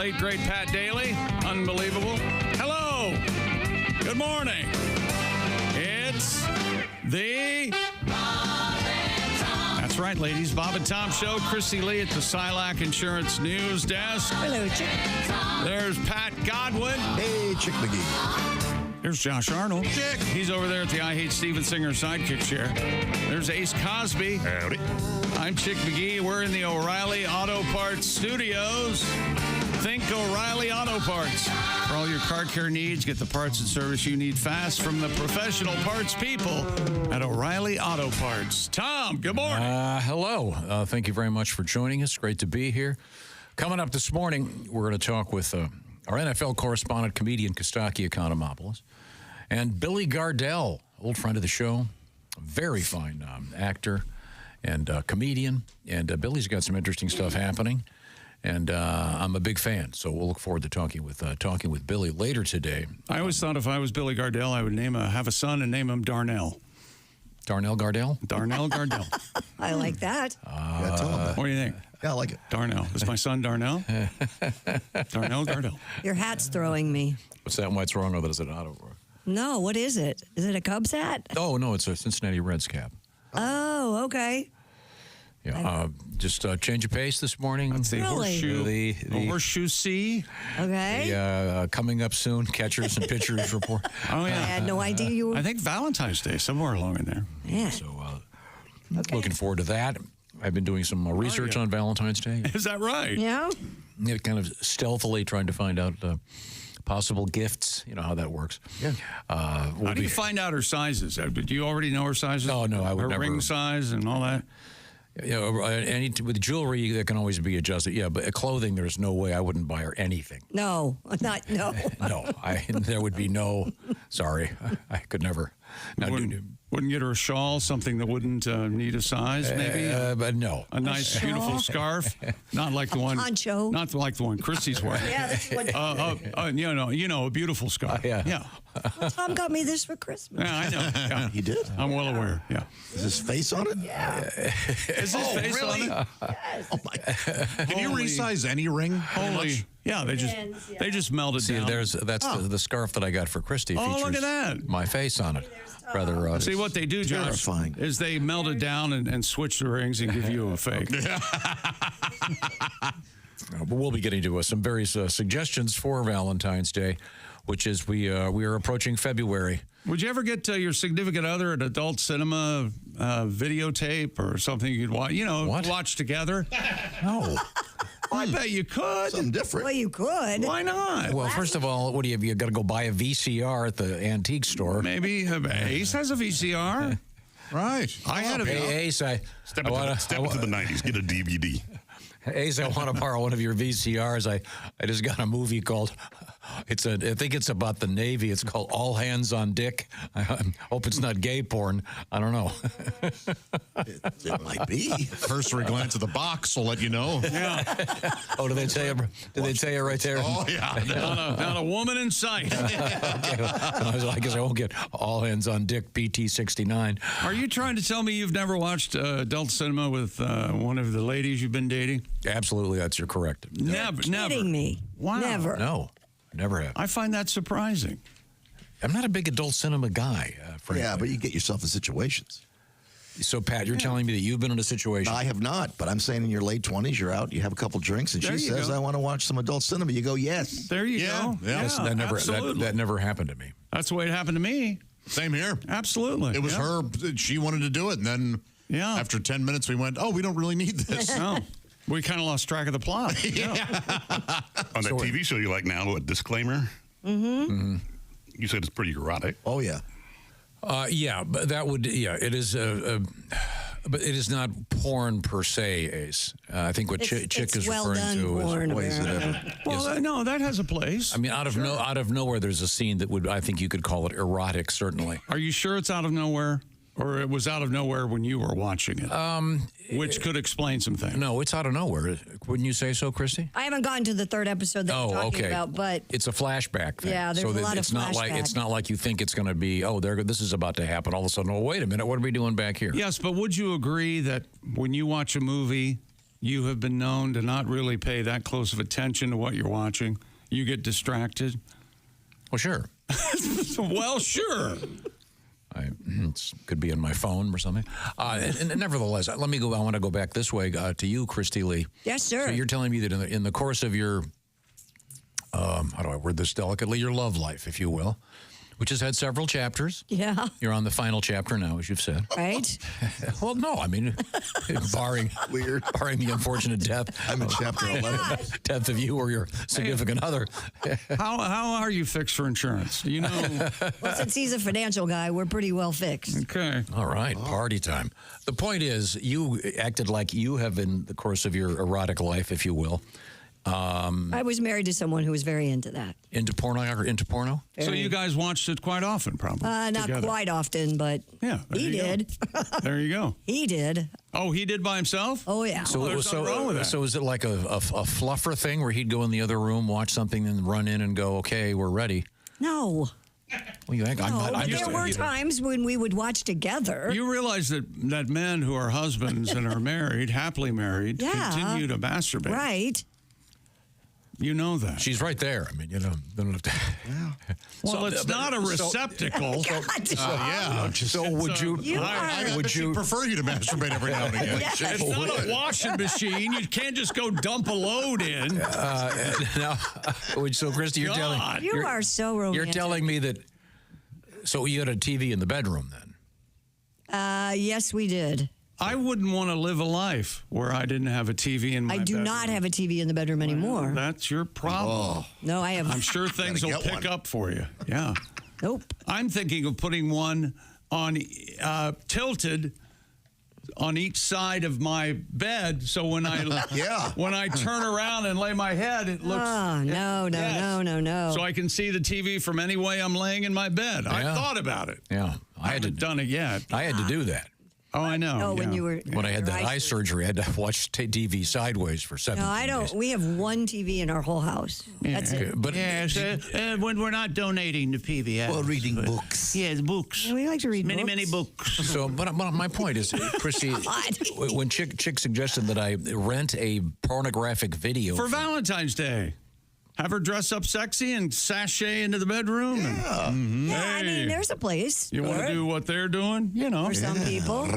late, great Pat Daly. Unbelievable. Hello. Good morning. It's the... That's right, ladies. Bob and Tom Show. Chrissy Lee at the Silac Insurance News Desk. Hello, Chick. There's Pat Godwin. Hey, Chick McGee. There's Josh Arnold. Chick. He's over there at the I Hate Steven Singer sidekick chair. There's Ace Cosby. Howdy. I'm Chick McGee. We're in the O'Reilly Auto Parts studios. Think O'Reilly Auto Parts. For all your car care needs, get the parts and service you need fast from the professional parts people at O'Reilly Auto Parts. Tom, good morning. Hello. Thank you very much for joining us. Great to be here. Coming up this morning, we're going to talk with our NFL correspondent, comedian Costaki Economopoulos, and Billy Gardell, old friend of the show, very fine actor and comedian. And Billy's got some interesting stuff happening. And I'm a big fan, so we'll look forward to talking with Billy later today. I always thought if I was Billy Gardell, I would have a son and name him Darnell. Darnell Gardell? Darnell Gardell. I like that. Yeah, tell him that. What do you think? Yeah, I like it. Darnell. Is my son Darnell? Darnell Gardell. Your hat's throwing me. What's that? What's wrong with it? Is it auto? No, what is it? Is it a Cubs hat? Oh, no, it's a Cincinnati Reds cap. Oh, okay. Yeah, just change of pace this morning. That's the Really? horseshoe. The Horseshoe C. Okay. coming up soon, catchers and pitchers report. Oh, I yeah. had no idea you were. I think Valentine's Day, somewhere along in there. Yeah. So Okay. looking forward to that. I've been doing some research on Valentine's Day. Is that right? Yeah. Yeah, kind of stealthily trying to find out possible gifts. You know how that works. Yeah. How do you find out her sizes? Do you already know her sizes? No, I would her never. ring size and all that? You know, with jewelry, that can always be adjusted. Yeah, but clothing, there's no way I wouldn't buy her anything. No. No. No, there would be no. Sorry, I could never. Now, Wouldn't get her a shawl, something that wouldn't need a size, maybe? but no. A nice, beautiful scarf, not like the one. Poncho. Not like the one Christy's wearing. Yeah, that's what. You know, a beautiful scarf. Yeah. Tom got me this for Christmas. Yeah, I know. Yeah. He did? I'm well aware. Yeah. Is his face on it? Is his face really? on it? Yes. Oh, my. Can you Holy- resize any ring? Holy. Yeah, they just melted See, down. that's the scarf that I got for Christy. Oh, features look at that. my face on it. Rather. See, what they do, Josh, Terrifying. is they melt it down and switch the rings and give you a fake. But we'll be getting to some various suggestions for Valentine's Day, which is we are approaching February. Would you ever get your significant other an adult cinema videotape or something you could watch? You know, What? watch together. No. I bet you could. Something different. Well, you could. Why not? Well, first of all, what do you got to go buy a VCR at the antique store? Maybe Ace has a VCR. Right. I had a Hey, Ace, Step into the 90s. Get a DVD. Ace, I want to borrow one of your VCRs. I just got a movie called, I think it's about the Navy. It's called All Hands on Dick. I hope it's not gay porn. I don't know. It might be. Cursory glance at the box will let you know. Yeah, Oh, did they tell you? Did they tell you right there? Oh, yeah. not a woman in sight. Okay. I guess I won't get All Hands on Dick PT69. Are you trying to tell me you've never watched adult cinema with one of the ladies you've been dating? Absolutely, you're correct. Never. Kidding me. Wow. Never. No, never have. I find that surprising. I'm not a big adult cinema guy, frankly. Yeah, but you get yourself in situations. So, Pat, you're telling me that you've been in a situation. I have not, but I'm saying in your late 20s, you're out, you have a couple drinks, and There she you says, go. I want to watch some adult cinema. You go, yes. There you Yeah, go. yeah. That never happened to me. That's the way it happened to me. Same here. Absolutely. It was Yeah. her. She wanted to do it. And then Yeah. after 10 minutes, we went, oh, we don't really need this. No. We kind of lost track of the plot. On that TV show you like now, a disclaimer. Mm-hmm. You said it's pretty erotic. Oh, yeah. Yeah, but that would, it is, but it is not porn per se, Ace. I think what Chick is well referring done to porn, is. Ways that ever. Well, no, that has a place. I mean, out of nowhere, there's a scene that would, I think you could call it erotic, certainly. Are you sure it's out of nowhere? Or it was out of nowhere when you were watching it? Which could explain some things. No, it's out of nowhere. Wouldn't you say so, Christy? I haven't gotten to the third episode that you're talking about, but It's a flashback thing. Yeah, there's so a lot of it's not like it's not like you think it's going to be. Oh, this is about to happen. All of a sudden, oh, wait a minute, what are we doing back here? Yes, but would you agree that when you watch a movie, you have been known to not really pay that close of attention to what you're watching. You get distracted. Well, sure. Well, sure. It could be on my phone or something. And nevertheless, let me go. I want to go back this way to you, Christy Lee. Yes, sir. So you're telling me that in the course of your, how do I word this delicately, your love life, if you will, which has had several chapters. Yeah. You're on the final chapter now, as you've said. Right? Well, no, I mean, barring the unfortunate death. I'm in chapter 11. Death of you or your significant other. How are you fixed for insurance? Do you know? Well, since he's a financial guy, we're pretty well fixed. Okay. All right, party time. The point is, you acted like you have, in the course of your erotic life, if you will. I was married to someone who was very into that. Into porno? So you guys watched it quite often, probably. Not together. quite often, but Yeah, there he you go. did. There you go. He did. Oh, he did by himself? Oh, yeah. there's nothing wrong with that. So is it like a fluffer thing where he'd go in the other room, watch something, then run in and go, okay, we're ready? No. Well, you think I'm No, not? there were times when we would watch together. You realize that men who are husbands and are married, happily married, Yeah. continue to masturbate. Right. You know that. She's right there. I mean, you know, don't have to. Well, it's not a receptacle. So would you? Would you prefer you to masturbate every now and again? Yes. It's not a washing machine. You can't just go dump a load in. No. So, Christy, you're telling You are so romantic. you're telling me that. So you had a TV in the bedroom then? Yes, we did. I wouldn't want to live a life where I didn't have a TV in my I do bedroom. not have a TV in the bedroom anymore. That's your problem. No, I have. I'm sure things will get pick one. up for you. Yeah. Nope. I'm thinking of putting one on tilted on each side of my bed, so when I when I turn around and lay my head, it looks. Oh, no. So I can see the TV from any way I'm laying in my bed. I Yeah. thought about it. Yeah, I haven't done it yet. I had to do that. Oh, I know. Oh, when yeah. you were. When I had that your eye surgery, I had to watch TV sideways for 7 No, I don't. days. We have one TV in our whole house. That's it. But Yes, when we're not donating to PBS. Well, reading books. Yes, books. We like to read Many books. so, but my point is, Christy, when Chick suggested that I rent a pornographic video For Valentine's Day. Have her dress up sexy and sashay into the bedroom. Yeah. Yeah, I mean, there's a place. You want for to it do what they're doing? You know. for some people.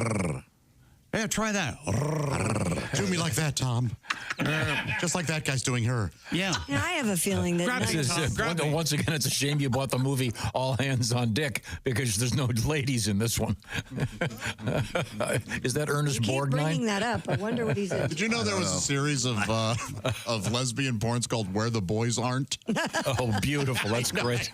Yeah, try that. Do me like that, Tom. Just like that guy's doing her. Yeah. Yeah, I have a feeling that. Grab none- it. This is- Grab me. once again, it's a shame you bought the movie All Hands on Dick because there's no ladies in this one. Is that Ernest keep bringing Borgnine? that up. I wonder what he's in. Did you know there was a series of lesbian porns called Where the Boys Aren't? Oh, beautiful. That's great.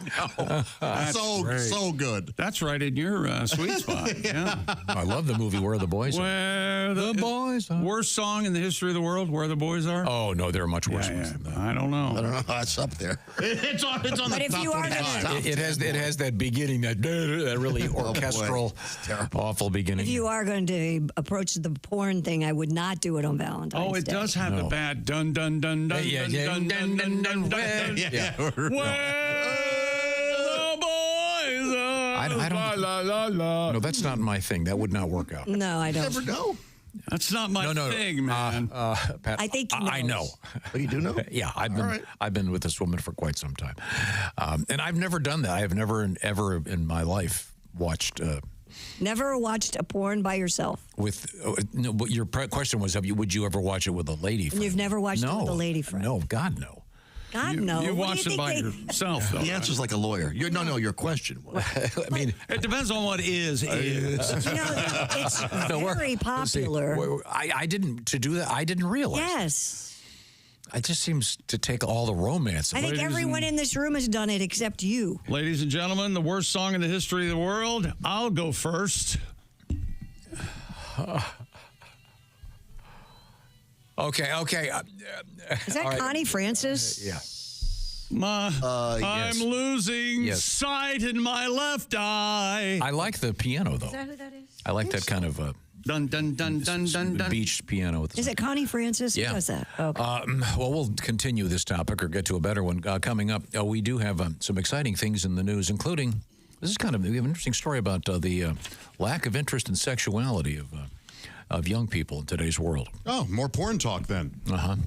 So good. That's right in your sweet spot. Yeah. I love the movie Where the Boys Are. Where The boys are. Worst song in the history of the world, Where the Boys Are? Oh, no, there are much worse ones Yeah, than that. I don't know. I don't know how it's up there. It's on But the if top you are 25. gonna, It has that beginning, that really orchestral, It's terrible. awful beginning. if you are going to approach the porn thing, I would not do it on Valentine's Oh, it Day. does have the bad dun dun dun dun Yeah, yeah, dun dun dun dun dun. Yeah. Where the boys are. I don't- La, la, la. No, that's not my thing. That would not work out. No, I don't. Never know. That's not my thing, man. Pat, I think he I know. knows. Oh, you do know? Yeah, I've been with this woman for quite some time, and I've never done that. I have never ever in my life watched Never watched a porn by yourself. with. No, but your question was, would you ever watch it with a lady friend? You've never watched it with a lady friend? No, God no. God, no. You What do watched you it by think they- yourself, though. The answer's like a lawyer. Your question was. I mean, It depends on what is. You know, it's very popular. I didn't to do that. I didn't realize. Yes. It just seems to take all the romance. I think Ladies everyone in this room has done it except you. Ladies and gentlemen, the worst song in the history of the world. I'll go first. Okay. Is that Connie Francis? Yeah. I'm losing Yes. sight in my left eye. I like the piano though. Is that who that is? I like that kind of Dun dun dun dun dun dun. beach piano. With Is it Connie Francis? Yeah. Who does that? Okay. Well, we'll continue this topic or get to a better one coming up. We do have some exciting things in the news, including we have an interesting story about the lack of interest in sexuality of of young people in today's world. Oh, more porn talk then.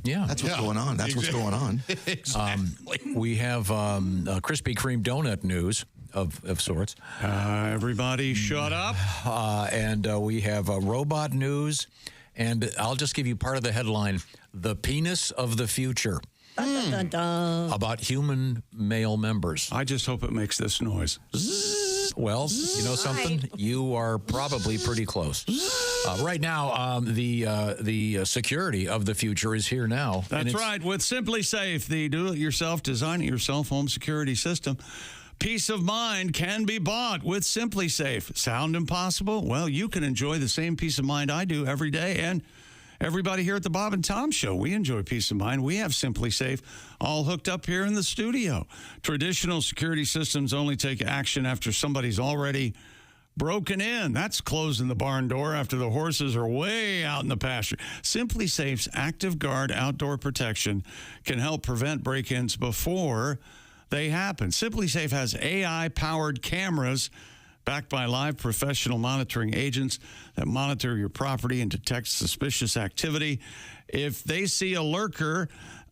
Yeah. That's what's going on. That's what's going on. Exactly. We have Krispy Kreme donut news of sorts. Everybody shut up. And we have robot news. And I'll just give you part of the headline, The Penis of the Future. Dun, dun, dun, dun. About human male members. I just hope it makes this noise. Well, you know something? You are probably pretty close. Right now, the security of the future is here now. That's right. With Simply Safe, the do-it-yourself, design-it-yourself home security system, peace of mind can be bought with Simply Safe. Sound impossible? Well, you can enjoy the same peace of mind I do every day, and everybody here at the Bob and Tom Show, we enjoy peace of mind. We have Simply Safe all hooked up here in the studio. Traditional security systems only take action after somebody's already broken in. That's closing the barn door after the horses are way out in the pasture. Simply Safe's Active Guard outdoor protection can help prevent break-ins before they happen. Simply Safe has AI-powered cameras backed by live professional monitoring agents that monitor your property and detect suspicious activity. If they see a lurker,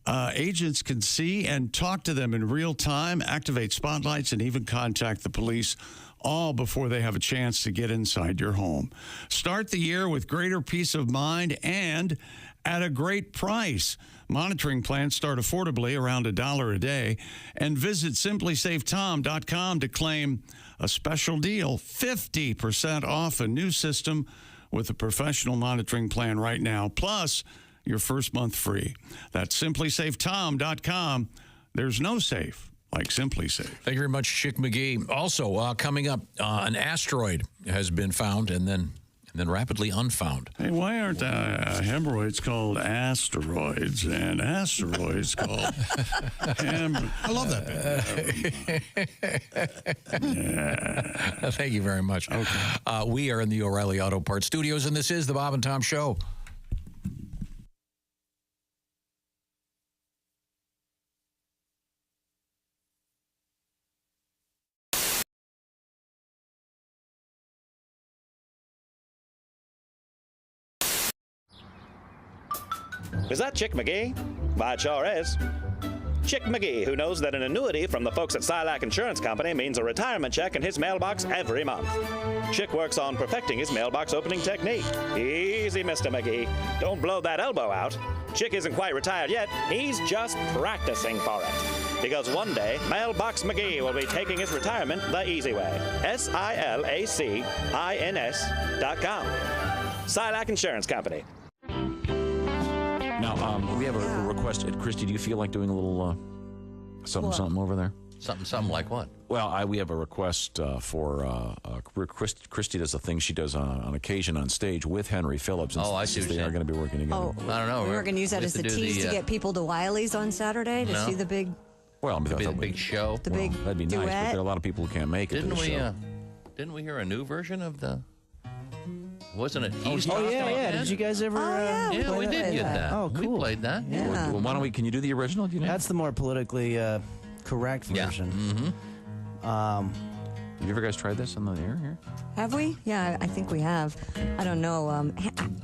agents can see and talk to them in real time, activate spotlights, and even contact the police, all before they have a chance to get inside your home. Start the year with greater peace of mind and at a great price. Monitoring plans start affordably, around $1 a day. And visit simplysafetom.com to claim a special deal, 50% off a new system with a professional monitoring plan right now, plus your first month free. That's simplysafetom.com. There's no safe like Simply Safe. Thank you very much, Chick McGee. Also, coming up, an asteroid has been found and then rapidly unfound. Hey, why aren't hemorrhoids called asteroids and asteroids called I love that bit. Thank you very much. Okay. We are in the O'Reilly Auto Parts Studios, and this is the Bob and Tom Show. Is that Chick McGee? Why, it sure is. Chick McGee, who knows that an annuity from the folks at Silac Insurance Company means a retirement check in his mailbox every month. Chick works on perfecting his mailbox opening technique. Easy, Mr. McGee. Don't blow that elbow out. Chick isn't quite retired yet. He's just practicing for it. Because one day, Mailbox McGee will be taking his retirement the easy way. SILACINS.com. Silac Insurance Company. Now, we have a request. Christy, do you feel like doing a little something over there? Something like what? Well, we have a request for Christy does a thing she does on occasion on stage with Henry Phillips. Oh, I see what they you're are saying. going to be working together. Oh, I don't know. We were going to use that we as have the to do tease to get people to Wiley's on Saturday to No. see the big, Well, I mean, It'd be the big show. the big that'd be nice, but duet. there are a lot of people who can't make it to Didn't the we? show. Didn't we hear a new version of the? Wasn't it? Oh yeah. Did you guys ever? Yeah, play we did get that. Oh, cool. We played that. Yeah. Well, why don't we? Can you do the original? Do you know? That's the more politically correct Yeah. version. Mm-hmm. Have you ever guys tried this on the air here? Have we? Yeah, I think we have. I don't know.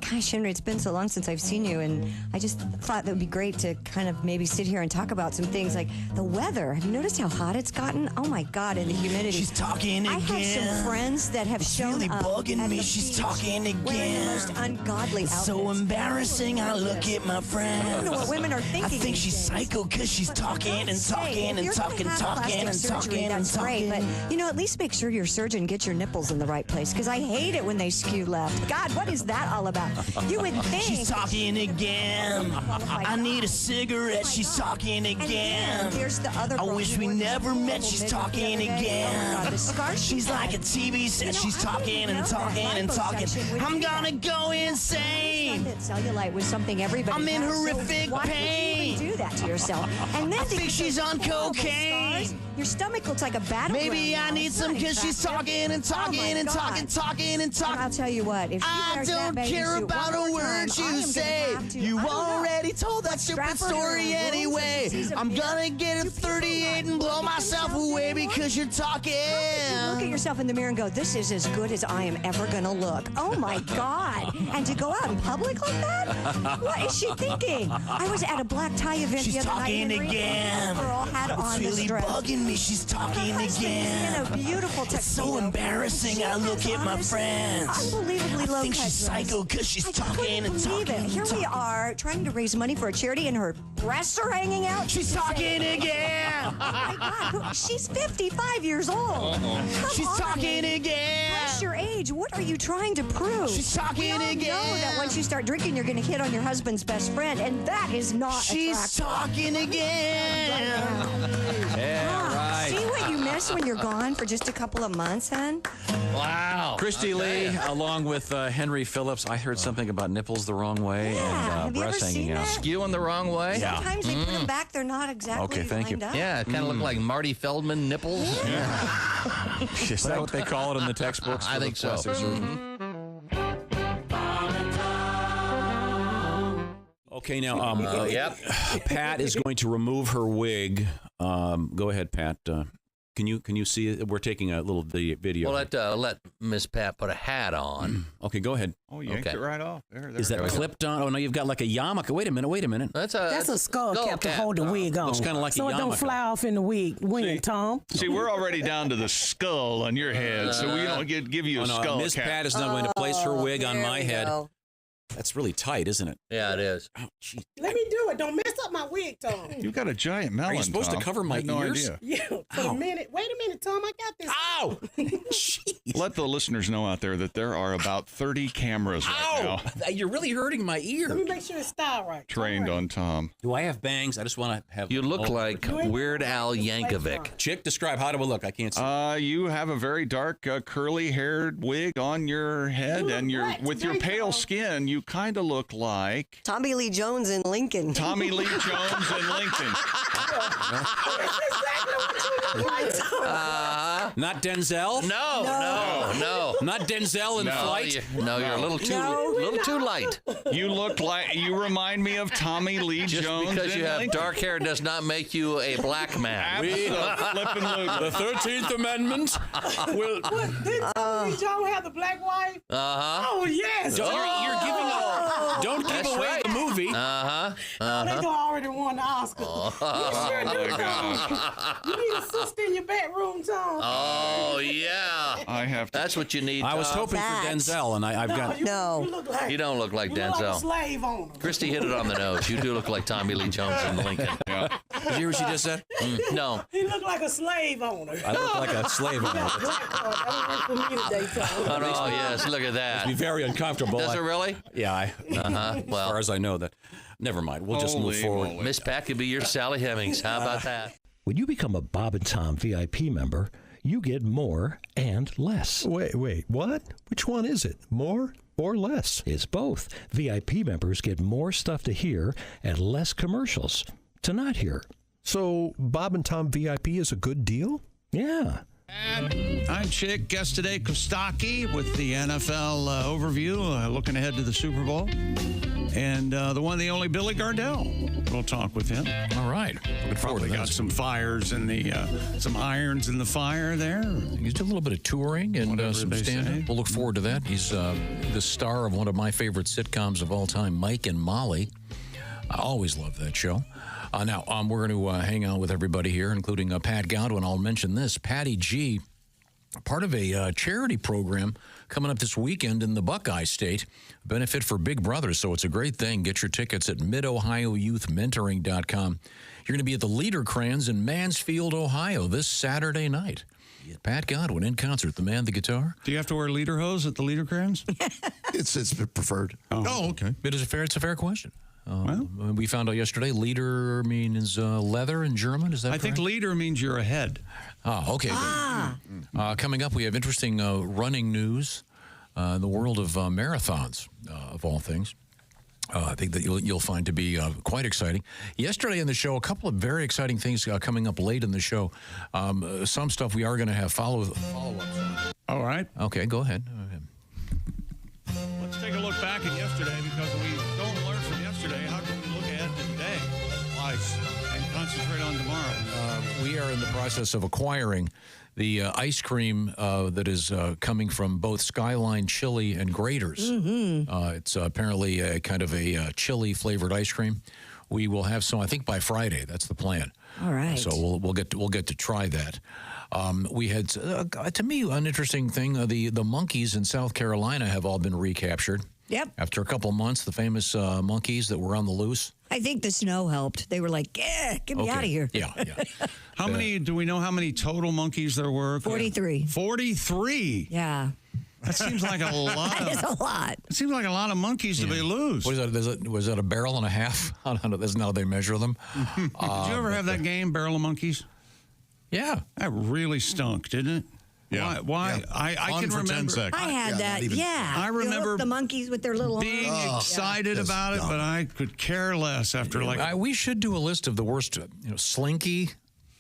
Gosh, Henry, it's been so long since I've seen you, and I just thought that would be great to kind of maybe sit here and talk about some things like the weather. Have you noticed how hot it's gotten? Oh my God, and the humidity. She's talking again. I have some friends that have shown really up bugging at me. the She's beach talking wearing the again. most ungodly It's outfits. so embarrassing. I look at my friend. I don't know what women are thinking. I think these she's days. psycho because she's But talking and say, talking if and you're gonna talking, have talking plastic and surgery, talking and that's great, talking. but at least make sure your surgeon gets your nipples in the right place, because I hate it when they skew left. God, what is that all about? You would think. She's talking again. my I need a God. cigarette. She's talking And then again. there's the other I girl wish who we worked never at the met. local She's midget the talking other day. again. Oh, God, the scars she She's had. like a TV set. You know, She's I talking didn't and know talking that and talking. liposuction would I'm do gonna that. go insane. That cellulite was something everybody I'm in has, so horrific why pain. would you even do that to yourself? And then I think she's on cocaine. Scars, your stomach looks like a battleground. Maybe I now. need It's some not because she's attractive. talking and talking Oh, my and God. talking and And I'll talking. tell you what, if she I wears that don't bathing care suit about one a more word time, I you am gonna say. have to- You I don't know. already already told that stupid story anyway. I'm gonna get a 38 and blow myself away because you're talking. Look at yourself in the mirror and go, this is as good as I am ever going to look. Oh, my God. And to go out in public like that? What is she thinking? I was at a black tie event She's the other night. talking again. Girl had It's on really this dress. bugging me. She's talking again. In a beautiful It's tuxedo. so embarrassing. I look at my friends. Unbelievably low I think cut she's dress. psycho because she's I talking couldn't and believe talking. it. Here we are trying to raise money for a charity and her breasts are hanging out. She's talking again. Oh my God, she's 55 years old. Come She's on, talking man. again. Press your age. What are you trying to prove? She's talking we all again. know that once you start drinking, you're going to hit on your husband's best friend, and that is not She's attractive. talking again. Yeah, right. See what you miss when you're gone for just a couple of months, hon? Wow. Christy Lee, along with Henry Phillips. I heard something about nipples the wrong way Yeah. Have and you ever breasts hanging seen out. that? Skewing the wrong way? Sometimes they put them back, they're not exactly Okay, thank you. lined up. Yeah, it kind of looked like Marty Feldman nipples. Is that what they call it in the textbooks? I for the think so. plastic surgeon? Okay, now Yep. Pat is going to remove her wig. Go ahead, Pat. Can you see it? We're taking a little video. Well, let Miss Pat put a hat on. Okay, go ahead. Oh, you yanked Okay. it right off. There Is that clipped on? Oh no, you've got like a yarmulke. Wait a minute. That's a skull cap to hold the wig on. Looks kind of like so a it don't yarmulke. fly off in the wig, Tom. See, we're already down to the skull on your head, so we don't give you a skull Miss cap. Pat is not going to place her wig on there my we head. go. That's really tight, isn't it? Yeah, it is. Oh, jeez. Let me do it. Don't mess up my wig, Tom. You've got a giant melon. Are you supposed to Tom. cover my I had no ears? idea. Yeah, for a minute. Wait a minute, Tom. I got this. Ow! Jeez. Let the listeners know out there that there are about 30 cameras right Ow! now You're really hurting my ear. Let me make sure it's styled right. trained on Tom. Do I have bangs? I just want to have. You look like Weird Al Yankovic. Chick, describe. How do I look? I can't see. You have a very dark, curly-haired wig on your head, look and black with your today, pale Tom. skin, you kind of look like Tommy Lee Jones in Lincoln. Tommy Lee Jones in Lincoln. Not Denzel. No. Not Denzel in Flight. You're a little too light. You look like you remind me of Tommy Lee Just Jones because in you have Lincoln. dark hair does not make you a black man. Flippin' The 13th Amendment will. Didn't Tommy Lee Jones have the black wife? Oh, yes. You're giving a. Don't give That's away right. the movie. They done already won the Oscar. You sure do, Tom. You need a sister in your bedroom, Tom. Oh, yeah. I have to. That's what you need, I was Tom. hoping That. for Denzel, and I've got. No. You look like You don't look like you look like a Denzel. slave owner. Christy hit it on the nose. You do look like Tommy Lee Jones in Lincoln. Did you hear what she just said? No. He look like a slave owner. I look like a slave. Black card. That was for me today, Tom. Oh, yes. Look at that. Be very uncomfortable. Does it really? Yeah. As Well, far as I know, that. Never mind. We'll just move Holy forward. moly. Miss Pat could be your Sally Hemings. How about that? When you become a Bob and Tom VIP member, you get more and less. Wait, what? Which one is it? More or less? It's both. VIP members get more stuff to hear and less commercials to not hear. So Bob and Tom VIP is a good deal? Yeah. I'm Chick. Guest today, Costaki, with the NFL overview, looking ahead to the Super Bowl. And the one, the only Billy Gardell. We'll talk with him. All right. Looking forward Probably to got that. some fires in the, some irons in the fire there. He's did a little bit of touring and Whatever some they stand-up. say. We'll look forward to that. He's the star of one of my favorite sitcoms of all time, Mike and Molly. I always love that show. Now, we're going to hang out with everybody here, including Pat Godwin. I'll mention this. Patty G, part of a charity program coming up this weekend in the Buckeye State, benefit for Big Brother, so it's a great thing. Get your tickets at midohioyouthmentoring.com. You're going to be at the Leader Crans in Mansfield, Ohio, this Saturday night. Pat Godwin in concert, the man, the guitar. Do you have to wear leader hose at the leader crans? It's preferred. Oh, okay. It's a fair question. We found out yesterday, leader means leather in German. Is that I think correct? leader means you're ahead. Oh, okay. Good. Coming up, we have interesting running news in the world of marathons, of all things. I think that you'll find to be quite exciting. Yesterday in the show, a couple of very exciting things coming up late in the show. Some stuff we are going to have follow-ups on. All right. Okay, go ahead. Let's take a look back at yesterday, because we don't learn from yesterday. How can we look concentrate on tomorrow. We are in the process of acquiring the ice cream that is coming from both Skyline Chili and Grater's. It's apparently a kind of a chili flavored ice cream. We will have some, I think, by Friday. That's the plan. All right. So we'll get to try that. We had, to me, an interesting thing. The monkeys in South Carolina have all been recaptured. Yep. After a couple months, the famous monkeys that were on the loose. I think the snow helped. They were like, get me out of here. Yeah. How many, do we know how many total monkeys there were? 43. 43? Yeah. That seems like a lot. That is a lot. It seems like a lot of monkeys to be loose. What is that? Was that a barrel and a half? I don't know. That's not how they measure them. Did you ever have that game, Barrel of Monkeys? Yeah. That really stunk, didn't it? Yeah. Why? Yeah. I can for 10 remember. seconds. I had that. Yeah. I remember the monkeys with their little being arms. excited about it, but I could care less after we should do a list of the worst. Slinky.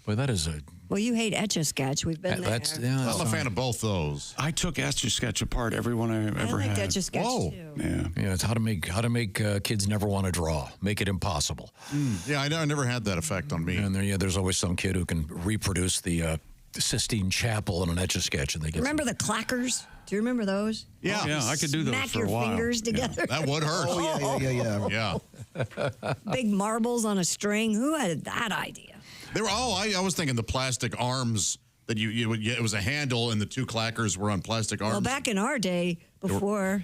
Boy, that is a. Well, you hate Etch-a-Sketch. We've been there. I'm a fan of both those. I took Etch-a-Sketch apart. Every one I ever liked had. Etch-a-Sketch too. Yeah. It's how to make kids never want to draw. Make it impossible. Yeah, I never had that effect on me. And there's always some kid who can reproduce the Sistine Chapel in an Etch-a-Sketch, and they get. Remember the clackers? Do you remember those? Yeah, I could do those Smack for a while. your fingers together. That would hurt. Yeah. Big marbles on a string. Who had that idea? They were. I was thinking the plastic arms that you would get. It was a handle, and the two clackers were on plastic arms. Well, back in our day, before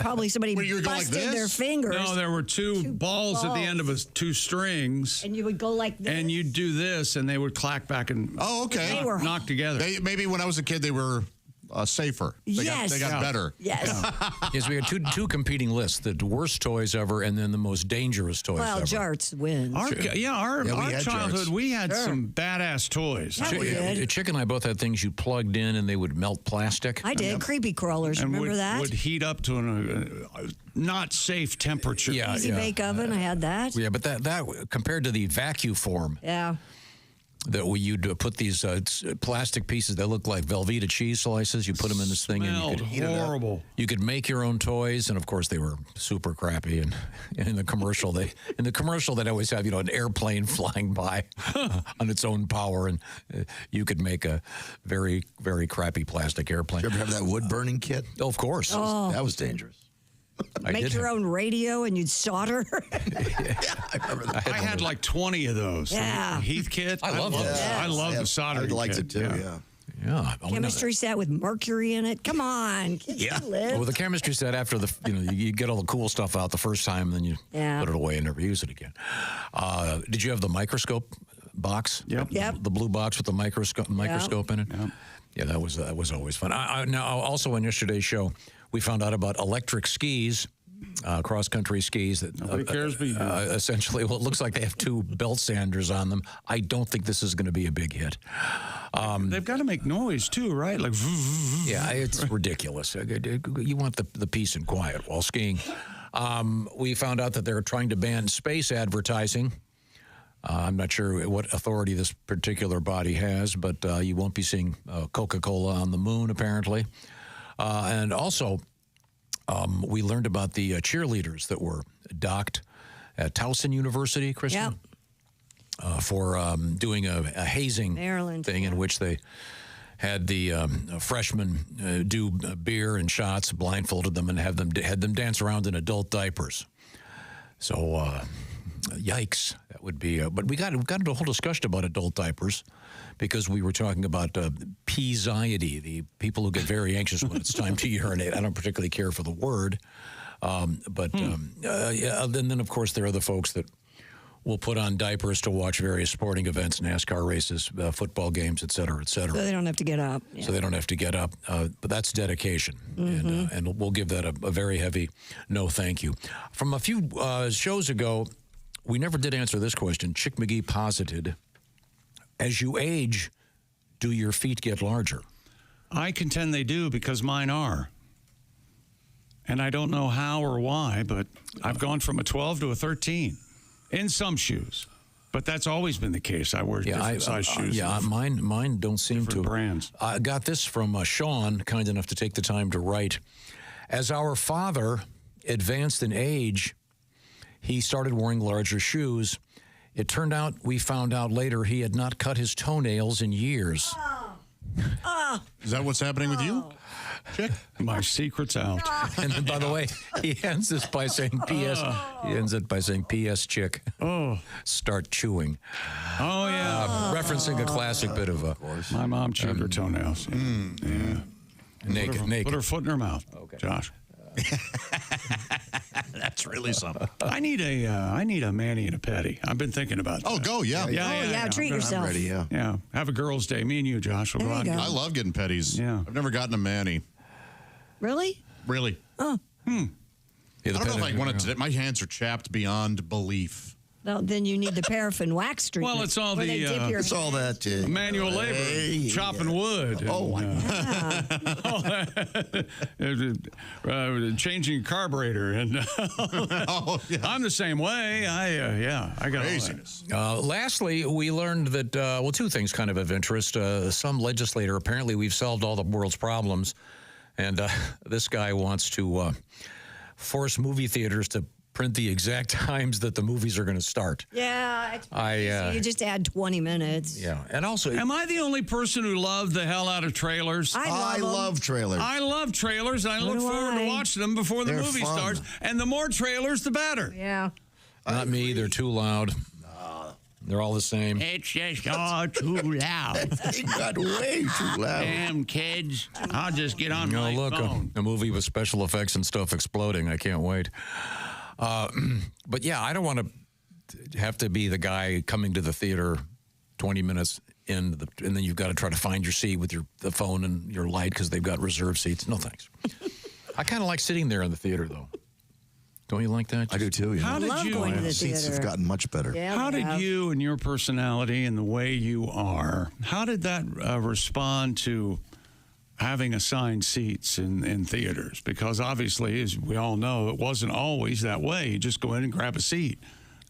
probably somebody Well, you were going like busted their this? fingers. No, there were two balls at the end of two strings. And you would go like this. And you'd do this, and they would clack back and okay. They were knock together. Maybe when I was a kid, they were safer. They got better. Yes. Yes, we had two competing lists: the worst toys ever, and then the most dangerous toys Well, ever. Jarts wins. Our childhood, we had some badass toys. Yeah, we did. Chick and I both had things you plugged in, and they would melt plastic. I did. Creepy crawlers. And Remember that? would heat up to a not safe temperature. Easy bake oven. I had that. Yeah, but that compared to the vacuum form. Yeah. That you'd put these plastic pieces that look like Velveeta cheese slices. You put them in this thing, and you could heat horrible. You could make your own toys, and of course they were super crappy. And in the commercial, they'd always have an airplane flying by on its own power, and you could make a very, very crappy plastic airplane. Did you ever have that wood burning kit? Oh, of course. Oh. That was dangerous. Make your own radio and you'd solder. I remember that. I had like 20 of those. Yeah. Heath kit. I love those. I love the soldering I liked kit. it too, yeah. Yeah. Chemistry set with mercury in it. Come on. Kids can live. Well, the chemistry set after you get all the cool stuff out the first time, and then you put it away and never use it again. Did you have the microscope box? Yep. The blue box with the microscope in it. Yep. Yeah, that was always fun. Now, also on yesterday's show, we found out about electric skis. Cross-country skis that Nobody cares but you. Essentially, well, it looks like they have two belt sanders on them. I don't think this is going to be a big hit. They've got to make noise too, right? Like, yeah, it's ridiculous. You want the peace and quiet while skiing. We found out that they're trying to ban space advertising. I'm not sure what authority this particular body has, but you won't be seeing Coca-Cola on the moon, apparently. And also, we learned about the cheerleaders that were docked at Towson University, Kristen, for doing a hazing Maryland, thing in which they had the freshmen do beer and shots, blindfolded them, and had them dance around in adult diapers. So, yikes! That would be. But we got into a whole discussion about adult diapers because we were talking about pee-anxiety, the people who get very anxious when it's time to urinate. I don't particularly care for the word, but then of course there are the folks that will put on diapers to watch various sporting events, NASCAR races, football games, et cetera, et cetera. So they don't have to get up. Yeah. So they don't have to get up. But that's dedication. And we'll give that a very heavy no thank you. From a few shows ago, we never did answer this question. Chick McGee posited, as you age, do your feet get larger? I contend they do because mine are. And I don't know how or why, but I've gone from a 12 to a 13 in some shoes. But that's always been the case. I wear different size shoes. Mine don't seem to. Brands. I got this from Sean, kind enough to take the time to write. As our father advanced in age, he started wearing larger shoes. It turned out, we found out later, he had not cut his toenails in years. Is that what's happening with you? Chick? My secret's out. And then, by the way, he ends this by saying P.S. He ends it by saying P.S. Chick. Start chewing. Oh, yeah. Referencing a classic bit of my mom chewed her toenails. Yeah. Naked. Put her foot in her mouth. Okay. Josh. That's really something. I need a mani and a pedi. I've been thinking about that. Oh, go, yeah. Yeah, treat yourself. I'm ready, yeah. Yeah. Have a girl's day. Me and you, Josh, will go out. I love getting petties. Yeah. I've never gotten a mani. Really? Really. Oh. I don't know if I want to. My hands are chapped beyond belief. Well, then you need the paraffin wax treatment. Well, it's all where they dip your It's all that manual labor, chopping wood. Changing a carburetor, and I'm the same way. I got craziness. Lastly, we learned that two things kind of interest. Some legislator, apparently, we've solved all the world's problems, and this guy wants to force movie theaters to print the exact times that the movies are going to start. Yeah, it's you just add 20 minutes. Yeah, and also, am I the only person who loved the hell out of trailers? I love trailers. I love trailers. I look forward to watching them before the movie starts. And the more trailers, the better. Yeah. Not me. They're too loud. They're all the same. It's just all too loud. It got way too loud. Damn kids. I'll just get on my phone. A movie with special effects and stuff exploding. I can't wait. But yeah, I don't want to have to be the guy coming to the theater 20 minutes in, and then you've got to try to find your seat with the phone and your light because they've got reserved seats. No thanks. I kind of like sitting there in the theater, though. Don't you like that? I do too. Yeah. How did you? Going to the seats theater. have gotten much better. Yeah, how did you and your personality and the way you are? How did that respond to having assigned seats in theaters? Because obviously, as we all know, it wasn't always that way. You just go in and grab a seat.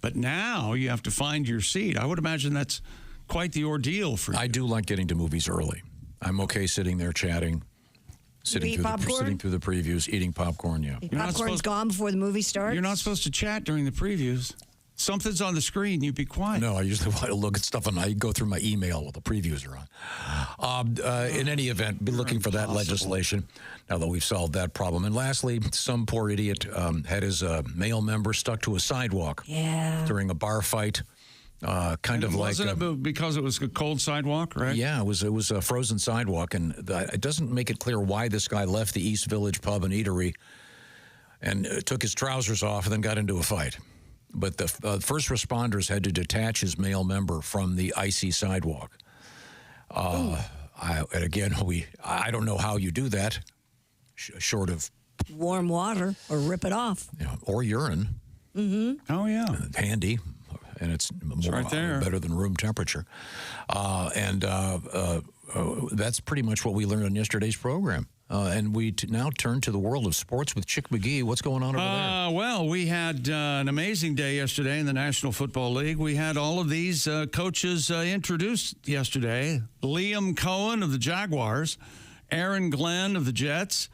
But now you have to find your seat. I would imagine that's quite the ordeal for you. I do like getting to movies early. I'm okay sitting there chatting, sitting through the previews, eating popcorn, yeah. Popcorn's gone before the movie starts? You're not supposed to chat during the previews. Something's on the screen, you be quiet. No, I usually want to look at stuff and I go through my email while the previews are on. In any event, be looking for that legislation now that we've solved that problem. And lastly, some poor idiot had his male member stuck to a sidewalk during a bar fight. Wasn't it because it was a cold sidewalk, right? Yeah, it was a frozen sidewalk, and it doesn't make it clear why this guy left the East Village Pub and Eatery and took his trousers off and then got into a fight. But the first responders had to detach his male member from the icy sidewalk. I don't know how you do that, short of warm water or rip it off. Or urine. Mm-hmm. Oh, yeah. Handy. And it's right there. Better than room temperature. That's pretty much what we learned on yesterday's program. And we now turn to the world of sports with Chick McGee. What's going on over there? Well, we had an amazing day yesterday in the National Football League. We had all of these coaches introduced yesterday. Liam Cohen of the Jaguars, Aaron Glenn of the Jets,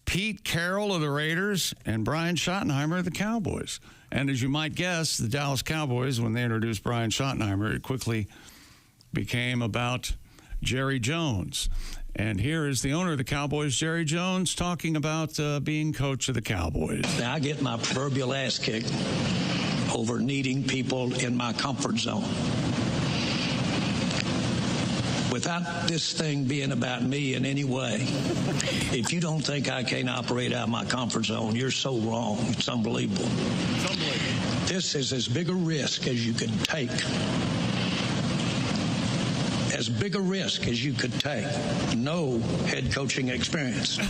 Pete Carroll of the Raiders, and Brian Schottenheimer of the Cowboys. And as you might guess, the Dallas Cowboys, when they introduced Brian Schottenheimer, it quickly became about Jerry Jones. And here is the owner of the Cowboys, Jerry Jones, talking about being coach of the Cowboys. Now, I get my proverbial ass kicked over needing people in my comfort zone. Without this thing being about me in any way, if you don't think I can't operate out of my comfort zone, you're so wrong. It's unbelievable. This is as big a risk as you could take. As big a risk as you could take. No head coaching experience.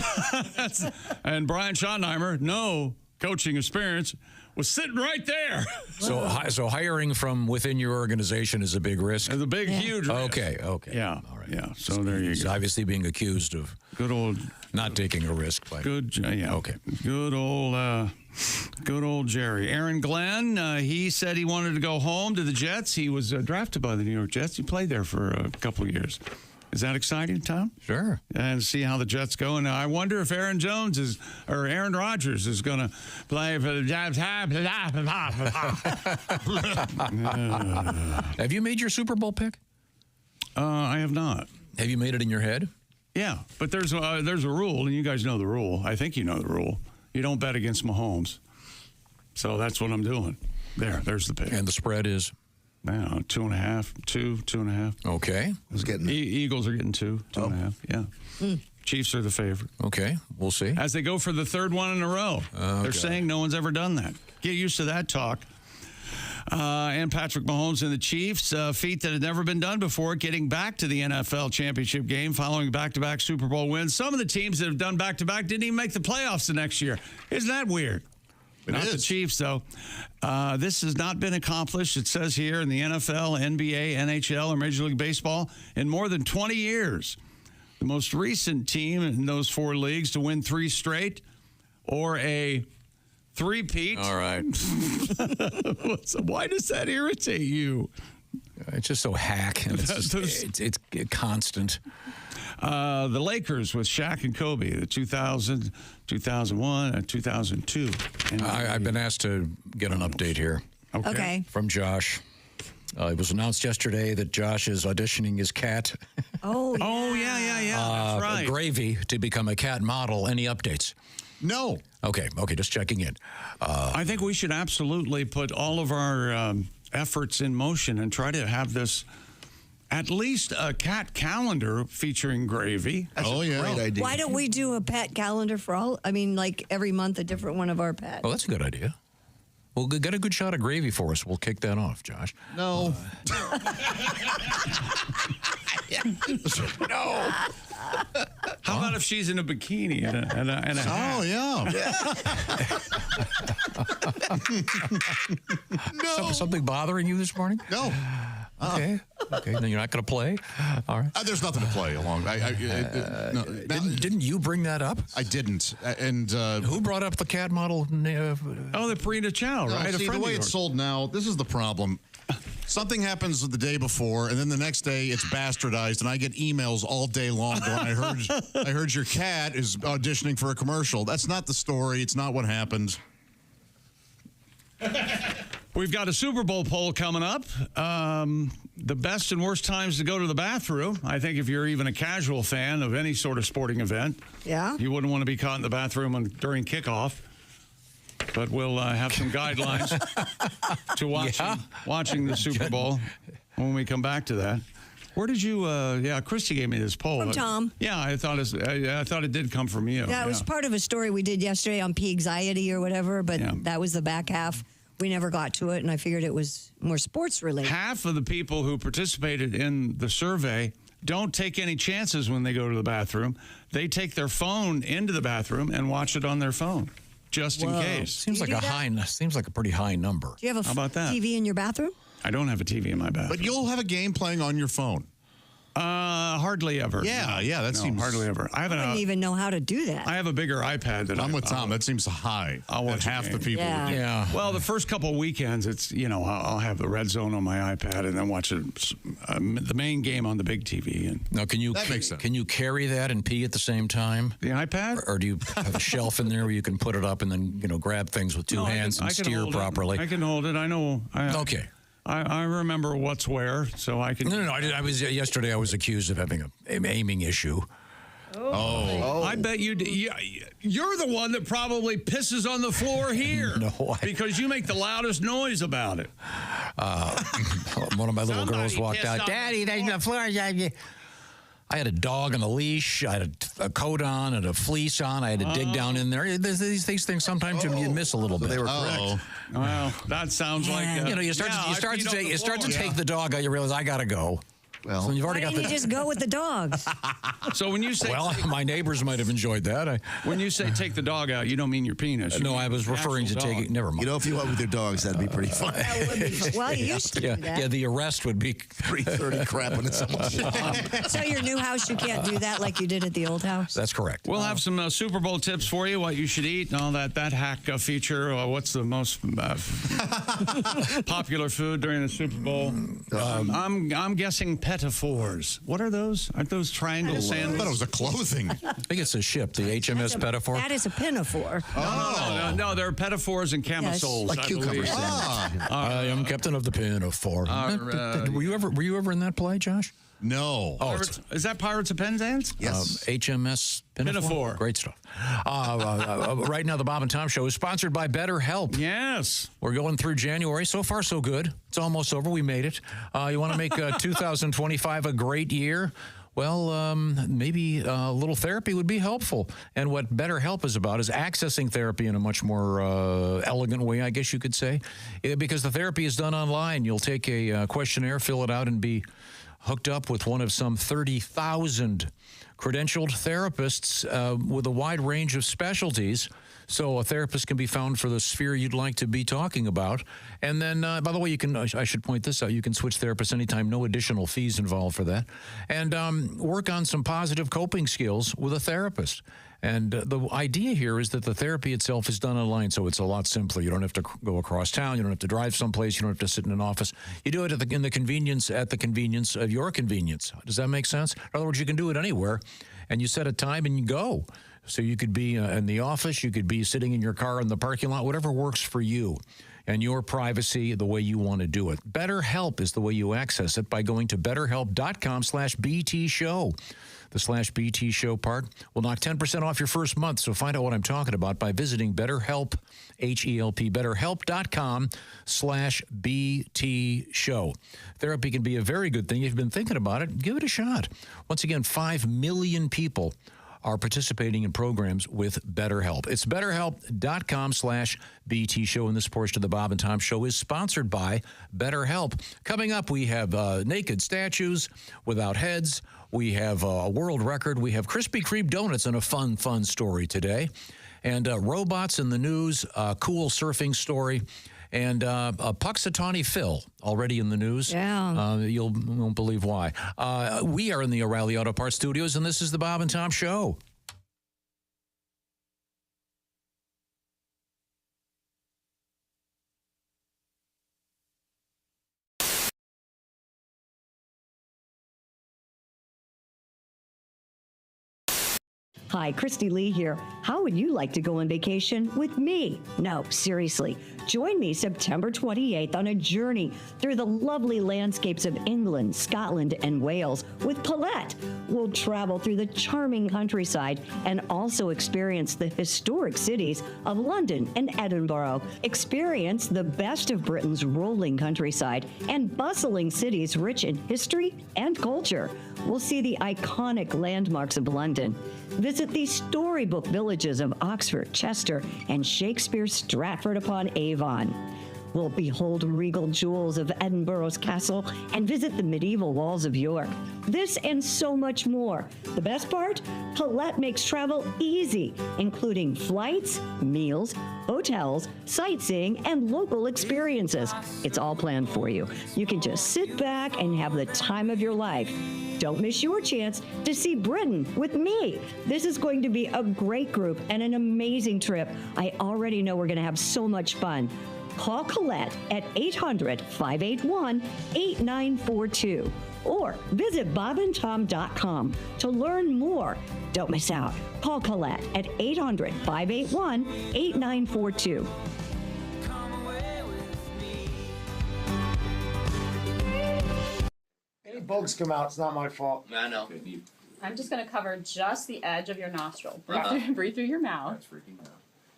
And Brian Schottenheimer, no coaching experience, was sitting right there. So hiring from within your organization is a big risk? It's a big, huge risk. Okay. Yeah. All right. Yeah. So there you He's go. obviously being accused of good old not taking a risk. Okay. Good old Jerry. Aaron Glenn, he said he wanted to go home to the Jets. He was drafted by the New York Jets. He played there for a couple of years. Is that exciting, Tom? Sure. And see how the Jets go. And I wonder if Aaron Rodgers is going to play for the Jets. Have you made your Super Bowl pick? I have not. Have you made it in your head? Yeah, but there's a rule, and you guys know the rule. I think you know the rule. You don't bet against Mahomes. So that's what I'm doing. There's the pick. And the spread is? 2.5, 2.5. Okay. Who's getting Eagles are getting 2.5. Yeah. Chiefs are the favorite. Okay, we'll see. As they go for the third one in a row. They're saying no one's ever done that. Get used to that talk. And Patrick Mahomes and the Chiefs, feat that had never been done before, getting back to the NFL championship game following back-to-back Super Bowl wins. Some of the teams that have done back-to-back didn't even make the playoffs the next year. Isn't that weird? Not the Chiefs, though. This has not been accomplished, it says here, in the NFL, NBA, NHL, and Major League Baseball in more than 20 years. The most recent team in those four leagues to win 3 straight or a three-peat. All right. Why does that irritate you? It's just so hack. And it's constant. The Lakers with Shaq and Kobe, the 2000, 2001, and 2002. I've been asked to get an update here. Okay. From Josh. It was announced yesterday that Josh is auditioning his cat. Oh, yeah. That's right. Gravy to become a cat model. Any updates? No. Okay, just checking in. I think we should absolutely put all of our efforts in motion and try to have this at least a cat calendar featuring Gravy. That's a great idea. Why don't we do a pet calendar for all? I mean, like every month a different one of our pets. Oh, that's a good idea. Well, get a good shot of Gravy for us. We'll kick that off, Josh. No. No. How about if she's in a bikini and a hat? Oh, yeah. No. Something bothering you this morning? No. Okay. Then you're not going to play? All right. There's nothing to play along. No. Didn't you bring that up? I didn't. And who brought up the cat model? The Parina Chow, right? See, the way it's sold now, this is the problem. Something happens the day before, and then the next day it's bastardized, and I get emails all day long going, I heard your cat is auditioning for a commercial. That's not the story. It's not what happened. We've got a Super Bowl poll coming up. The best and worst times to go to the bathroom. I think if you're even a casual fan of any sort of sporting event, you wouldn't want to be caught in the bathroom during kickoff. But we'll have some guidelines to watching the Super Bowl when we come back to that. Where did you? Christy gave me this poll. From Tom. Yeah, I thought it did come from you. Yeah, it was part of a story we did yesterday on P-Anxiety or whatever, but that was the back half. We never got to it, and I figured it was more sports related. Half of the people who participated in the survey don't take any chances when they go to the bathroom. They take their phone into the bathroom and watch it on their phone, just in case. Seems like a pretty high number. Do you have How about that? TV in your bathroom? I don't have a TV in my bathroom. But you'll have a game playing on your phone. Hardly ever. That seems hardly ever. I wouldn't even know how to do that. I have a bigger iPad than I'm with Tom. That seems high. I'll watch half the people. Yeah. Well, the first couple of weekends, it's I'll have the Red Zone on my iPad and then watch the main game on the big TV. And now, that makes sense. Can you carry that and pee at the same time? The iPad, or do you have a shelf in there where you can put it up and then grab things with two hands and steer properly? I can hold it. I know. Okay. I remember what's where, so I can. No. Yesterday I was accused of having an aiming issue. Oh. I bet you're the one that probably pisses on the floor here. No, because you make the loudest noise about it. One of my little girls walked out. Daddy, there's the floor. I had a dog on a leash. I had a coat on and a fleece on. I had to dig down in there. These things sometimes you miss a little bit. They were correct. Well, that sounds like you start to take the dog out. You realize I gotta go. Well, so you've Why already got didn't you just go with the dogs? So when you say, my neighbors might have enjoyed that. When you say take the dog out, you don't mean your penis. No, I was referring to taking. Never mind. if you went with your dogs, that'd be pretty fun. That would be fun. Well, you used to do that. Yeah, the arrest would be 3:30 crapping at someone's. So your new house, you can't do that like you did at the old house? That's correct. We'll have some Super Bowl tips for you, what you should eat and all that hack feature. What's the most popular food during the Super Bowl? I'm guessing Petaphors. What are those? Aren't those triangle sand? I thought it was a clothing. I think it's a ship, the HMS Petaphor. That is a pinafore. No, there are Petaphors and camisoles. Like cucumber sandwich. I am captain of the Pinafore. Were you ever in that play, Josh? No. Is that Pirates of Penzance? Yes. HMS Pinafore. Great stuff. Right now, the Bob and Tom Show is sponsored by BetterHelp. Yes. We're going through January. So far, so good. It's almost over. We made it. You want to make 2025 a great year? Well, maybe a little therapy would be helpful. And what BetterHelp is about is accessing therapy in a much more elegant way, I guess you could say. Because the therapy is done online. You'll take a questionnaire, fill it out, and be hooked up with one of some 30,000 credentialed therapists with a wide range of specialties. So a therapist can be found for the sphere you'd like to be talking about. And then, by the way, I should point this out, you can switch therapists anytime, no additional fees involved for that. And work on some positive coping skills with a therapist. And the idea here is that the therapy itself is done online, so it's a lot simpler. You don't have to go across town. You don't have to drive someplace. You don't have to sit in an office. You do it at the convenience of your convenience. Does that make sense? In other words, you can do it anywhere, and you set a time and you go. So you could be in the office. You could be sitting in your car in the parking lot, whatever works for you and your privacy, the way you want to do it. BetterHelp is the way you access it by going to betterhelp.com/BT Show. The /BT Show part will knock 10% off your first month. So find out what I'm talking about by visiting BetterHelp, H-E-L-P, betterhelp.com/BT Show. Therapy can be a very good thing. If you've been thinking about it, give it a shot. Once again, 5 million people are participating in programs with BetterHelp. It's betterhelp.com/BT Show, and this portion of the Bob and Tom Show is sponsored by BetterHelp. Coming up, we have naked statues without heads. We have a world record. We have Krispy Kreme donuts and a fun story today. And robots in the news, a cool surfing story. And Puxatawny Phil, already in the news. Yeah. You won't believe why. We are in the O'Reilly Auto Parts studios, and this is the Bob and Tom Show. Hi, Christy Lee here. How would you like to go on vacation with me? No, seriously. Join me September 28th on a journey through the lovely landscapes of England, Scotland, and Wales with Paulette. We'll travel through the charming countryside and also experience the historic cities of London and Edinburgh. Experience the best of Britain's rolling countryside and bustling cities rich in history and culture. We'll see the iconic landmarks of London. Visit the storybook villages of Oxford, Chester, and Shakespeare's Stratford-upon-Avon. We'll behold regal jewels of Edinburgh's castle and visit the medieval walls of York. This and so much more. The best part? Paulette makes travel easy, including flights, meals, hotels, sightseeing, and local experiences. It's all planned for you. You can just sit back and have the time of your life. Don't miss your chance to see Britain with me. This is going to be a great group and an amazing trip. I already know we're going to have so much fun. Call Colette at 800-581-8942 or visit bobandtom.com to learn more. Don't miss out. Call Colette at 800-581-8942. Any bugs come out, it's not my fault. I know. I'm just going to cover just the edge of your nostril. Breathe through your mouth. That's freaking out.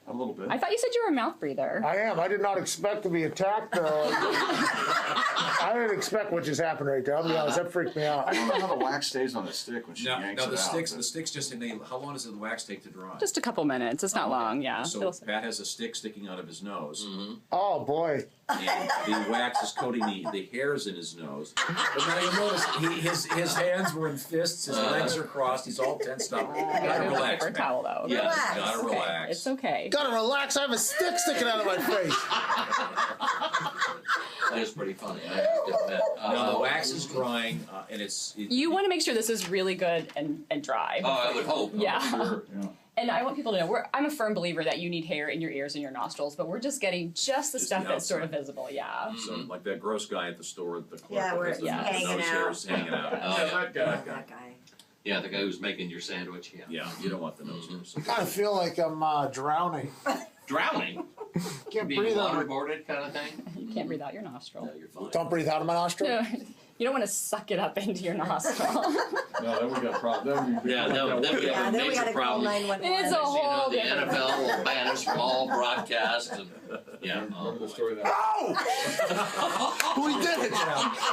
A little bit. I thought you said you were a mouth breather. I am. I did not expect to be attacked, though. I didn't expect what just happened right there. I'll be honest, that freaked me out. I don't know how the wax stays on the stick when she yanks it out. The sticks just how long does the wax take to dry? Just a couple minutes. It's not long, yeah. So Pat has a stick sticking out of his nose. Mm-hmm. Oh, boy. And the wax is coating the hairs in his nose. But now you notice his hands were in fists, his legs are crossed, he's all tensed up. You gotta relax, paper towel, though. Yeah, Relax. you gotta relax. It's okay. Gotta relax. I have a stick sticking out of my face. That is pretty funny. I have to admit. Now the wax is drying, and You want to make sure this is really good and dry. Oh, I would hope. Yeah. Sure. And I want people to know, I'm a firm believer that you need hair in your ears and your nostrils, but we're just getting just the stuff that's sort of visible, yeah. So like that gross guy at the store at the clerk. Yeah, where with it's hanging nose out. hairs hanging out. That guy. Yeah, the guy who's making your sandwich. Yeah. Yeah, you don't want the nose hairs. I kind of feel like I'm drowning. Drowning? Can't Being breathe out. waterboarded kind of thing? You can't breathe out your nostril. You're fine. Don't breathe out of my nostril. No, you don't want to suck it up into your nostril. No, then we got a problem. Yeah, then we have a major problem. It's a whole The different NFL will ban us from all broadcasts. And, yeah. The story that. Oh! We did it!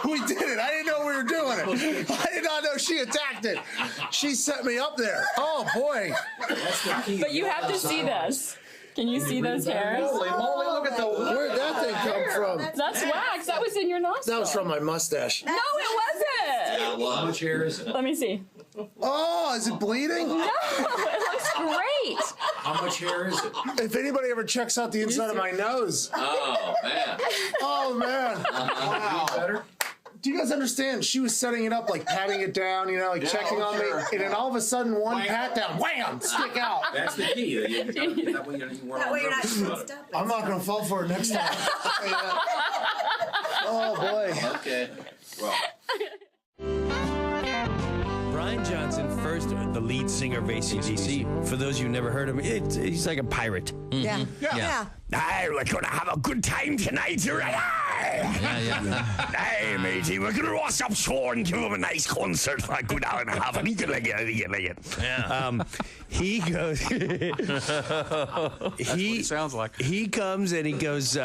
We did it! I didn't know we were doing it. I did not know she attacked it. She set me up there. Oh boy! That's the key. But you have to see this. Can you see those hairs? Holy moly! Look at where'd that thing come from? That's wax. That was in your nostril. That was from my mustache. No, it wasn't. How much hair is it? Let me see. Oh, is it bleeding? No, it looks great. How much hair is it? If anybody ever checks out the inside of my nose. Oh, man. Oh, man. Wow. Better? Do you guys understand? She was setting it up, like patting it down, like checking on me, and then all of a sudden, one pat down, wham, stick out. That's the key. That way you're not messed up. I'm not going to fall for it next time. Oh, boy. Okay. Well. Brian Johnson, first, the lead singer of AC/DC. For those of you who never heard him, he's like a pirate. Yeah. We're going to have a good time tonight, right? Hey, matey, we're going to roast up Sean and give him a nice concert for a good hour and a half. And he can like it. Yeah. He goes. He sounds like. He comes and he goes,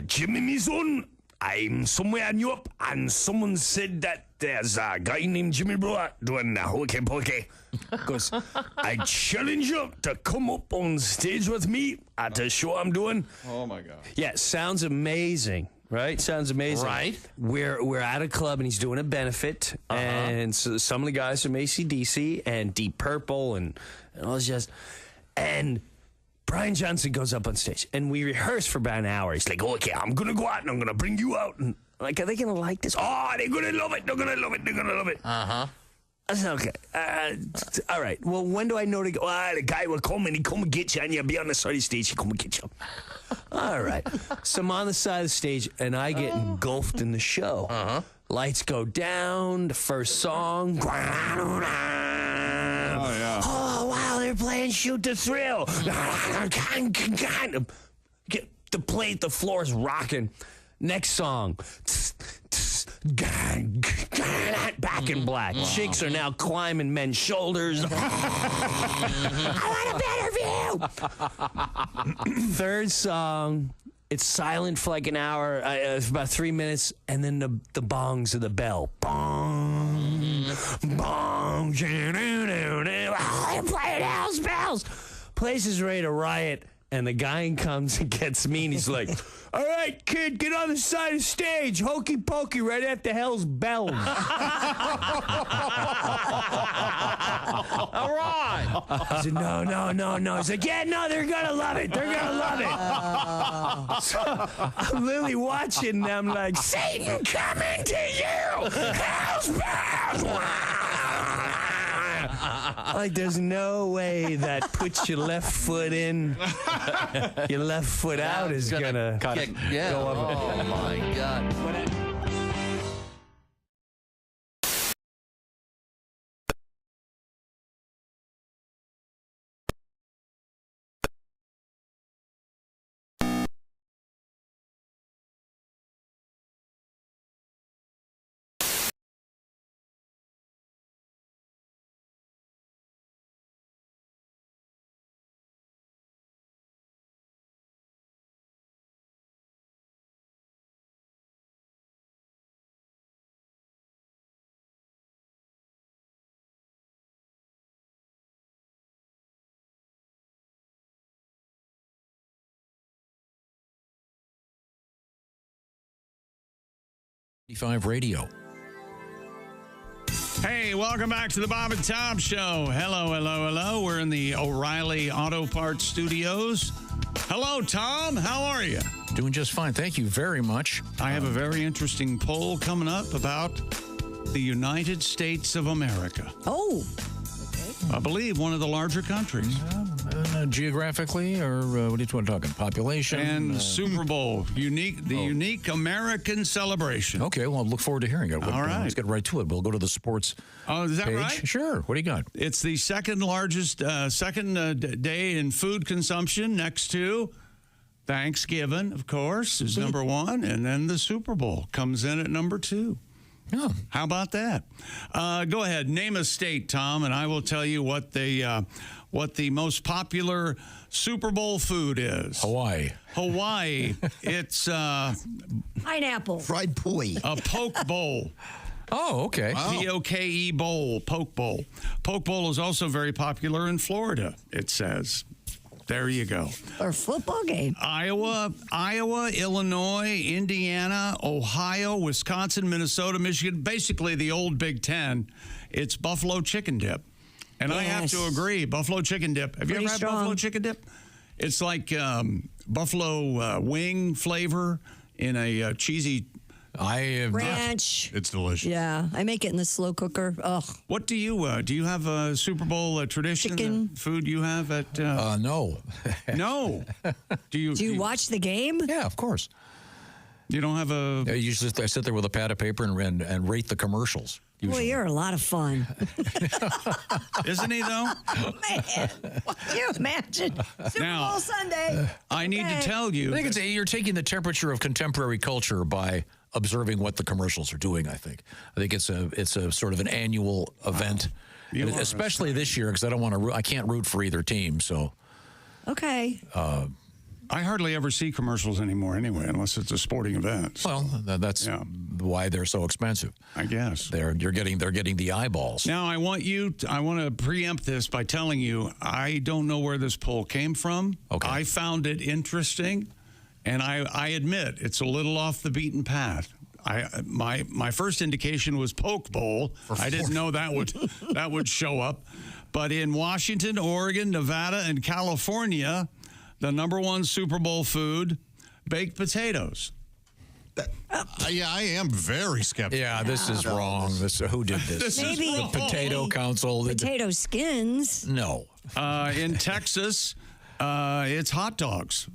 Jimmy, me son, I'm somewhere in Europe, and someone said that there's a guy named Jimmy Brewer doing Hokey Pokey. Goes, I challenge you to come up on stage with me at the show I'm doing. Oh, my God. Yeah, sounds amazing. Right? Sounds amazing. Right. We're at a club, and he's doing a benefit, and so some of the guys from AC/DC and Deep Purple and all this jazz. And Brian Johnson goes up on stage, and we rehearse for about an hour. He's like, okay, I'm going to go out, and I'm going to bring you out. And like, are they going to like this? Oh, they're going to love it. They're going to love it. They're going to love it. Uh-huh. I said, okay. All right. Well, when do I know to go? The guy will come, and he come and get you, and you'll be on the side of the stage. He come and get you. All right. So I'm on the side of the stage, and I get engulfed in the show. Uh-huh. Lights go down. The first song. Oh, yeah. Oh, wow. They're playing Shoot the Thrill. The plate, the floor is rocking. Next song. Back in black. Chicks are now climbing men's shoulders. I want a better view. Third song, it's silent for like an hour, for about 3 minutes, and then the bongs of the bell. Bong, bong, they're playing house bells. Place is ready to riot. And the guy comes and gets me, and he's like, all right, kid, get on the side of the stage. Hokey pokey right after hell's bells. All right. I said, no. He's like, yeah, no, they're going to love it. They're going to love it. So I'm literally watching them like, Satan coming to you. Hell's bells. Like, there's no way that puts your left foot in, your left foot out is gonna go up. Oh, my God. B&T Radio. Hey, welcome back to the Bob and Tom Show. Hello. We're in the O'Reilly Auto Parts Studios. Hello, Tom. How are you? Doing just fine. Thank you very much. I have a very interesting poll coming up about the United States of America. Oh. I believe one of the larger countries. geographically, or what are you talking? Population and Super Bowl unique American celebration. Okay, well, I look forward to hearing it. All right, let's get right to it. We'll go to the sports. Oh, is that page. right? Sure. What do you got? It's the second largest day in food consumption, next to Thanksgiving, of course, is number one, and then the Super Bowl comes in at number two. Oh. How about that? Go ahead, name a state, Tom, and I will tell you what the most popular Super Bowl food is. Hawaii. It's pineapple. Fried poi. A poke bowl. Oh, okay. Wow. P-O-K-E bowl, poke bowl. Poke bowl is also very popular in Florida, it says. There you go. Or football game. Iowa, Illinois, Indiana, Ohio, Wisconsin, Minnesota, Michigan, basically the old Big Ten. It's buffalo chicken dip. And I have to agree, buffalo chicken dip. Have you ever had buffalo chicken dip? It's like buffalo wing flavor in a cheesy ranch. It's delicious. Yeah, I make it in the slow cooker. Ugh. What do you have a Super Bowl tradition? Chicken. Food you have at? No. No. Do you watch the game? Yeah, of course. You don't have a. I sit there with a pad of paper and rate the commercials. Well, you're a lot of fun. Isn't he, though? Man, can you imagine? Super Bowl Sunday. I need to tell you. I think you're taking the temperature of contemporary culture by observing what the commercials are doing, I think it's a sort of an annual event, especially this year, because I can't root for either team, so. Okay. I hardly ever see commercials anymore anyway, unless it's a sporting event. So. Well, that's why they're so expensive. I guess. They're getting the eyeballs. Now, I want to preempt this by telling you, I don't know where this poll came from. Okay. I found it interesting, and I admit it's a little off the beaten path. My first indication was poke bowl. I didn't know that would show up. But in Washington, Oregon, Nevada, and California, the number one Super Bowl food, baked potatoes. Yeah, I am very skeptical. Yeah, this is wrong. Who did this? Maybe the Potato Council. Potato skins. No. In Texas, it's hot dogs.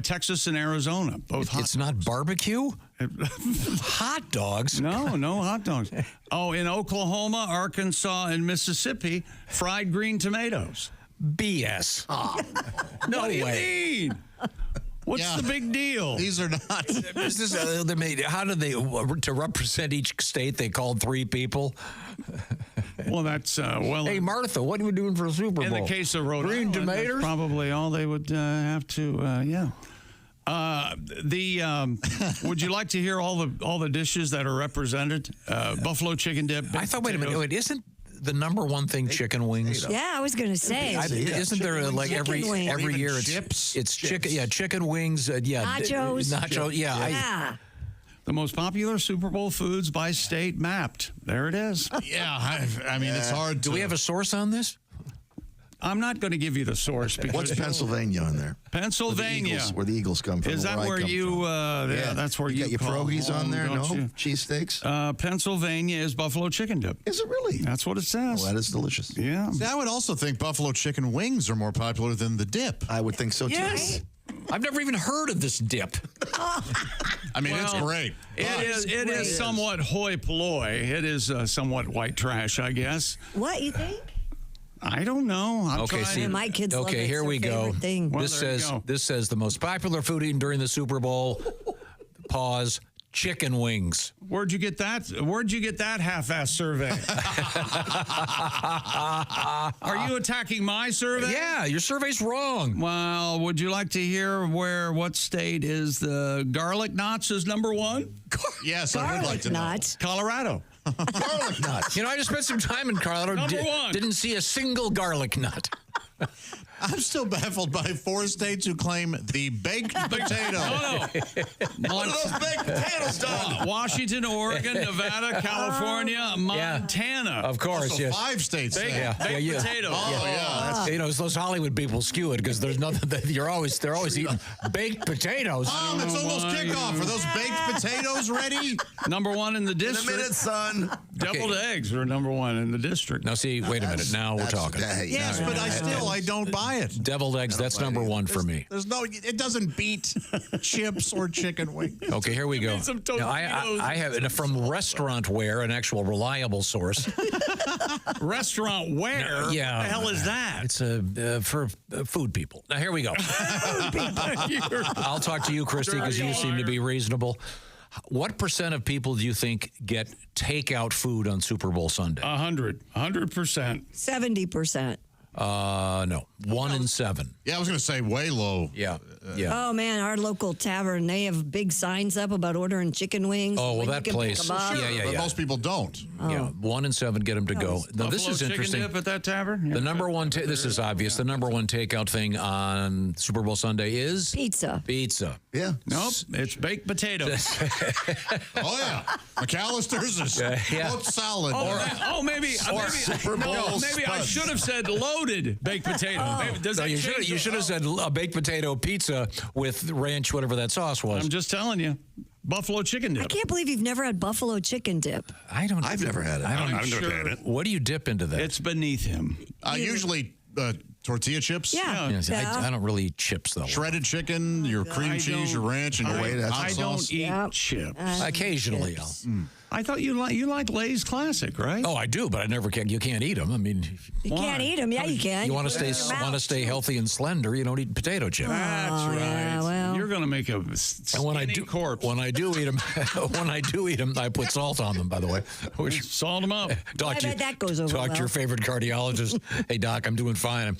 Texas and Arizona, both hot. It's not barbecue? Hot dogs? No hot dogs. Oh, in Oklahoma, Arkansas, and Mississippi, fried green tomatoes. BS. No what do way. You mean? What's the big deal? These are not. How did they, to represent each state, they called 3 people? Well, that's, Hey, Martha, what are we doing for a Super Bowl? In the case of Rhode Green Island, tomatoes? that's probably all they would have to, yeah. Would you like to hear all the dishes that are represented? Buffalo chicken dip. I thought, wait a minute, isn't the number one thing chicken wings? Yeah, I was going to say. Isn't there every year it's chicken? Yeah, chicken wings. Nachos. Yeah. The most popular Super Bowl foods by state mapped. There it is. Yeah, I mean, it's hard to. Do we have a source on this? I'm not going to give you the source. Because What's Pennsylvania on there? Pennsylvania. Where the Eagles come from. Is that where you, that's where you got your pierogies on there, no? Cheesesteaks? Pennsylvania is buffalo chicken dip. Is it really? That's what it says. Well, that is delicious. Yeah. See, I would also think buffalo chicken wings are more popular than the dip. I would think so, too. Yes. I've never even heard of this dip. I mean, it's great. It is somewhat hoi polloi. It is somewhat white trash, I guess. What, you think? I don't know. My kids love it. Okay, here we go. Well, this says the most popular food eaten during the Super Bowl. Pause. Chicken wings. Where'd you get that? Where'd you get that half-ass survey? Are you attacking my survey? Yeah, your survey's wrong. Well, would you like to hear what state is the garlic knots is number one? Yes, I would like to know. Colorado. Garlic nuts. You know, I just spent some time in Colorado. Number one. Didn't see a single garlic nut. I'm still baffled by 4 states who claim the baked potato. No. What are those baked potatoes done? Washington, Oregon, Nevada, California, Montana. Of course, also yes. 5 states. Baked potatoes. Oh, yeah. You know, those Hollywood people skew it because there's nothing that they're always eating baked potatoes. It's almost kickoff. Are those baked potatoes ready? Number one in the district. In a minute, son. Deviled eggs are number one in the district. Now, see, wait a minute. Now we're talking. Yes, but I don't buy buy it. Deviled eggs, that's number one for me. There's no, it doesn't beat chips or chicken wings. Okay, here we go. Now, I have it from Restaurant Ware, an actual reliable source. Restaurant Ware? Yeah. What the hell is that? It's for food people. Now, here we go. I'll talk to you, Christy, because you seem to be reasonable. What % of people do you think get takeout food on Super Bowl Sunday? 100%. 70%. No, 1 in 7. Yeah, I was going to say way low. Yeah. Oh man, our local tavern, they have big signs up about ordering chicken wings. Oh, well, when you that can place. pick 'em up. But most people don't. Yeah, 1 in 7 get them to go. Now, this Buffalo is chicken interesting. dip at that tavern? The number one, this is obvious. The number one takeout thing on Super Bowl Sunday is pizza. Pizza. Yeah. Nope, it's baked potatoes. Oh yeah, McAllister's is both solid. Maybe I should have said loaded baked potato. Maybe, does that you change should have said a baked potato pizza with ranch, whatever that sauce was. I'm just telling you. Buffalo chicken dip. I can't believe you've never had buffalo chicken dip. I've never had it. I've never had it. What do you dip into that? It's beneath him. Usually tortilla chips. Yeah. I don't really eat chips, though. Shredded chicken, your cream cheese, your ranch, and your hot I sauce. don't eat chips. Occasionally, I thought you like Lay's Classic, right? Oh, I do, but I never can. You can't eat them. I mean, You can't eat them. Yeah, you can. you want to stay healthy and slender. You don't eat potato chips. That's right. yeah, well. You're going to make a And when I do corpse. when I do eat them, I put salt on them. By the way, Salt them up. I bet that goes over Talk to well. your favorite cardiologist. Hey, doc, I'm doing fine.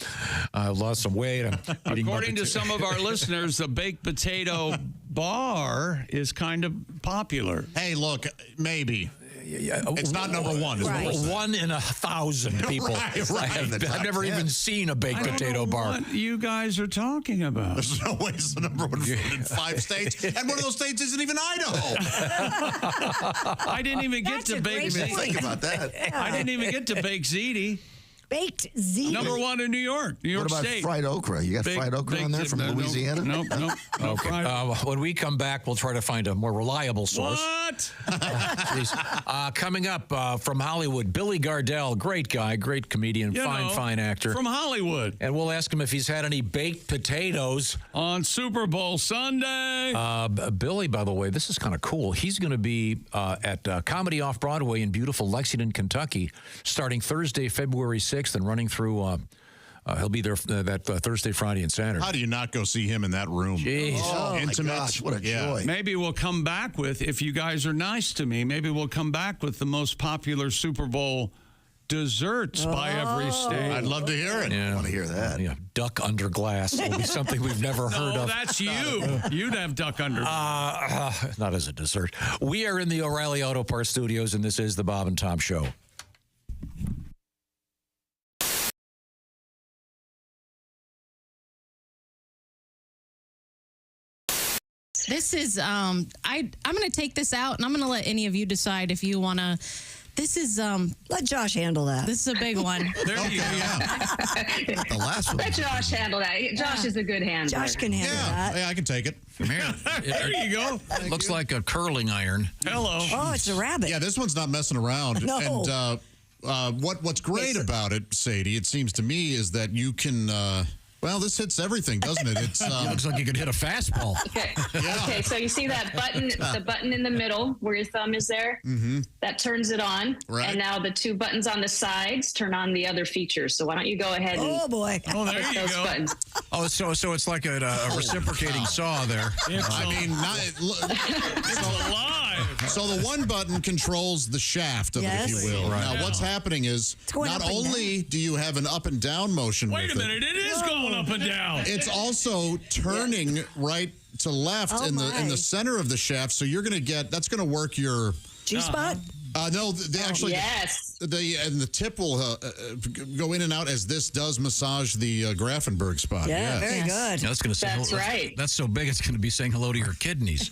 I lost some weight. I'm eating According to potato- some of our listeners, the baked potato bar is kind of popular. Hey, look, maybe. It's not number one. It's number 1 in 1,000 people. I've never even seen a baked potato bar. What you guys are talking about? There's no way it's the number one food in 5 states, and one of those states isn't even Idaho. I didn't even get to baked ziti. Think about that. I didn't even get to baked ziti. Baked ziti. Number 1 in New York What about State. fried okra? You got fried okra on there from Louisiana? Nope. Okay. When we come back, we'll try to find a more reliable source. What? Please. Coming up from Hollywood, Billy Gardell, great guy, great comedian, fine actor. From Hollywood. And we'll ask him if he's had any baked potatoes on Super Bowl Sunday. Billy, by the way, this is kind of cool. He's going to be at Comedy Off-Broadway in beautiful Lexington, Kentucky, starting Thursday, February 6th, and running through... he'll be there that Thursday, Friday, and Saturday. How do you not go see him in that room? Jeez. Oh, Intimate. my gosh, what a joy. Maybe we'll come back with, if you guys are nice to me, maybe we'll come back with the most popular Super Bowl desserts by every state. I'd love to hear it. I want to hear that. Yeah, duck under glass will be something we've never heard No, of. that's you. You'd have duck under. Not as a dessert. We are in the O'Reilly Auto Parts Studios, and this is the Bob and Tom Show. This is I'm going to take this out, and I'm going to let any of you decide if you want to. This is let Josh handle that. This is a big one. There you go. The last one. Let Josh handle that. Josh is a good handler. Josh can handle that. Yeah, I can take it. Come here. There you go. Looks like a curling iron. Hello. Oh, it's a rabbit. Yeah, this one's not messing around. No. And what's great about it, Sadie, it seems to me, is that you can... well, this hits everything, doesn't it? It's looks like you could hit a fastball. Okay. Okay, so you see that button, the button in the middle where your thumb is there? Mm-hmm. That turns it on. Right. And now the 2 buttons on the sides turn on the other features. So why don't you go ahead and Oh, boy. Oh, there push you those go. buttons. Oh, so it's like a reciprocating saw there. I mean, It's alive. so the one button controls the shaft of it, if you will. Right. Now, what's happening is going not up and only do you have an up and down motion Wait with a minute. It is going up and down. it's also turning right to left Oh, in my. the center of the shaft. So you're going to get that's going to work your G-spot? no, they actually Yes. the tip will go in and out as this does massage the Grafenberg spot. Yeah, very good. Yeah, that's going to say That's right. That's so big it's going to be saying hello to your kidneys.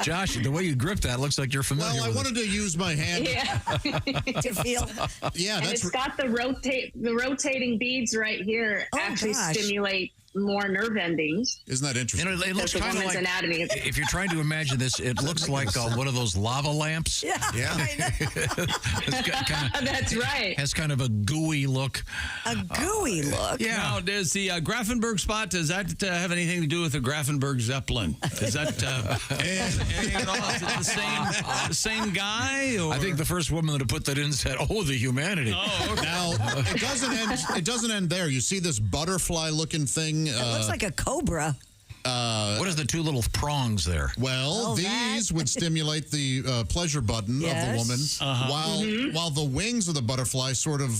Josh, the way you grip that looks like you're familiar. Well, I with wanted to use my hand. Yeah. To feel. Yeah, And that's it's got the rotating beads right here Oh, actually gosh. stimulate more nerve endings. Isn't that interesting? You know, it looks That's the kind of woman's like, anatomy. if you're trying to imagine this, it looks like one of those lava lamps. Yeah. That's right. Has kind of a gooey look. A gooey look. Yeah. Now, does the Grafenberg spot, does that have anything to do with the Grafenberg Zeppelin? Is that anything at all? Is it the same guy? Or? I think the first woman that put that in said, "Oh, the humanity." Oh, okay. Now it doesn't end there. You see this butterfly-looking thing? It looks like a cobra. What is the two little prongs there? Well, these would stimulate the pleasure button of the woman, while the wings of the butterfly sort of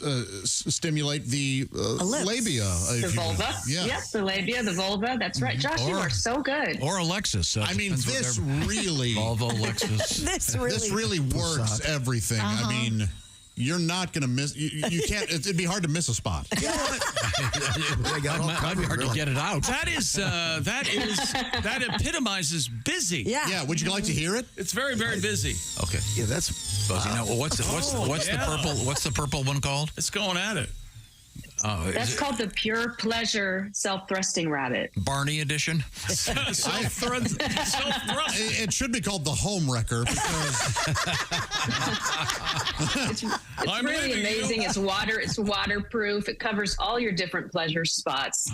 stimulate the labia. The vulva. Yeah. Yes, the labia, the vulva. That's right. Josh, you are so good. Or Alexis. I mean, this really... Vulva, Alexis. This really works everything. I mean... You're not going to miss. You can't. It'd be hard to miss a spot. Might be hard to get it out. That epitomizes busy. Yeah. Would you like to hear it? It's very, very busy. Okay. Yeah, that's Buzzy. Now, what's the purple? What's the purple one called? It's going at it. That's called the Pure Pleasure Self-Thrusting Rabbit. Barney edition? Self-thrust. It should be called the Home Wrecker because It's really amazing. It's waterproof. It covers all your different pleasure spots.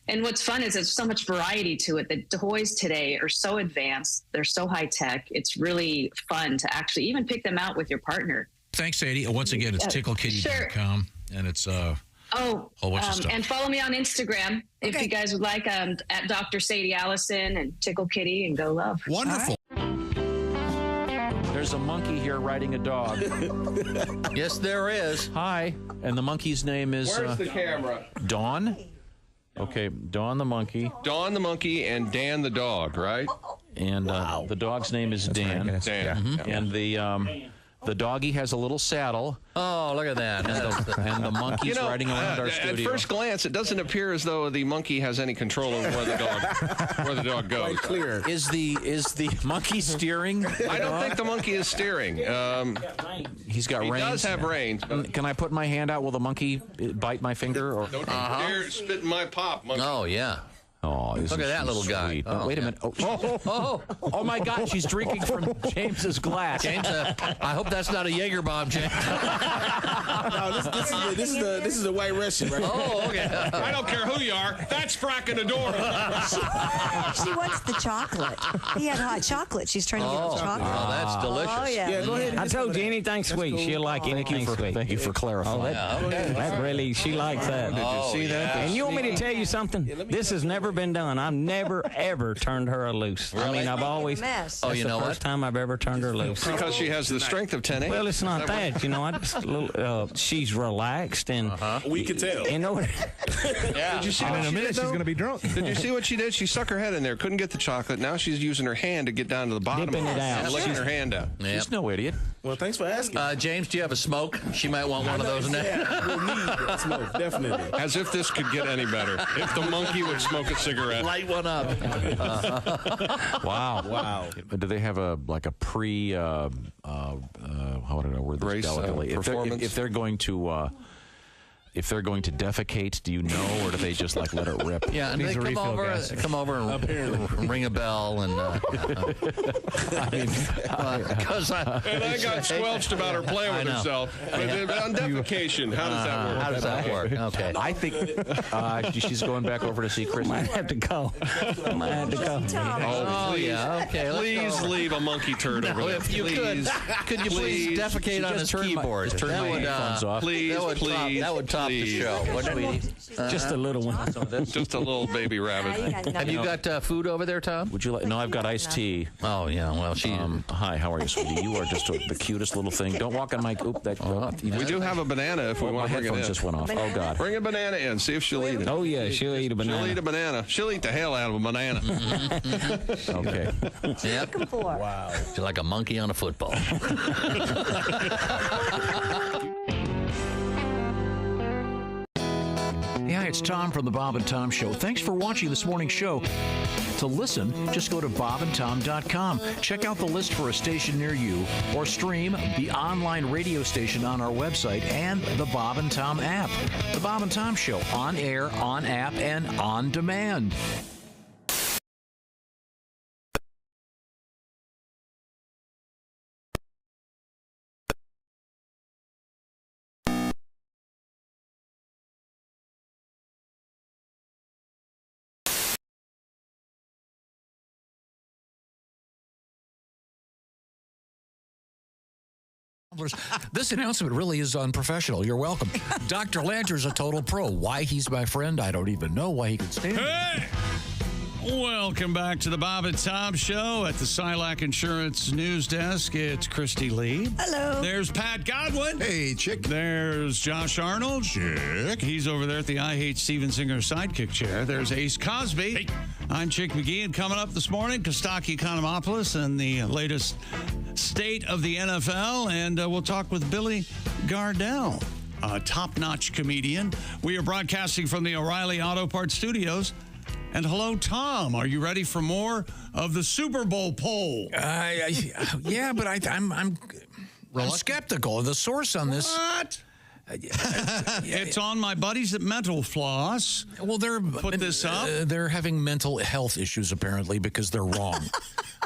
And what's fun is there's so much variety to it. The toys today are so advanced. They're so high tech. It's really fun to actually even pick them out with your partner. Thanks, Sadie. Once again, it's ticklekitty.com, and it's whole bunch of stuff. And follow me on Instagram if you guys would like, at Dr. Sadie Allison and Tickle Kitty and Go Love. Wonderful. There's a monkey here riding a dog. Yes, there is. Hi. And the monkey's name is... Where's the camera? Dawn? Okay, Dawn the monkey. Dawn the monkey and Dan the dog, right? And the dog's name is Dan. Dan. Mm-hmm. And the doggy has a little saddle. Oh, look at that. And the monkey's riding around our studio. At first glance, it doesn't appear as though the monkey has any control over where the dog goes. Quite clear. Is the monkey steering? I don't think the monkey is steering. He's got reins. He does have reins. Can I put my hand out? Will the monkey bite my finger? Or? Don't you dare spit in my pop, monkey. Oh, yeah. Oh, look at that little guy. Oh, wait a minute. Oh, my God. She's drinking from James's glass. James, I hope that's not a Jaeger bomb, James. No, this is a White Russian, right? Oh, okay. I don't care who you are. That's fracking the door. She wants the chocolate. He had hot chocolate. She's trying to get the chocolate. Oh, that's delicious. Oh, yeah. Go ahead. I told you anything sweet. She'll like anything sweet. Thank you for clarifying. That really, she likes that. Did you see that? And you want me to tell you something? This has never been done. I've never, ever turned her loose. Really? I mean, I've always... Mess. Oh, you know the what? first time I've ever turned her loose. Because she has the strength of 10 Well, it's not that. You know, I just she's relaxed and... We can tell. You know... Yeah. Did you see And what in a she minute, did, she's though? going to be drunk. Did you see what she did? She stuck her head in there, couldn't get the chocolate. Now she's using her hand to get down to the bottom. Dipping it out. And licking her hand out. Yeah. She's no idiot. Well, thanks for asking. James, do you have a smoke? She might want one of those in there. Yeah, we'll need smoke, definitely. As if this could get any better. If the monkey would smoke a cigarette. Light one up. Wow. Do they have a pre? How would I word this Race, delicately? performance? If they're going to. If they're going to defecate, do you know, or do they just let it rip? Yeah, and they come over and ring a bell and. Because I got squelched about her playing with herself. But on defecation, how does that work? How does that work? Okay. I think she's going back over to see Chris. Might have to go. Oh, yeah. Okay. Please leave a monkey turd over there. If you could you please defecate on his keyboard? Turn my headphones off. Please. That would top the show. What, sweetie? Just a little one. Just a little baby rabbit. Have you got food over there, Tom? Would you like? No, I've got iced tea. Oh yeah. Well, she. Hi, how are you, sweetie? You are just the cutest little thing. Don't walk on my. Oop, that. We do have a banana if we want to bring it in. My headphones just went off. Oh God. Bring a banana in. See if she'll eat it. Oh yeah, she'll eat a banana. She'll eat a banana. She'll eat the hell out of a banana. Okay. Yep. Looking for. Wow. She's like a monkey on a football. Yeah, it's Tom from the Bob and Tom Show. Thanks for watching this morning's show. To listen, just go to bobandtom.com. Check out the list for a station near you, or stream the online radio station on our website and the Bob and Tom app. The Bob and Tom Show, on air, on app, and on demand. This announcement really is unprofessional. You're welcome. Dr. Lanter's a total pro. Why he's my friend, I don't even know why he could stand it. Hey! Welcome back to the Bob and Tom Show at the Silac Insurance News Desk. It's Christy Lee. Hello. There's Pat Godwin. Hey, chick. There's Josh Arnold. Chick. He's over there at the I Hate Steven Singer sidekick chair. There's Ace Cosby. Hey. I'm Chick McGee, and coming up this morning, Costaki Economopoulos and the latest state of the NFL, and we'll talk with Billy Gardell, a top-notch comedian. We are broadcasting from the O'Reilly Auto Parts Studios. And hello, Tom. Are you ready for more of the Super Bowl poll? Yeah, but I'm skeptical. The source on this. What? It's on my buddies at Mental Floss. Well, they're put this up. They're having mental health issues apparently because they're wrong.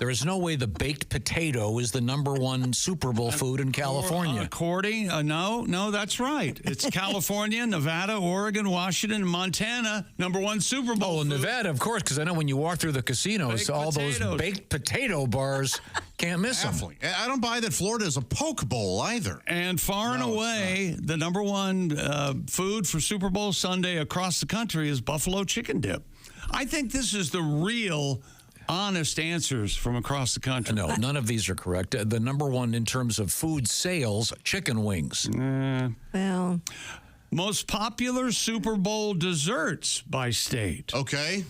There is no way the baked potato is the #1 Super Bowl food in California. According, no, that's right. It's California, Nevada, Oregon, Washington, and Montana, #1 Super Bowl. Oh, food. Nevada, of course, because I know when you walk through the casinos, Baked all potatoes. those baked potato bars, can't miss them. I don't buy that Florida is a poke bowl either. And far and away, the #1 food for Super Bowl Sunday across the country is buffalo chicken dip. I think this is the real honest answers from across the country. No, none of these are correct. The #1 in terms of food sales, chicken wings. Well, most popular Super Bowl desserts by state. Okay.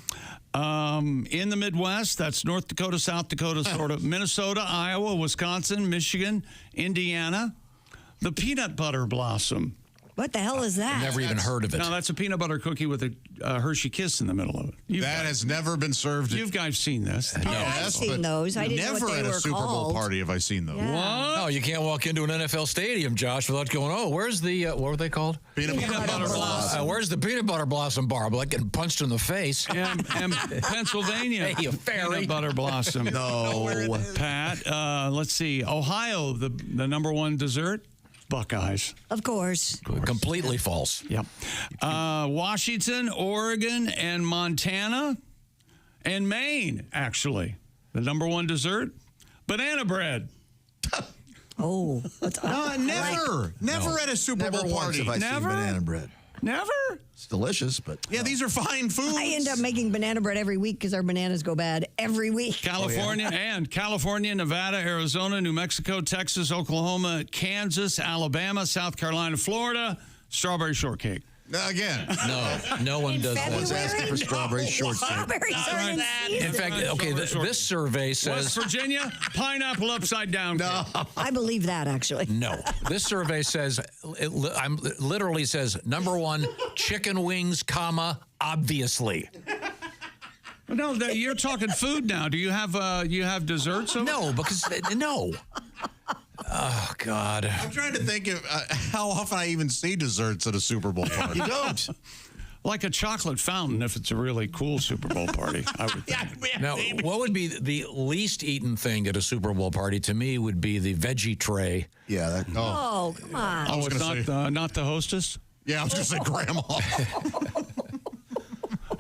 In the Midwest, that's North Dakota, South Dakota, sort of Minnesota, Iowa, Wisconsin, Michigan, Indiana. The peanut butter blossom. what the hell is that? Never even heard of it. No, that's a peanut butter cookie with a Hershey Kiss in the middle of it. That has never been served. You guys seen this? Oh, I've seen those. I didn't know Never what they at a were Super Bowl called. party have I seen those. Yeah. No, you can't walk into an NFL stadium, Josh, without going, oh, where's the, what were they called? Peanut butter blossom. Where's the peanut butter blossom bar? I'm like getting punched in the face. And Pennsylvania, Hey, you fairy. peanut butter blossom. No. Pat, let's see. Ohio, the #1 dessert, Buckeyes. Of course. Completely false. Yep. Washington, Oregon, and Montana, and Maine, actually. The #1 dessert, banana bread. Oh. Never at a Super Bowl party. Have I seen Never? banana bread. Never? It's delicious, but Yeah, these are fine foods. I end up making banana bread every week because our bananas go bad every week. California and California, Nevada, Arizona, New Mexico, Texas, Oklahoma, Kansas, Alabama, South Carolina, Florida, strawberry shortcake. Again. No one does One's that. asking for strawberry shortcake. Strawberries are in season. In fact, okay, this survey West says Virginia, pineapple upside down. No. I believe that, actually. no. This survey says, it literally says, #1, chicken wings, comma, obviously. No, you're talking food now. Do you have desserts? No, because no. Oh, God. I'm trying to think of how often I even see desserts at a Super Bowl party. you don't. Like a chocolate fountain if it's a really cool Super Bowl party, I would think. Now, what would be the least eaten thing at a Super Bowl party to me would be the veggie tray. Yeah. That, Oh, come on. Oh, it's not the hostess? Yeah, I was going to say grandma.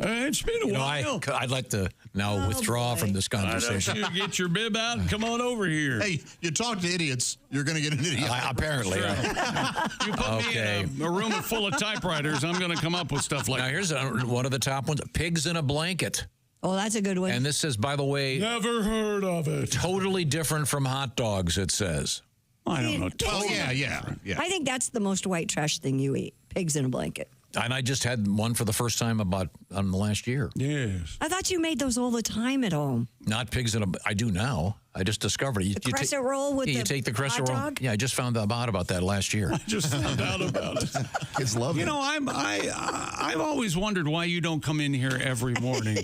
It's been a while. I'd like to now withdraw from this conversation. You get your bib out and come on over here. Hey, you talk to idiots, you're going to get an idiot. Apparently. You put me in a room full of typewriters, I'm going to come up with stuff like Now, here's one of the top ones, pigs in a blanket. Oh, that's a good one. And this says, by the way, never heard of it. Totally different from hot dogs, it says. I don't know. Oh, yeah. I think that's the most white trash thing you eat. Pigs in a blanket. And I just had one for the first time about the last year. Yes. I thought you made those all the time at home. Not pigs in a. I do now. I just discovered it. The crescent roll with you the take the crescent hot roll. dog? Yeah, I just found out about that last year. I just found out about it. Kids love it. You know, I've always wondered why you don't come in here every morning,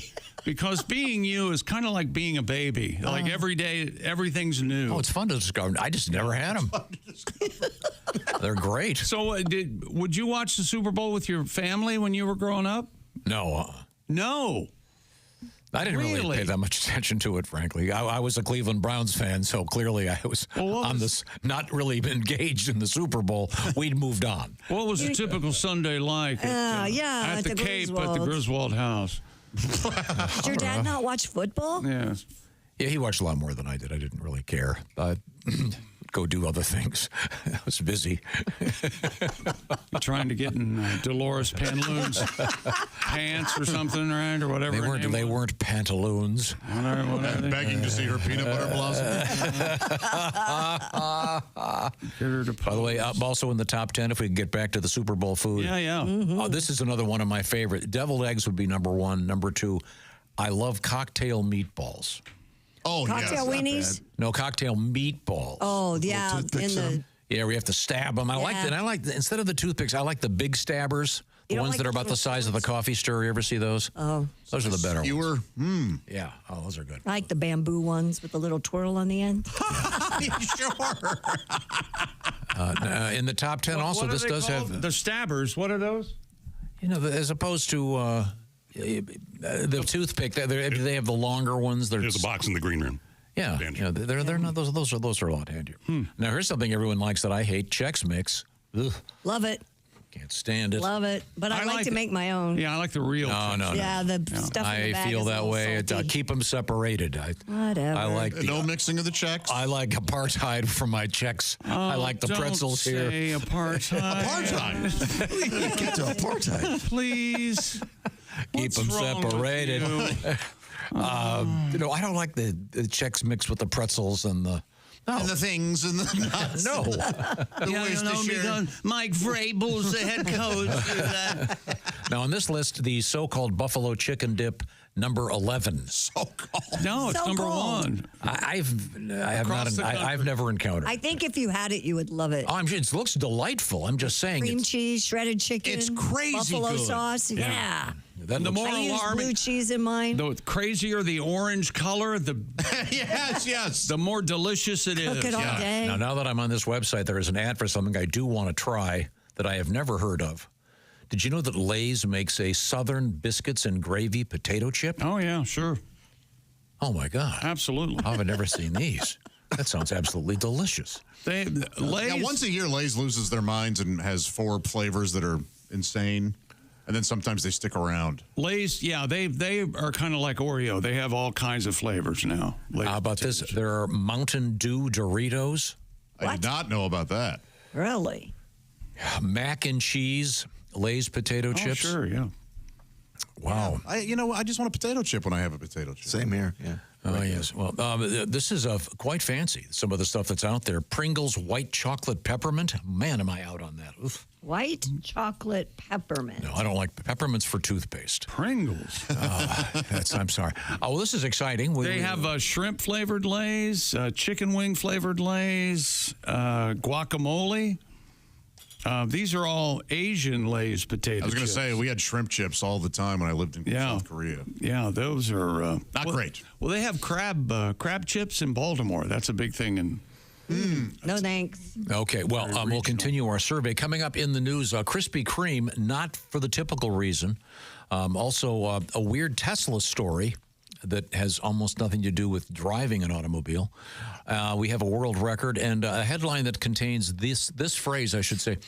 because being you is kind of like being a baby. Like every day, everything's new. Oh, it's fun to discover. I just never had them. They're great. So, would you watch the Super Bowl with your family when you were growing up? No. No. I didn't really pay that much attention to it, frankly. I was a Cleveland Browns fan, so clearly I was on this, not really engaged in the Super Bowl. We'd moved on. What was a typical Sunday like at the Cape at the Griswold house? Did your dad not watch football? Yes. Yeah, he watched a lot more than I did. I didn't really care. Go do other things. I was busy. Trying to get in Dolores Pantaloons pants or something, right? Or whatever. They weren't pantaloons. Begging to see her peanut butter blossom. By the way, I'm also in the top 10 if we can get back to the Super Bowl food. Yeah. Oh, this is another one of my favorite. Deviled eggs would be number one. Number two, I love cocktail meatballs. Oh, Cocktail weenies? No, cocktail meatballs. Oh, yeah. Yeah, we have to stab them. I like that. I like instead of the toothpicks, I like the big stabbers, the ones that are about the size of the coffee stir. You ever see those? Oh, those are the better ones. Yeah. Oh, those are good. I like the bamboo ones with the little twirl on the end. Sure. In the top 10, also, this does have the stabbers. What are those? You know, as opposed to the toothpick, they have the longer ones. There's a box in the green room. Yeah, they're not those are a lot handier. Now here's something everyone likes that I hate: Chex Mix. Ugh, Love it. can't stand it. Love it. But I like to make my own. Yeah, I like the real. No. Yeah, the stuff in the bag I feel is that all way. salty. Keep them separated. Whatever. I like no mixing of the checks. I like apartheid for my Chex. I like the pretzels don't here. say apartheid. Apartheid. Get to apartheid. Please. Keep them separated. I don't like the Chex mixed with the pretzels and the and the things and the nuts. No. Because Mike Vrabel's the head coach. Now on this list, the so-called buffalo chicken dip number 11. So-called. No, it's number one. I've never encountered. I think if you had it, you would love it. It looks delightful. I'm just saying. Cream cheese, shredded chicken. It's crazy buffalo good. sauce. Yeah. Then the more I use alarming, blue cheese in mine. the crazier the orange color, the yes. the more delicious it is. Cook it all day. Now that I'm on this website, there is an ad for something I do want to try that I have never heard of. Did you know that Lay's makes a Southern biscuits and gravy potato chip? Oh, yeah, sure. Oh, my God. Absolutely. I've never seen these. That sounds absolutely delicious. Lay's, Yeah, once a year, Lay's loses their minds and has 4 flavors that are insane. And then sometimes they stick around. Lay's, yeah, they are kind of like Oreo. They have all kinds of flavors now. How about this? There are Mountain Dew Doritos. I did not know about that. Really? Mac and cheese Lay's potato chips. Sure, yeah. Wow. I just want a potato chip when I have a potato chip. Same here. Yeah. Oh, yes. Well, this is quite fancy, some of the stuff that's out there. Pringles white chocolate peppermint. Man, am I out on that. Oof. White chocolate peppermint. No, I don't like peppermints for toothpaste. Pringles. I'm sorry. Oh, well, this is exciting. They have shrimp flavored Lay's, chicken wing flavored Lay's, guacamole. These are all Asian Lay's potato chips. I was going to say, we had shrimp chips all the time when I lived in South Korea. Yeah, those are... Not great. Well, they have crab chips in Baltimore. That's a big thing. No thanks. Okay, well, we'll continue our survey. Coming up in the news, Krispy Kreme, not for the typical reason. Also, a weird Tesla story that has almost nothing to do with driving an automobile. We have a world record and a headline that contains this phrase, I should say,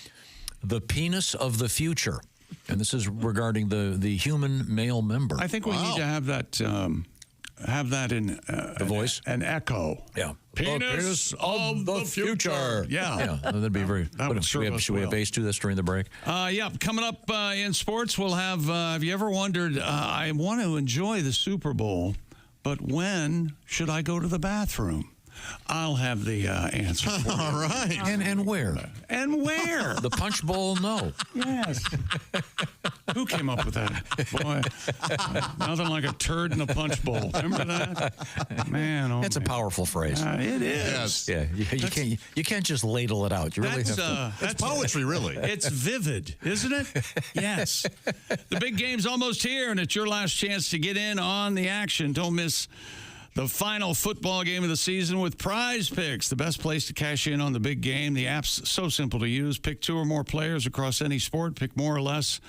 the penis of the future. And this is regarding the human male member. I think we need to have that in the voice, an echo. Yeah, penis of the future. Yeah, that'd be very. Should we have Ace do this during the break? Yeah, coming up in sports, we'll have. Have you ever wondered? I want to enjoy the Super Bowl, but when should I go to the bathroom? I'll have the answer. All right. And where? And where? The punch bowl, no. Yes. Who came up with that? Boy, nothing like a turd in a punch bowl. Remember that? Man, oh That's a powerful phrase. It is. Yeah, you can't just ladle it out. You really have to. It's poetry, really. It's vivid, isn't it? Yes. The big game's almost here, and it's your last chance to get in on the action. Don't miss the final football game of the season with Prize Picks, the best place to cash in on the big game. The app's so simple to use. Pick 2 or more players across any sport. Pick more or less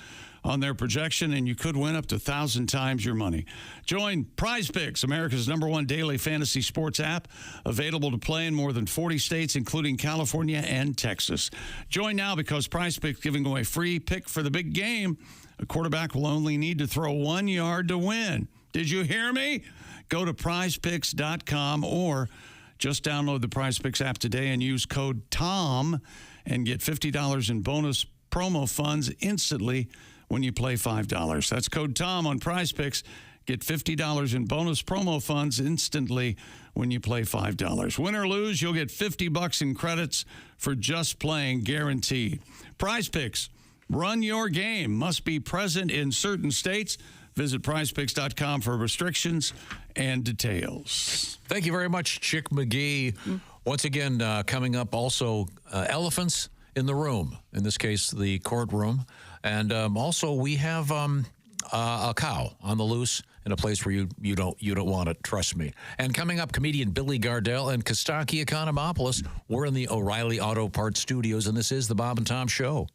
on their projection, and you could win up to 1,000 times your money. Join Prize Picks, America's #1 daily fantasy sports app, available to play in more than 40 states, including California and Texas. Join now because Prize Picks giving away free pick for the big game. A quarterback will only need to throw 1 yard to win. Did you hear me? Go to prizepicks.com or just download the Prize Picks app today and use code TOM and get $50 in bonus promo funds instantly when you play $5. That's code TOM on Prize Picks. Get $50 in bonus promo funds instantly when you play $5. Win or lose, you'll get $50 in credits for just playing, guaranteed. Prize Picks, run your game. Must be present in certain states. Visit prizepicks.com for restrictions and details. Thank you very much, Chick McGee. Once again, coming up also elephants in the room, in this case, the courtroom. And also we have a cow on the loose in a place where you don't want it, trust me. And coming up, comedian Billy Gardell and Costaki Economopoulos. We're in the O'Reilly Auto Parts studios, and this is the Bob and Tom Show.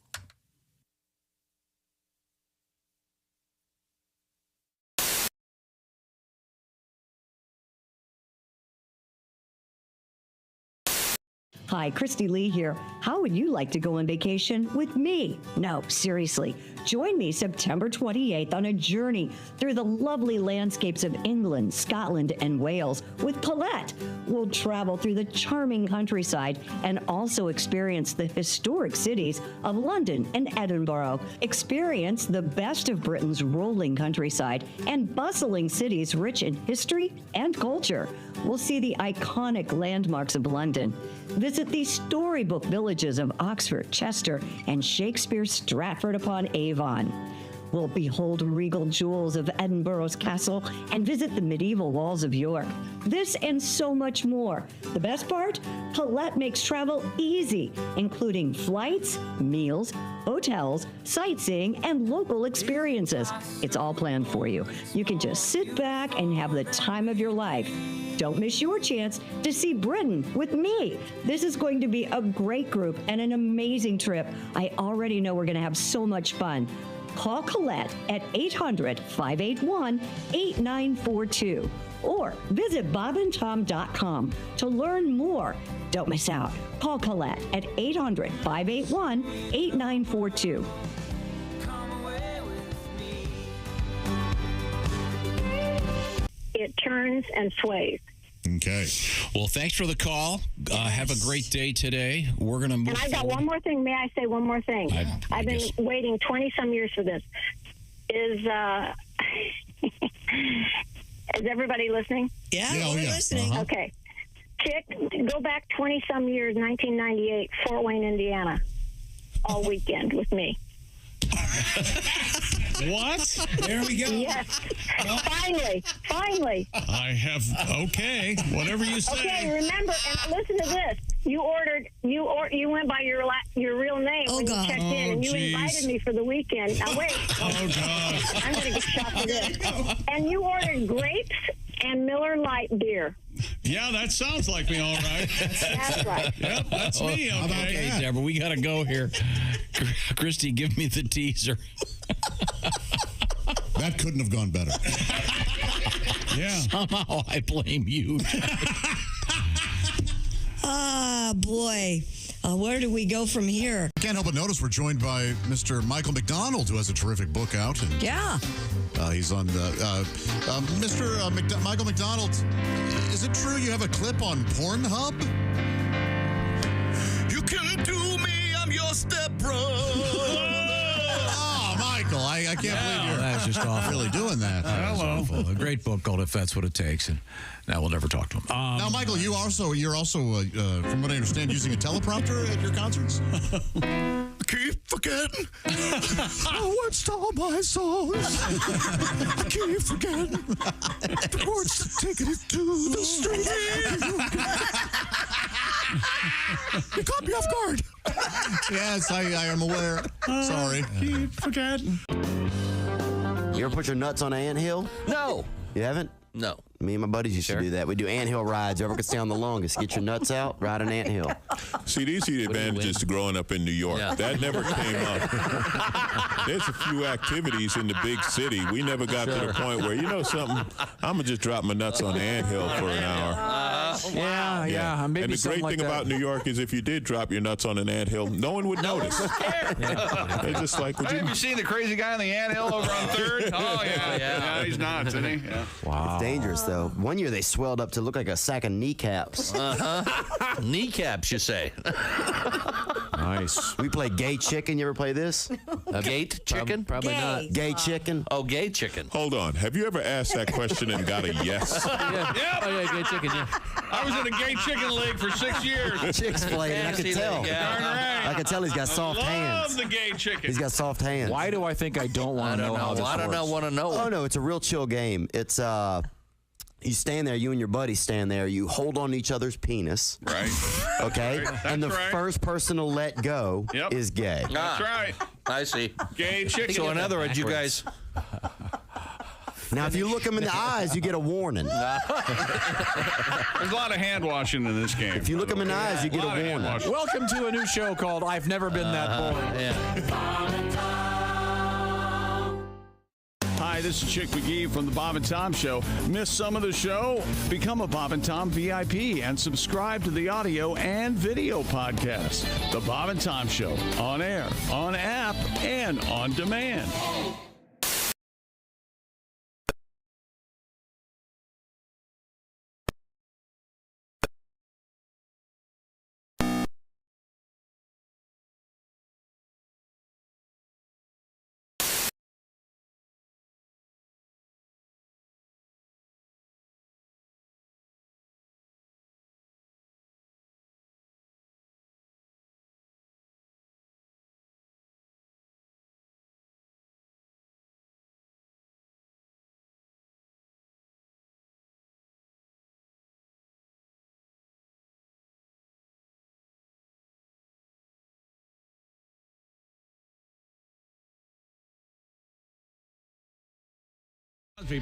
Hi, Christy Lee here. How would you like to go on vacation with me? No, seriously. Join me September 28th on a journey through the lovely landscapes of England, Scotland, and Wales with Paulette. We'll travel through the charming countryside and also experience the historic cities of London and Edinburgh. Experience the best of Britain's rolling countryside and bustling cities rich in history and culture. We'll see the iconic landmarks of London. Visit the storybook villages of Oxford, Chester, and Shakespeare's Stratford-upon-Avon. We'll behold regal jewels of Edinburgh's castle and visit the medieval walls of York. This and so much more. The best part? Paulette makes travel easy, including flights, meals, hotels, sightseeing, and local experiences. It's all planned for you. You can just sit back and have the time of your life. Don't miss your chance to see Britain with me. This is going to be a great group and an amazing trip. I already know we're going to have so much fun. Call Colette at 800-581-8942 or visit bobandtom.com to learn more. Don't miss out. Call Colette at 800-581-8942. It turns and sways. Okay. Well, thanks for the call. Have a great day today. We're going to move And I've got one more thing. May I say one more thing? I've been waiting 20-some years for this. Is everybody listening? Yeah, we're listening. Uh-huh. Okay. Chick, go back 20-some years, 1998, Fort Wayne, Indiana, all weekend with me. What? There we go. Yes. Finally. I have, okay, whatever you say. Okay, remember, and listen to this. You went by your real name when you checked in, and you invited me for the weekend. Now, wait. Oh, God. I'm going to get shot for this. And you ordered grapes and Miller Lite beer. Yeah, that sounds like me, all right. That's right. Yep, that's me, okay. Okay, Deborah, we got to go here. Christy, give me the teaser. That couldn't have gone better. Yeah. Somehow I blame you. Ah, boy. Where do we go from here? I can't help but notice we're joined by Mr. Michael McDonald, who has a terrific book out. And, yeah. He's on the... Mr. Michael McDonald, is it true you have a clip on Pornhub? You can do me, I'm your stepbrother. Oh, Michael, I can't believe you're... That's just awful. Really doing that. Hello. A great book called If That's What It Takes, and now we'll never talk to him. Now, Michael, you're also, from what I understand, using a teleprompter at your concerts? Keep forgetting I watched all my songs. I keep forgetting the words that take it to the street. You caught me off guard. Yes, I am aware. Sorry. Keep forgetting. You ever put your nuts on an anthill? No. You haven't? No. Me and my buddies used to do that. We do anthill rides. Whoever could stay on the longest, get your nuts out, ride an anthill. See, these are the advantages to growing up in New York. Yeah. That never came up. There's a few activities in the big city. We never got to the point where, you know something, I'm going to just drop my nuts on the anthill for an hour. Yeah. Maybe and the great thing about New York is if you did drop your nuts on an anthill, no one would notice. They're just like, Hey, have you seen the crazy guy on the anthill over on 3rd? Oh, yeah, he's nuts, isn't he? Yeah. Wow. It's dangerous, though. One year they swelled up to look like a sack of kneecaps. Kneecaps, you say? Nice. We play gay chicken. You ever play this? Gate chicken? Probably not. Gay chicken. Oh, gay chicken. Hold on. Have you ever asked that question and got a yes? Yeah. Oh, yeah, gay chicken, yeah. I was in a gay chicken league for 6 years. Chicks play, and I could tell. I could tell he's got soft hands. Love the gay chicken. He's got soft hands. Why do I think I don't want to know how this works? I don't want to know. Oh, no, it's a real chill game. It's, you stand there, you and your buddy stand there, you hold on to each other's penis. Right. Okay? And the first person to let go is gay. That's right. I see. Gay chicken. So in other words, you guys... Now, if you look them in the eyes, you get a warning. There's a lot of hand washing in this game. If you look them in the eyes, you get a warning. Welcome to a new show called I've Never Been That Bored. Hi, this is Chick McGee from the Bob and Tom Show. Miss some of the show? Become a Bob and Tom VIP and subscribe to the audio and video podcast. The Bob and Tom Show, on air, on app, and on demand.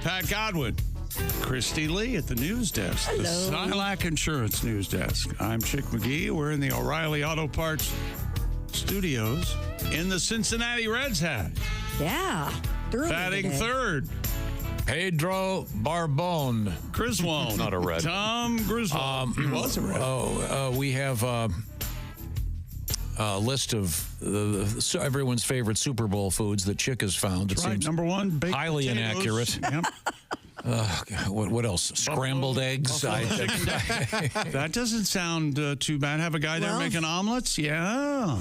Pat Godwin, Christy Lee at the news desk, the Silac Insurance news desk. I'm Chick McGee. We're in the O'Reilly Auto Parts studios in the Cincinnati Reds hat. Yeah. Batting third, Pedro Barbone. Griswold. Not a Red. Tom Griswold. He was a Red. We have a list of everyone's favorite Super Bowl foods that Chick has found. That's it right. seems Number one, baked highly potatoes. inaccurate. Yep. What else? Scrambled eggs. That doesn't sound too bad. Have a guy there making omelets? Yeah.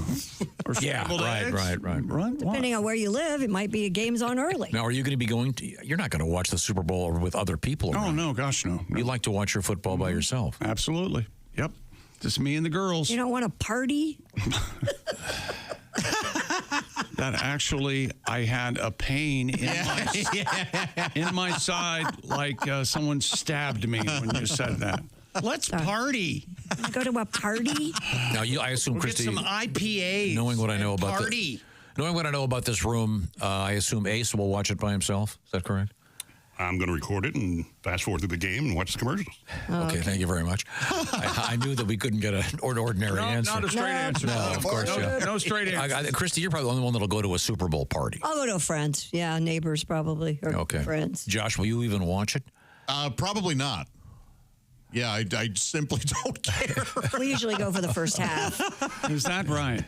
Or scrambled eggs? Right. Depending on where you live, it might be a game's on early. Now, are you going to be going to... You're not going to watch the Super Bowl with other people around. Oh, no. Gosh, no. You like to watch your football by yourself. Absolutely. Yep. Just me and the girls. You don't want to party? That actually, I had a pain in my side, like someone stabbed me when you said that. Let's party. Go to a party? Now, I assume, We'll Christy, get some IPAs. knowing what I know about party. Knowing what I know about this room, I assume Ace will watch it by himself. Is that correct? I'm going to record it and fast forward through the game and watch the commercials. Okay, thank you very much. I knew that we couldn't get an ordinary answer. Not a straight answer. No, of course, yeah. No straight answer. Christy, you're probably the only one that'll go to a Super Bowl party. I'll go to a friend's. Yeah, neighbors probably. Or friends. Josh, will you even watch it? Probably not. Yeah, I simply don't care. We usually go for the first half. Is that right?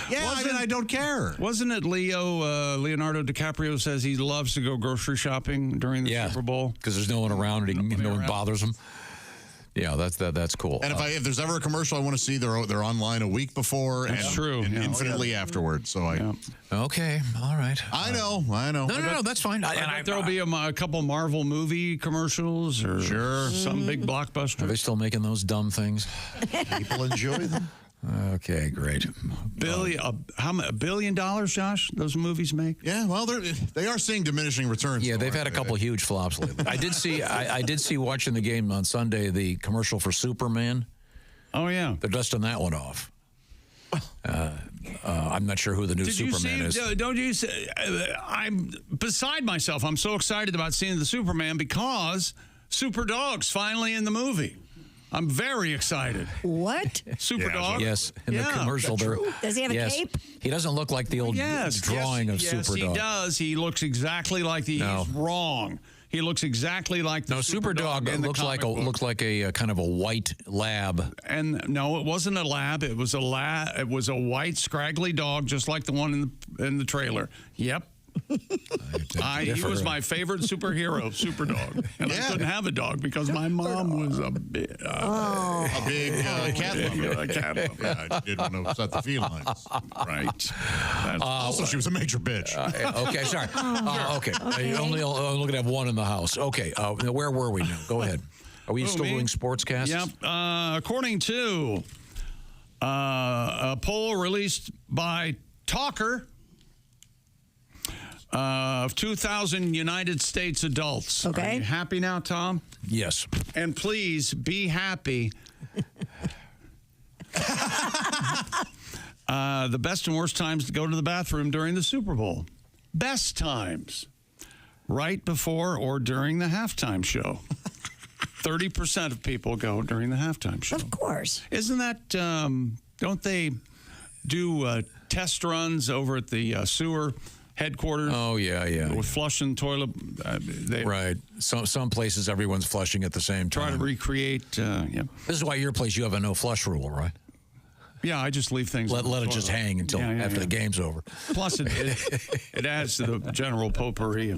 Yeah, I don't care. Wasn't it Leonardo DiCaprio says he loves to go grocery shopping during the Super Bowl? Because there's no one around and no one bothers him. Yeah, that's cool. And if there's ever a commercial I want to see, they're online a week before and infinitely afterwards. So Okay, all right. I know. No, that's fine. I bet there'll be a couple Marvel movie commercials or some big blockbuster. Are they still making those dumb things? People enjoy them. Okay, great. How much? $1 billion, Josh? Those movies make? Yeah, well, they are seeing diminishing returns. Yeah, they've had a couple huge flops lately. I did see watching the game on Sunday the commercial for Superman. Oh yeah, they're dusting that one off. I'm not sure who the new Superman is. Don't you say? I'm beside myself. I'm so excited about seeing the Superman because Superdog's finally in the movie. I'm very excited. What? Superdog? Yes, in the commercial there. Does he have a cape? He doesn't look like the old drawing of Superdog. Yes, he does. He looks exactly like he's wrong. He looks exactly like the Superdog looks like a kind of a white lab. And no, it wasn't a lab. It was a white scraggly dog, just like the one in the trailer. Yep. He was my favorite superhero, Superdog, and I couldn't have a dog because my mom was a big cat lover. Yeah, I didn't want to upset the felines. Right. Also, she was a major bitch. Okay, sorry. Okay, only going to have one in the house. Okay, where were we now? Go ahead. Are we still doing sportscasts? Yep. According to a poll released by Talker. Of 2,000 United States adults. Okay. Are you happy now, Tom? Yes. And please be happy. The best and worst times to go to the bathroom during the Super Bowl. Best times. Right before or during the halftime show. 30% of people go during the halftime show. Of course. Isn't that, don't they do test runs over at the sewer headquarters? Oh, yeah. With flushing toilet. Right. Some places everyone's flushing at the same time. Try to recreate, This is why your place, you have a no flush rule, right? Yeah, I just leave things. Let it just hang until after the game's over. Plus, it adds to the general potpourri.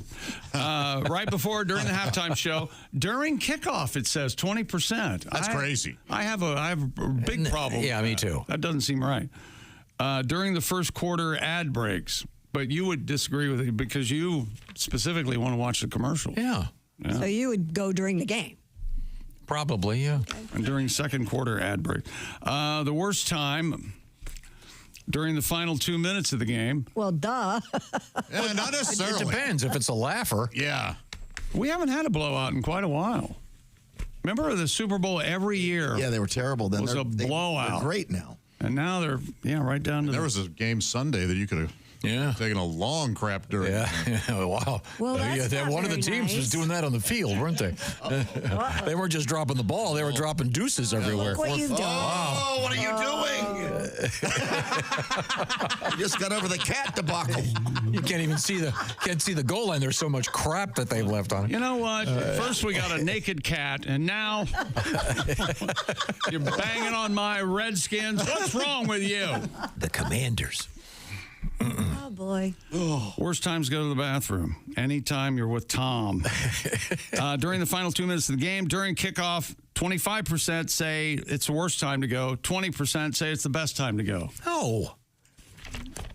Right before, during the halftime show, during kickoff, it says 20%. That's crazy. I have a big problem. Yeah, me too. That doesn't seem right. During the first quarter ad breaks, but you would disagree with it because you specifically want to watch the commercial. Yeah. So you would go during the game. Probably, yeah. And during second quarter ad break. The worst time during the final 2 minutes of the game. Well, duh. Yeah, not necessarily. It depends if it's a laugher. Yeah. We haven't had a blowout in quite a while. Remember the Super Bowl every year? Yeah, they were terrible. Then was a blowout. They're great now. And now they're, right down to There was a game Sunday that you could have taken a long crap during. Yeah. Wow. Well, that's not one of the very teams was nice. doing that on the field, weren't they? They weren't just dropping the ball; they were dropping deuces everywhere. Look what you've done. Oh, what are you doing? You just got over the cat debacle. You can't even see the goal line. There's so much crap that they've left on it. You know what? First we got a naked cat, and now you're banging on my Redskins. What's wrong with you? The Commanders. Oh, boy. Worst times to go to the bathroom. Anytime you're with Tom. During the final 2 minutes of the game, during kickoff, 25% say it's the worst time to go. 20% say it's the best time to go. No.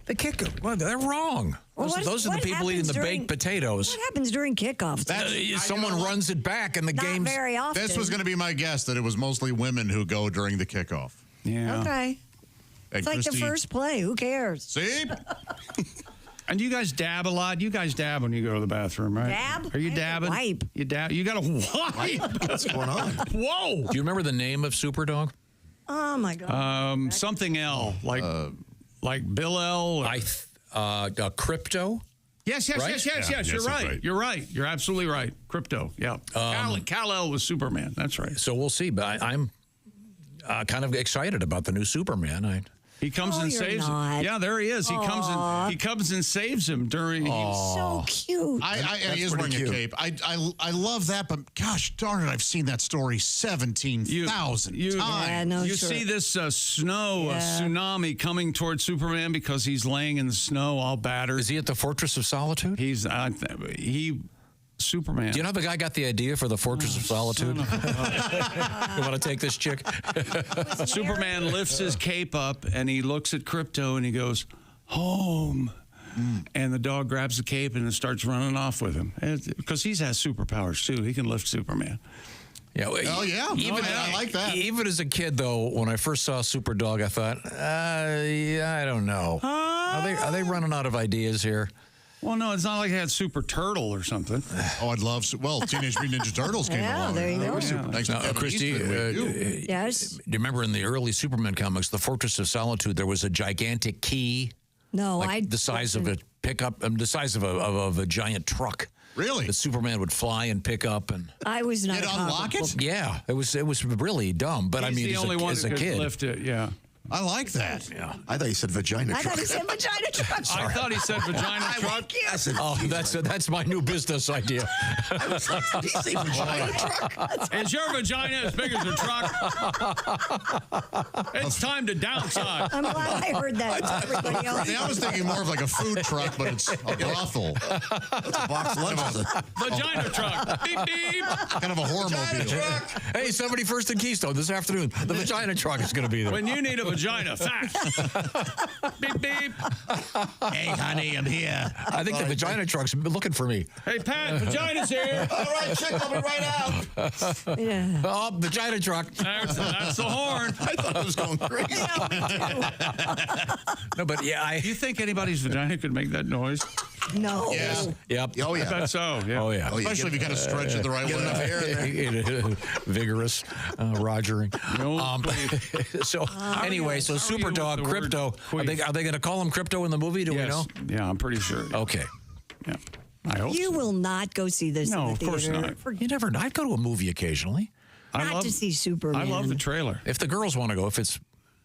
The kicker. Well, they're wrong. Well, those are the people eating the baked potatoes. What happens during kickoff? Someone runs it back and the Not game's... very often. This was going to be my guess, that it was mostly women who go during the kickoff. Yeah. Okay. It's like the first play. Who cares? See? And you guys dab a lot. You guys dab when you go to the bathroom, right? Dab? Are you dabbing? Wipe. You dab. You got to wipe. What's going on? Whoa. Do you remember the name of Superdog? Oh, my God. Something L, like Bill L. Crypto? Yes. Right? Yes. You're right. You're right. You're absolutely right. Crypto. Yeah. Kal-El was Superman. That's right. So we'll see. But I'm kind of excited about the new Superman. He comes and saves him. Yeah, there he is. He comes and saves him during. He's so cute. He is wearing a cape. I love that, but gosh darn it, I've seen that story 17,000 times. You see this tsunami coming towards Superman because he's laying in the snow all battered. Is he at the Fortress of Solitude? He Superman. Do you know how the guy got the idea for the Fortress of Solitude? You want to take this chick? Superman lifts his cape up and he looks at Crypto and he goes, home. And the dog grabs the cape and starts running off with him. Because he has superpowers, too. He can lift Superman. Yeah. Oh, yeah. I like that. Even as a kid, though, when I first saw Super Dog, I thought, I don't know. Are they running out of ideas here? Well, no, it's not like they had Super Turtle or something. Oh, I'd love. Well, Teenage Mutant Ninja Turtles came along. there you go. Thanks to Kevin Christy, Eastman. Yes. Do you remember in the early Superman comics, the Fortress of Solitude, there was a gigantic key, No, like the size of a pickup, the size of a giant truck. Really? That Superman would fly and pick up, and I was not. You'd unlock it? yeah, it was really dumb. But He's I mean, the only one as that a could kid, lift it. Yeah. I like that. Yeah. I thought you said vagina I truck. thought he said vagina truck. I thought he said vagina truck. Oh, that's my new business idea. I was like, did he say vagina truck? Is your vagina as big as a truck? It's time to downsize. I'm glad I heard that. Everybody else. See, I was thinking more of like a food truck, but it's a brothel. That's a box lunch. Vagina truck. Beep, beep. Kind of a horror mobile. Hey, 71st and Keystone this afternoon. The vagina truck is going to be there. When you need a vagina, fast. Beep, beep. Hey, honey, I'm here. I think the vagina truck's looking for me. Hey, Pat, vagina's here. All right, chick, I'll be right out. Yeah. Oh, vagina truck. That's the horn. I thought I was going crazy. No, but yeah, Do you think anybody's vagina could make that noise? No. Yes. Yep. Oh, I yeah. bet so. Yeah. Oh, yeah. Especially if you kind of stretch it the right Get enough way. air in there. Vigorous, rogering. No, So anyway, so how are Super you with Dog, the word Crypto. Are they going to call him Crypto in the movie? Do we know? Yeah, I'm pretty sure. Okay. Yeah. I hope You so. will not go see this No, in of the course theater. not. You never know. I'd go to a movie occasionally. Not to see Superman. I love the trailer. If the girls want to go, if it's.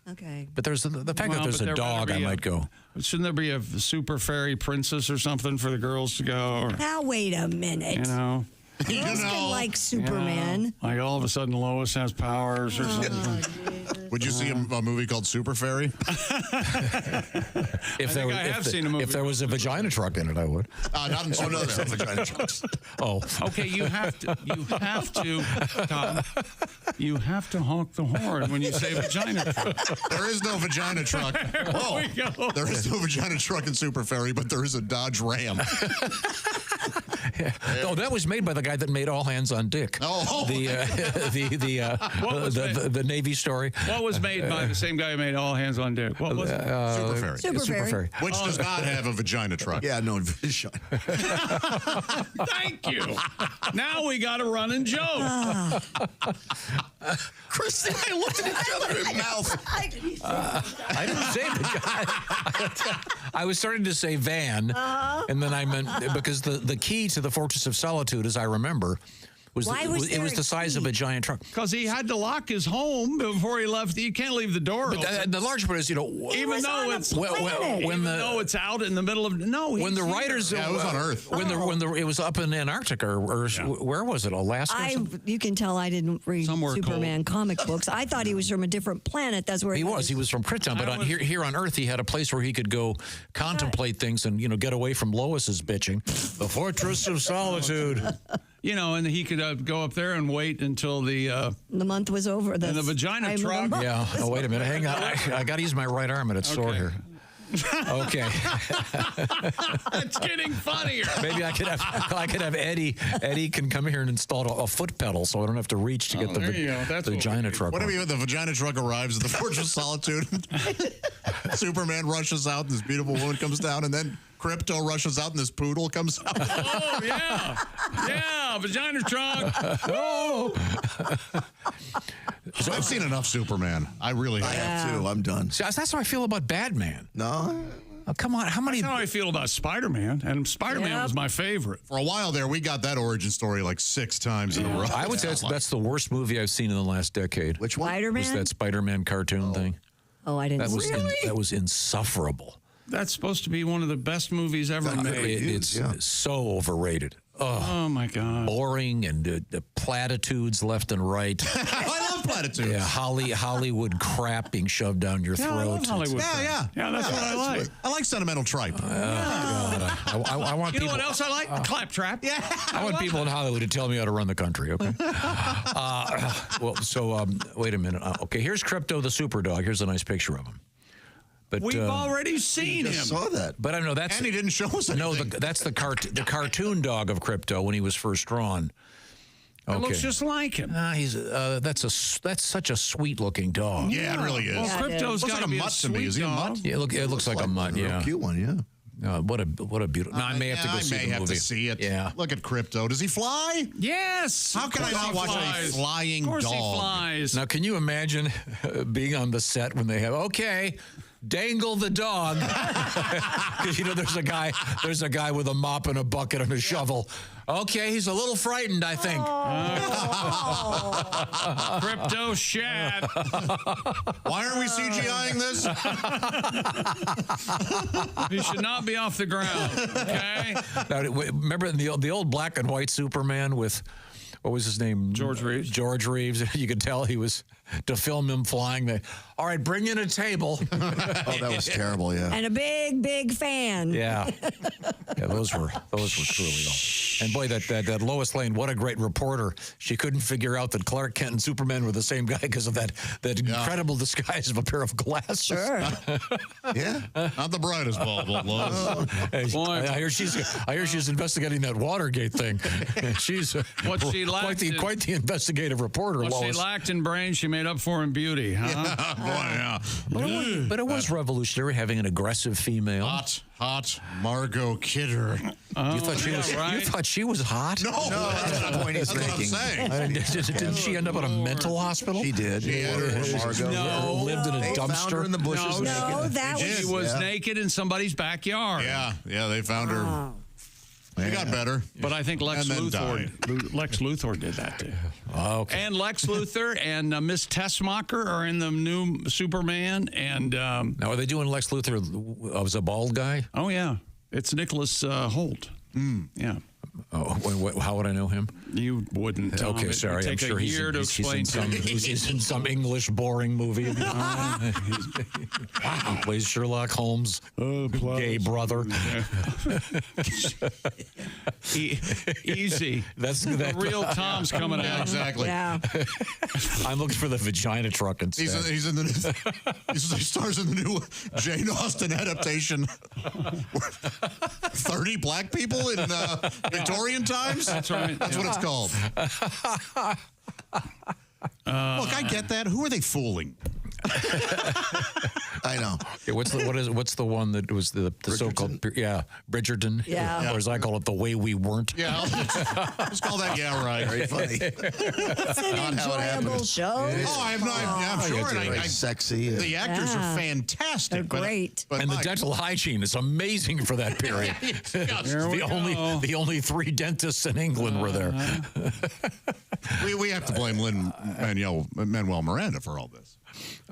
Okay. But there's the fact Well, that there's but a there dog, better I be might go. Shouldn't there be a super fairy princess or something for the girls to go? Or, Now wait a minute. you know, Girls can like Superman. like all of a sudden Lois has powers or something. Would you see a movie called Super Fairy? If there was a vagina truck in it, I would. Not in Oh, no, there's no vagina trucks. Oh. Okay, you have to, Tom, you have to honk the horn when you say vagina truck. There is no vagina truck. There we go. There is no vagina truck in Super Fairy, but there is a Dodge Ram. Oh, that was made by the guy that made All Hands on Dick. Oh. The Navy story. What was made by the same guy who made All Hands on Deck? What was it? Super Fairy. Super Fairy. Which does not have a vagina truck. Yeah, no vagina. Thank you. Now we got a running joke. Chris and I looked at each other in mouth. I didn't say vagina. I was starting to say van, and then I meant because the key to the Fortress of Solitude, as I remember, was it was the size of a giant truck. Because he had to lock his home before he left. You can't leave the door But open. the large part is, even though it's out in the middle of when the writers it was on Earth. It was up in Antarctica or where was it, Alaska? Or something? You can tell I didn't read Somewhere Superman comic books. I thought he was from a different planet. That's where He was from Krypton, but here on Earth, he had a place where he could go contemplate things and get away from Lois's bitching. The Fortress of Solitude. And he could go up there and wait until the month was over. And the vagina truck. Yeah. Oh, wait a minute. Hang on. I got to use my right arm, and it's sore here. Okay. It's getting funnier. Maybe I could have Eddie. Eddie can come here and install a foot pedal, so I don't have to reach to get the vagina truck. What if the vagina truck arrives at the Fortress of Solitude? Superman rushes out, and this beautiful woman comes down, and then Crypto rushes out, and this poodle comes out. Oh yeah, vagina truck. Oh. So I've seen enough Superman. I really have. I have too. I'm done. See, that's how I feel about Batman. No. Oh, come on, how many? That's how I feel about Spider-Man, and Spider-Man was my favorite. For a while there, we got that origin story like 6 times in a row. I would say that's the worst movie I've seen in the last decade. Which one? Spider-Man? Was that Spider-Man cartoon thing? Oh, I didn't see it. That was insufferable. That's supposed to be one of the best movies ever made. It's so overrated. Oh my God. Boring and the platitudes left and right. I love love platitudes. Yeah, Hollywood crap being shoved down your throat. I love Hollywood. Yeah. That's what I like. I like sentimental tripe. I want You know people. what else I like? Claptrap. Yeah. I want people in Hollywood to tell me how to run the country. Okay. Wait a minute. Okay, here's Crypto the Super Dog. Here's a nice picture of him. But We've already seen him. Saw that. But I don't know. That's And he didn't show us anything. no. That's the cartoon dog of Crypto when he was first drawn. It looks just like him. That's such a sweet looking dog. Yeah, it really is. Well, Crypto's Looks got like to a be mutt to me. sweet Is he a dog. mutt? Yeah, it looks like a mutt. A real Yeah. cute one, yeah. What a beautiful. No, I may have to go see the movie. I may have to see it. Yeah. Look at Crypto. Does he fly? Yes. How can I not watch a flying Of course dog? he flies. Now, can you imagine being on the set when they have dangle the dog? Because there's a guy with a mop and a bucket and a shovel. Okay, he's a little frightened, I think. Crypto Shad. Why aren't we CGIing this? He should not be off the ground. Okay. Now, remember the old black and white Superman with, what was his name? George Reeves. George Reeves. You could tell he was, to film him flying. All right, bring in a table. Oh, that was terrible, yeah. And a big fan. Yeah. Those were truly awesome. And boy, that Lois Lane, what a great reporter. She couldn't figure out that Clark Kent and Superman were the same guy because of that incredible disguise of a pair of glasses. Sure. Yeah. Not the brightest bulb, Lois. I hear she's investigating that Watergate thing. She's What she lacked quite the investigative reporter, What Lois. she lacked in brain, she made up for in beauty, huh? But it was revolutionary having an aggressive female. Hot Margot Kidder. You thought she was hot? No, that's not the point he's making. Didn't she end up at a mental hospital? She did. Margot lived in a dumpster. Found her in the bushes. She was naked in somebody's backyard. Yeah, they found her. She got better. But I think Lex Luthor did that too. Oh, okay. And Lex Luthor and Miss Tessmacher are in the new Superman. And now, are they doing Lex Luthor as a bald guy? Oh, yeah. It's Nicholas Holt. Yeah. Oh, how would I know him? You wouldn't. Okay, sorry. I'm sure he's in some English boring movie. He plays Sherlock Holmes' gay brother. Easy. The real Tom's coming out. Exactly. Yeah. I'm looking for the vagina truck instead. He's in the he stars in the new Jane Austen adaptation. 30 black people in Victorian times? That's right. That's what it's called. Look, I get that. Who are they fooling? I know. Yeah, what's the one that was the so-called Bridgerton? Yeah. Or as I call it, The Way We Weren't. Yeah, let's call that right. Very funny. It's an Not how it enjoyable happened. show. Oh, I'm sure. Very sexy. The actors are fantastic. They're great. And the dental hygiene is amazing for that period. the only 3 dentists in England were there. We have to blame Lin-Manuel Miranda for all this.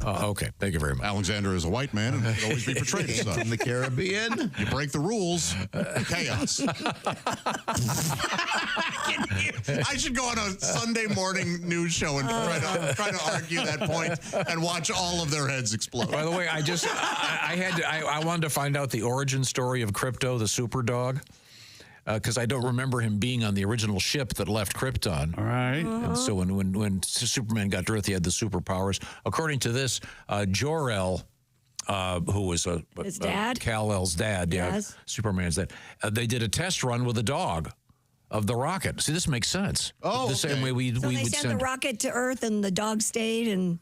Okay, thank you very much. Alexander is a white man and should always be portrayed as such. In the Caribbean. You break the rules, chaos. I should go on a Sunday morning news show and try to argue that point and watch all of their heads explode. By the way, I wanted to find out the origin story of Crypto, the super dog. Because I don't remember him being on the original ship that left Krypton. All right. And so when Superman got to Earth, he had the superpowers. According to this, Jor-El, who was his dad? Kal-El's dad, Yes. Superman's dad, they did a test run with a dog of the rocket. See, this makes sense. Oh, the same way we So they would sent send the rocket to Earth and the dog stayed and...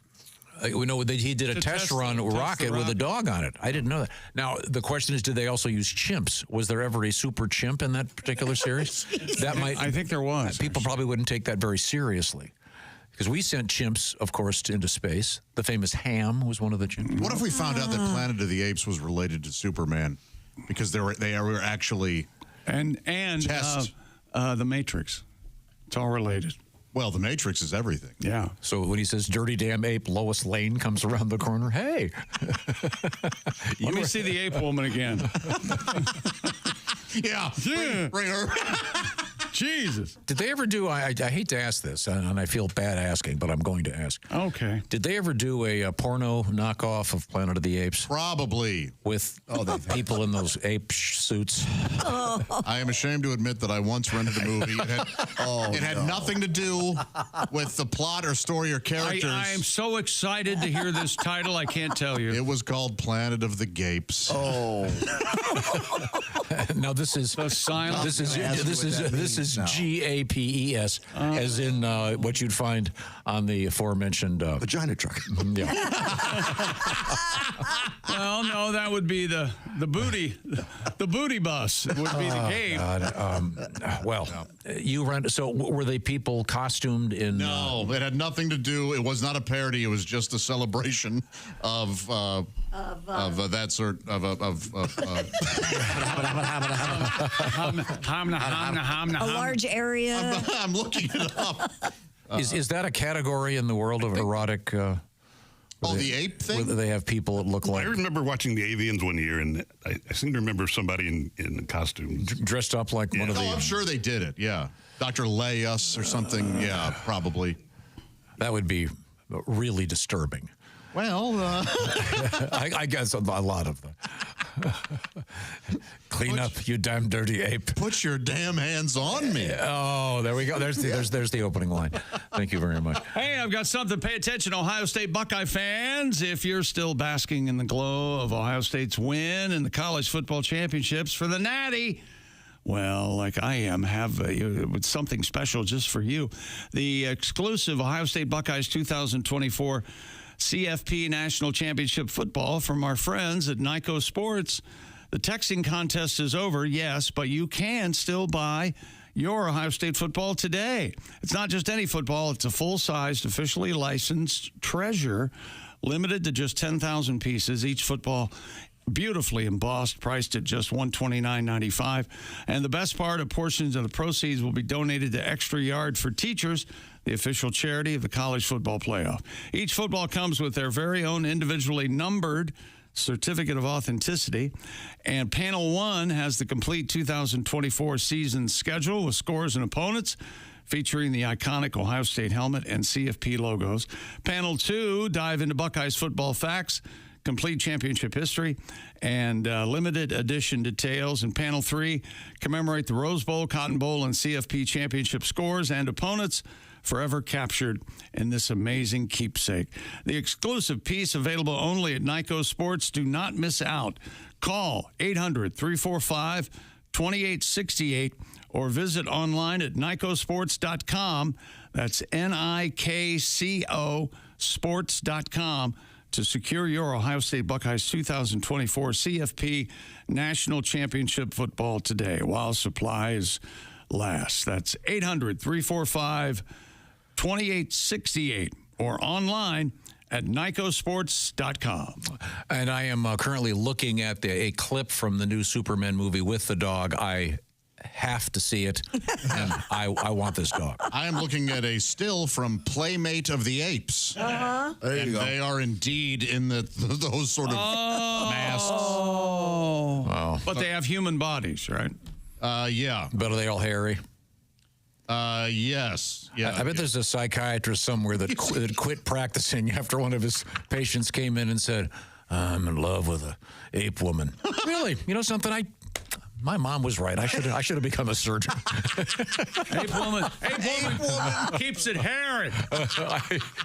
we know that he did a test run rocket with a dog on it. I didn't know that. Now, the question is, did they also use chimps? Was there ever a super chimp in that particular series? I think there was. People probably wouldn't take that very seriously. Because we sent chimps, of course, into space. The famous Ham was one of the chimps. What if we found out that Planet of the Apes was related to Superman? Because they were actually tests. The Matrix. It's all related. Well, the Matrix is everything. Yeah. So when he says "dirty damn ape," Lois Lane comes around the corner. Hey, let me see the ape woman again. Yeah. Bring her. Jesus. Did they ever do, I hate to ask this, and I feel bad asking, but I'm going to ask. Okay. Did they ever do a porno knockoff of Planet of the Apes? Probably. With people in those ape suits? I am ashamed to admit that I once rented a movie. It had nothing to do with the plot or story or characters. I am so excited to hear this title, I can't tell you. It was called Planet of the Gapes. Oh. Now this is the silent. This is GAPES, as in what you'd find on the aforementioned vagina truck. Yeah. Well, no, that would be the booty bus. It would be the gape. You rent. So were they people costumed in? No, it had nothing to do. It was not a parody. It was just a celebration of that sort of. A large area. I'm looking it up. Is that a category in the world of erotic? The ape thing? They have people that look like. I remember watching the Avians one year, and I seem to remember somebody in costume dressed up like one of the. I'm sure they did it. Yeah, Dr. Layus or something. Yeah, probably. That would be really disturbing. Well, I guess a lot of them. Clean up, you damn dirty ape. Put your damn hands on me. Oh, there we go. There's the opening line. Thank you very much. Hey, I've got something. Pay attention, Ohio State Buckeye fans. If you're still basking in the glow of Ohio State's win in the college football championships for the Natty, well, like I am, have something special just for you. The exclusive Ohio State Buckeyes 2024 CFP National Championship football from our friends at Nyco Sports. The texting contest is over, yes, but you can still buy your Ohio State football today. It's not just any football. It's a full-sized, officially licensed treasure, limited to just 10,000 pieces. Each football beautifully embossed, priced at just $129.95. And the best part, a portion of the proceeds will be donated to Extra Yard for Teachers, the official charity of the college football playoff. Each football comes with their very own individually numbered certificate of authenticity. And Panel 1 has the complete 2024 season schedule with scores and opponents, featuring the iconic Ohio State helmet and CFP logos. Panel 2 dive into Buckeyes football facts, complete championship history, and limited edition details. And Panel 3 commemorate the Rose Bowl, Cotton Bowl, and CFP championship scores and opponents forever captured in this amazing keepsake. The exclusive piece available only at Nyco Sports. Do not miss out. Call 800-345-2868 or visit online at nycosports.com. That's NIKCO sports.com to secure your Ohio State Buckeyes 2024 CFP National Championship football today while supplies last. That's 800-345-2868 or online at nycosports.com. And I am currently looking at a clip from the new Superman movie with the dog. I have to see it, and I want this dog. I am looking at a still from Playmate of the Apes. Uh-huh. There you go. They are indeed in those sort of masks. Oh. But they have human bodies, right? Yeah. But are they all hairy? Yes. Yeah. I bet there's a psychiatrist somewhere that quit practicing after one of his patients came in and said, "I'm in love with an ape woman." Really? You know something? My mom was right. I should have become a surgeon. Ape woman keeps it hairy.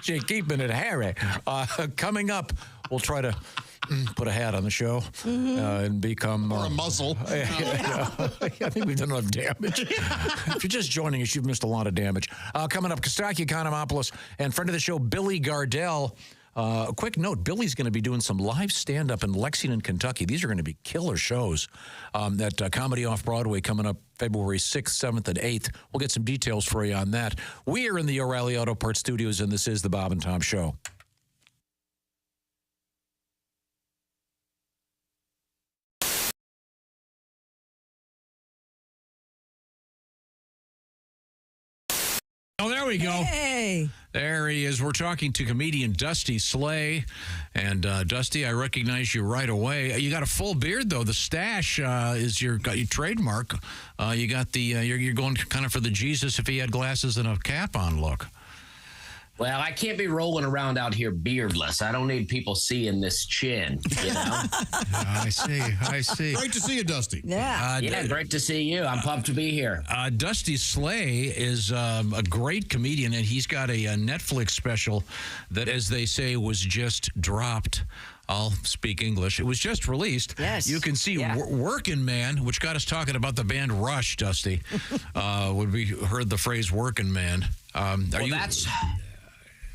She's keeping it hairy. Coming up, we'll try to put a hat on the show and become... Or a muzzle. I think we've done enough damage. If you're just joining us, you've missed a lot of damage. Coming up, Costaki Economopoulos and friend of the show, Billy Gardell. A quick note, Billy's going to be doing some live stand-up in Lexington, Kentucky. These are going to be killer shows at Comedy Off-Broadway coming up February 6th, 7th, and 8th. We'll get some details for you on that. We are in the O'Reilly Auto Parts Studios, and this is the Bob and Tom Show. Oh, there we we go. Hey. There he is. We're talking to comedian Dusty Slay. And Dusty, I recognize you right away. You got a full beard, though. The stash is your trademark. You got the you're going kind of for the Jesus if he had glasses and a cap on look. Well, I can't be rolling around out here beardless. I don't need people seeing this chin, you know? I see. Great to see you, Dusty. Yeah. Yeah, great to see you. I'm pumped to be here. Dusty Slay is a great comedian, and he's got a Netflix special that, as they say, was just dropped. I'll speak English. It was just released. Yes. You can see Workin' Man, which got us talking about the band Rush, Dusty, when we heard the phrase Workin' Man.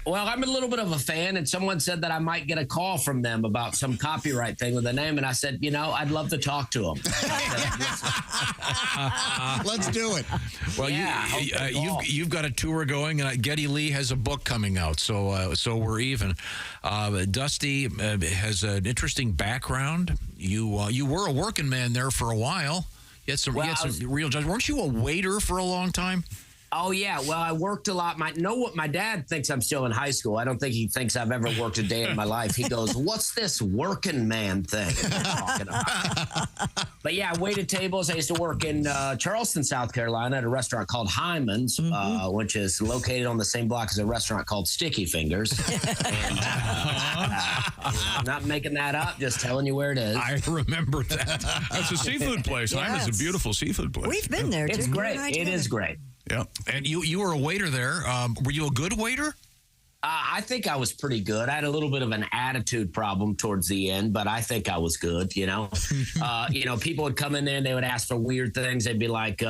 Well, I'm a little bit of a fan, and someone said that I might get a call from them about some copyright thing with the name, and I said, I'd love to talk to them. Let's do it. Well, you've got a tour going, and Geddy Lee has a book coming out, so we're even. Dusty has an interesting background. You were a working man there for a while. You had some real jobs. Weren't you a waiter for a long time? Oh, yeah. Well, I worked a lot. My dad thinks I'm still in high school. I don't think he thinks I've ever worked a day in my life. He goes, what's this working man thing you're talking about? But yeah, I waited tables. I used to work in Charleston, South Carolina at a restaurant called Hyman's, which is located on the same block as a restaurant called Sticky Fingers. And, I'm not making that up, just telling you where it is. I remember that. That's a seafood place. Hyman's a beautiful seafood place. We've been there. It's great. It is great. Yeah. And you were a waiter there. Were you a good waiter? I think I was pretty good. I had a little bit of an attitude problem towards the end, but I think I was good, People would come in there and they would ask for weird things. They'd be like, they'd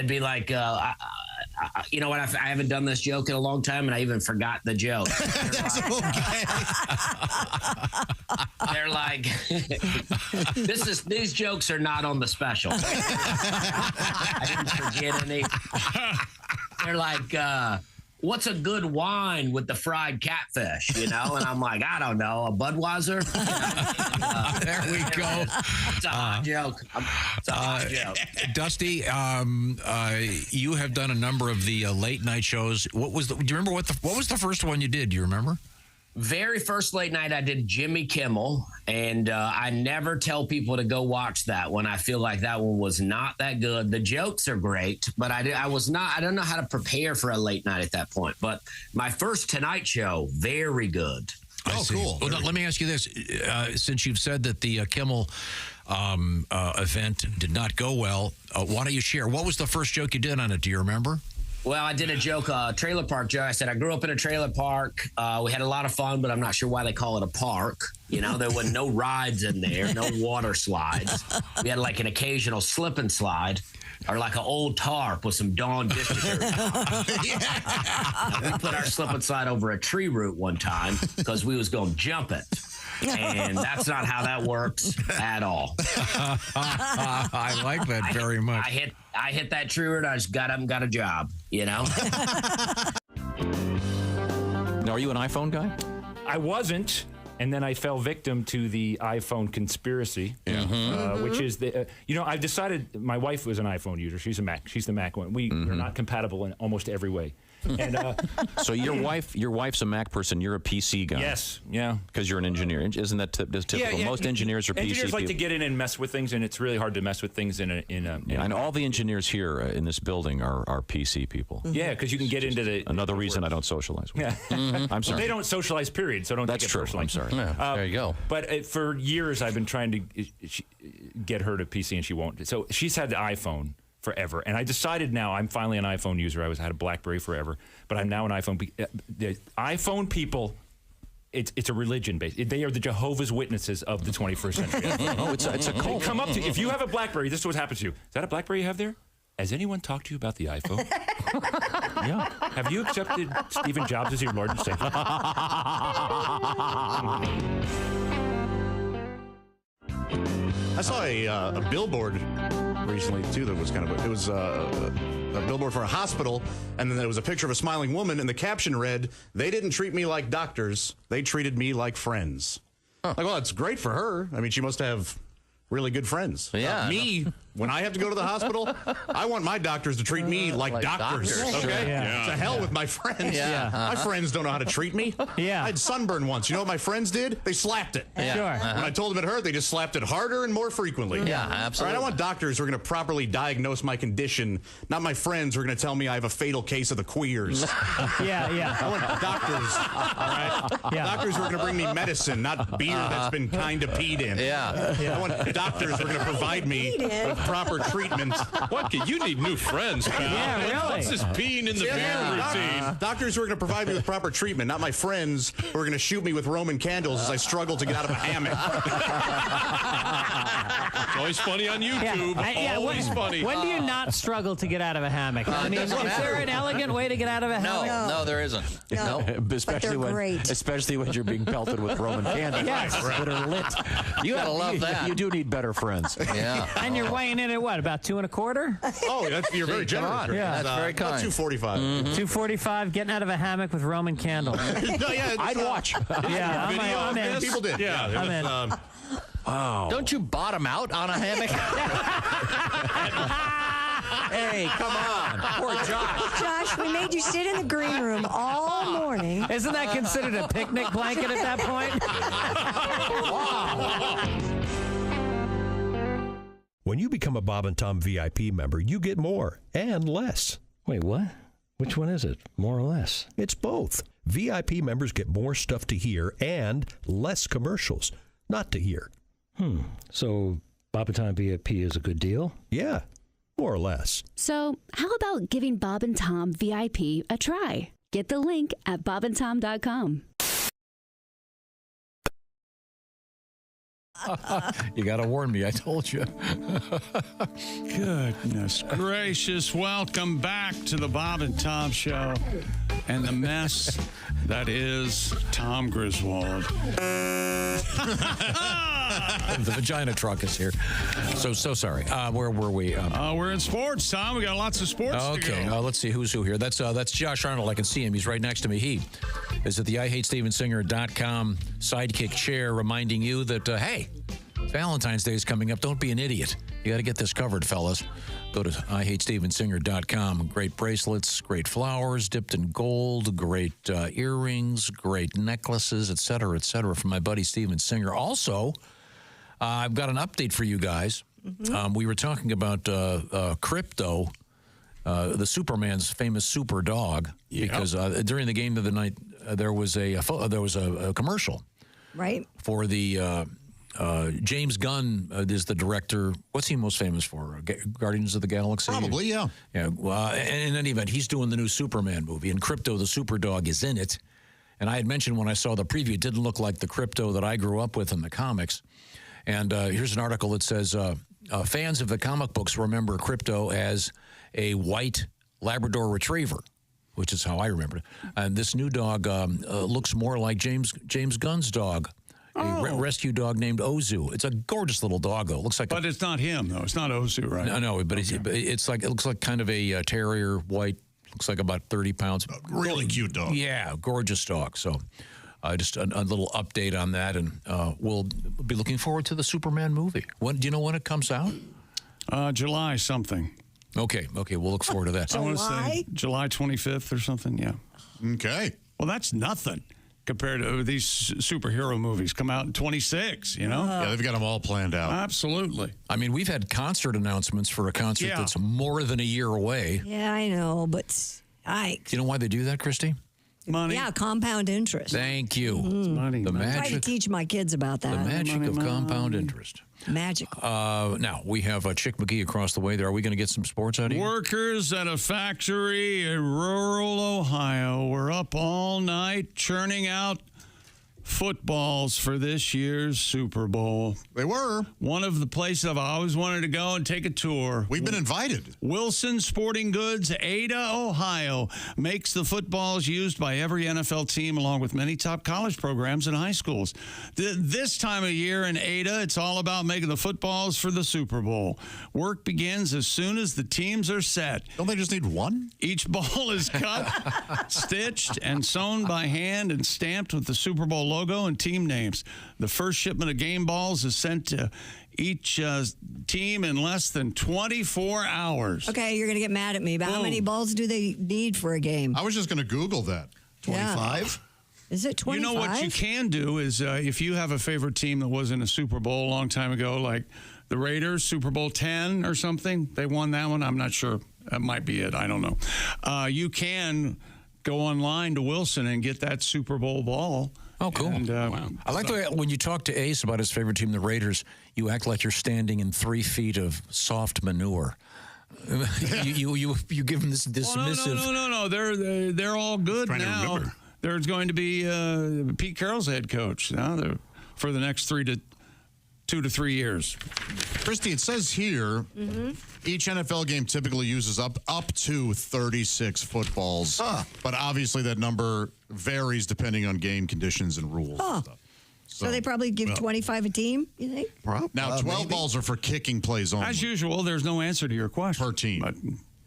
be like, I haven't done this joke in a long time, and I even forgot the joke. That's okay. They're like, these jokes are not on the special. I didn't forget any. They're like, what's a good wine with the fried catfish, And I'm like, I don't know, a Budweiser? There we go. It's a hot joke. It's a hot joke. Dusty, you have done a number of the late night shows. Do you remember what was the first one you did? Do you remember? Very first late night, I did Jimmy Kimmel, and I never tell people to go watch that one. I feel like that one was not that good. The jokes are great, but I don't know how to prepare for a late night at that point. But my first Tonight Show, very good. Oh, cool. Well, let me ask you this. Since you've said that the Kimmel event did not go well, why don't you share? What was the first joke you did on it? Do you remember? Well, I did a joke, trailer park joke. I said, I grew up in a trailer park. We had a lot of fun, but I'm not sure why they call it a park. There were no rides in there, no water slides. We had like an occasional slip and slide or like an old tarp with some Dawn dish detergent. We put our slip and slide over a tree root one time because we was going to jump it. And that's not how that works at all. I like that very much. I hit that tree root. I just got up and got a job, Now, are you an iPhone guy? I wasn't. And then I fell victim to the iPhone conspiracy, which is I've decided my wife was an iPhone user. She's a Mac. She's the Mac one. We are not compatible in almost every way. And so your wife's a Mac person. You're a PC guy. Yes. Yeah. Because you're an engineer. Isn't that typical? Yeah. Most engineers are PC Engineers like people. to get in and mess with things, and it's really hard to mess with things in a. And all the engineers here in this building are PC people. Yeah, because you can get into the. Another reason I don't socialize with them. I'm sorry. Well, they don't socialize, period. So don't. That's take it true. personally. I'm sorry. There you go. But for years, I've been trying to get her to PC, and she won't. So she's had the iPhone forever, and I decided now I'm finally an iPhone user. I had a BlackBerry forever, but I'm now an iPhone. The iPhone people, it's a religion based. They are the Jehovah's Witnesses of the 21st century. It's a cult. They come up to you. If you have a BlackBerry, this is what happens to you. Is that a BlackBerry you have there? Has anyone talked to you about the iPhone? Yeah. Have you accepted Stephen Jobs as your Lord and Savior? I saw a billboard recently too that was a billboard for a hospital, and then there was a picture of a smiling woman, and the caption read, "They didn't treat me like doctors, they treated me like friends." Like, well, it's great for her. I mean, she must have really good friends. Yeah. Me, When I have to go to the hospital, I want my doctors to treat me like doctors. Okay? Sure. Yeah. To hell with my friends. Yeah. My friends don't know how to treat me. Yeah. I had sunburn once. You know what my friends did? They slapped it. Yeah. Sure. When I told them it hurt, they just slapped it harder and more frequently. Yeah, absolutely. All right, I want doctors who are going to properly diagnose my condition, not my friends who are going to tell me I have a fatal case of the queers. Yeah. I want doctors, all right? Yeah. Doctors who are going to bring me medicine, not beer that's been kind of peed in. Yeah. I want doctors who are going to provide me with proper treatment. What? You need new friends, pal. Yeah, really. What's this peeing in the beer routine? Doctors who are going to provide me with proper treatment, not my friends who are going to shoot me with Roman candles as I struggle to get out of a hammock. It's always funny on YouTube. Always funny. When do you not struggle to get out of a hammock? I mean, is there an elegant way to get out of a hammock? No, there isn't. No. Especially when you're being pelted with Roman candles that are lit. You gotta love that. You do need better friends. Yeah. And you're weighing in at what? About 2 1/4? Oh, you're very generous. Yeah. That's very kind. 245. 245, getting out of a hammock with Roman candles. No, yeah, I'd watch. Yeah, I'm in. People did. Yeah. I'm in. Wow. Don't you bottom out on a hammock? Hey, come on. Poor Josh. Josh, we made you sit in the green room all morning. Isn't that considered a picnic blanket at that point? When you become a Bob and Tom VIP member, you get more and less. Wait, what? Which one is it? More or less? It's both. VIP members get more stuff to hear and less commercials not to hear. So Bob and Tom VIP is a good deal? Yeah, more or less. So how about giving Bob and Tom VIP a try? Get the link at bobandtom.com. You got to warn me. I told you. Goodness gracious. Welcome back to the Bob and Tom Show and the mess that is Tom Griswold. The vagina truck is here. So sorry. Where were we? We're in sports, Tom. We got lots of sports to Okay, go. let's see who's who here. That's Josh Arnold. I can see him. He's right next to me. He is at the IHateStevenSinger.com sidekick chair, reminding you that, hey, Valentine's Day is coming up. Don't be an idiot. You got to get this covered, fellas. Go to IHateStevenSinger.com. Great bracelets, great flowers dipped in gold, great earrings, great necklaces, et cetera, from my buddy Steven Singer. Also, I've got an update for you guys. Mm-hmm. We were talking about crypto, the Superman's famous super dog, because during the game of the night there was a commercial, right, for the James Gunn is the director. What's he most famous for? Guardians of the Galaxy? Probably, yeah. Yeah. In any event, he's doing the new Superman movie, and Crypto the Super Dog is in it. And I had mentioned when I saw the preview, it didn't look like the Crypto that I grew up with in the comics. And here's an article that says, fans of the comic books remember Crypto as a white Labrador Retriever, which is how I remember it. And this new dog looks more like James Gunn's dog, a rescue dog named Ozu. It's a gorgeous little doggo. Looks like, but it's not him though. It's not Ozu, right? No, but it's like, it looks like kind of a terrier, white. Looks like about 30 pounds. Really cute dog. Yeah, gorgeous dog. So just a little update on that, and we'll be looking forward to the Superman movie. When do you know when it comes out? July something. Okay, we'll look forward to that. I want to say July 25th or something, yeah. Okay. Well, that's nothing compared to these superhero movies come out in 26, you know? Yeah, they've got them all planned out. Absolutely. I mean, we've had concert announcements for a concert that's more than a year away. Yeah, I know, but Do you know why they do that, Christy? Money. Yeah, compound interest. Thank you. Money. The I try to magic. teach my kids about that. The magic of compound interest. Magic. Now, we have Chick McGee across the way there. Are we going to get some sports out of you? Workers at a factory in rural Ohio were up all night churning out footballs for this year's Super Bowl. They were. One of the places I've always wanted to go and take a tour. We've been invited. Wilson Sporting Goods, Ada, Ohio, makes the footballs used by every NFL team along with many top college programs and high schools. This time of year in Ada, it's all about making the footballs for the Super Bowl. Work begins as soon as the teams are set. Don't they just need one? Each ball is cut, stitched, and sewn by hand and stamped with the Super Bowl logo and team names. The first shipment of game balls is sent to each team in less than 24 hours. Okay, you're going to get mad at me, but how many balls do they need for a game? I was just going to Google that. 25? Is it 25? You know what you can do is if you have a favorite team that was in a Super Bowl a long time ago, like the Raiders, Super Bowl 10 or something, they won that one. I'm not sure. That might be it. I don't know. You can go online to Wilson and get that Super Bowl ball. Oh, cool. And, wow. I like the way when you talk to Ace about his favorite team, the Raiders, you act like you're standing in 3 feet of soft manure. you give them this dismissive. No. They're all good now. There's going to be Pete Carroll's head coach now for the next 2 to 3 years. Christy, it says here each NFL game typically uses up to 36 footballs, but obviously that number varies depending on game conditions and rules. And stuff. So they probably give 25 a team, you think? Now, 12 balls are for kicking plays only. As usual, there's no answer to your question. Per team. But,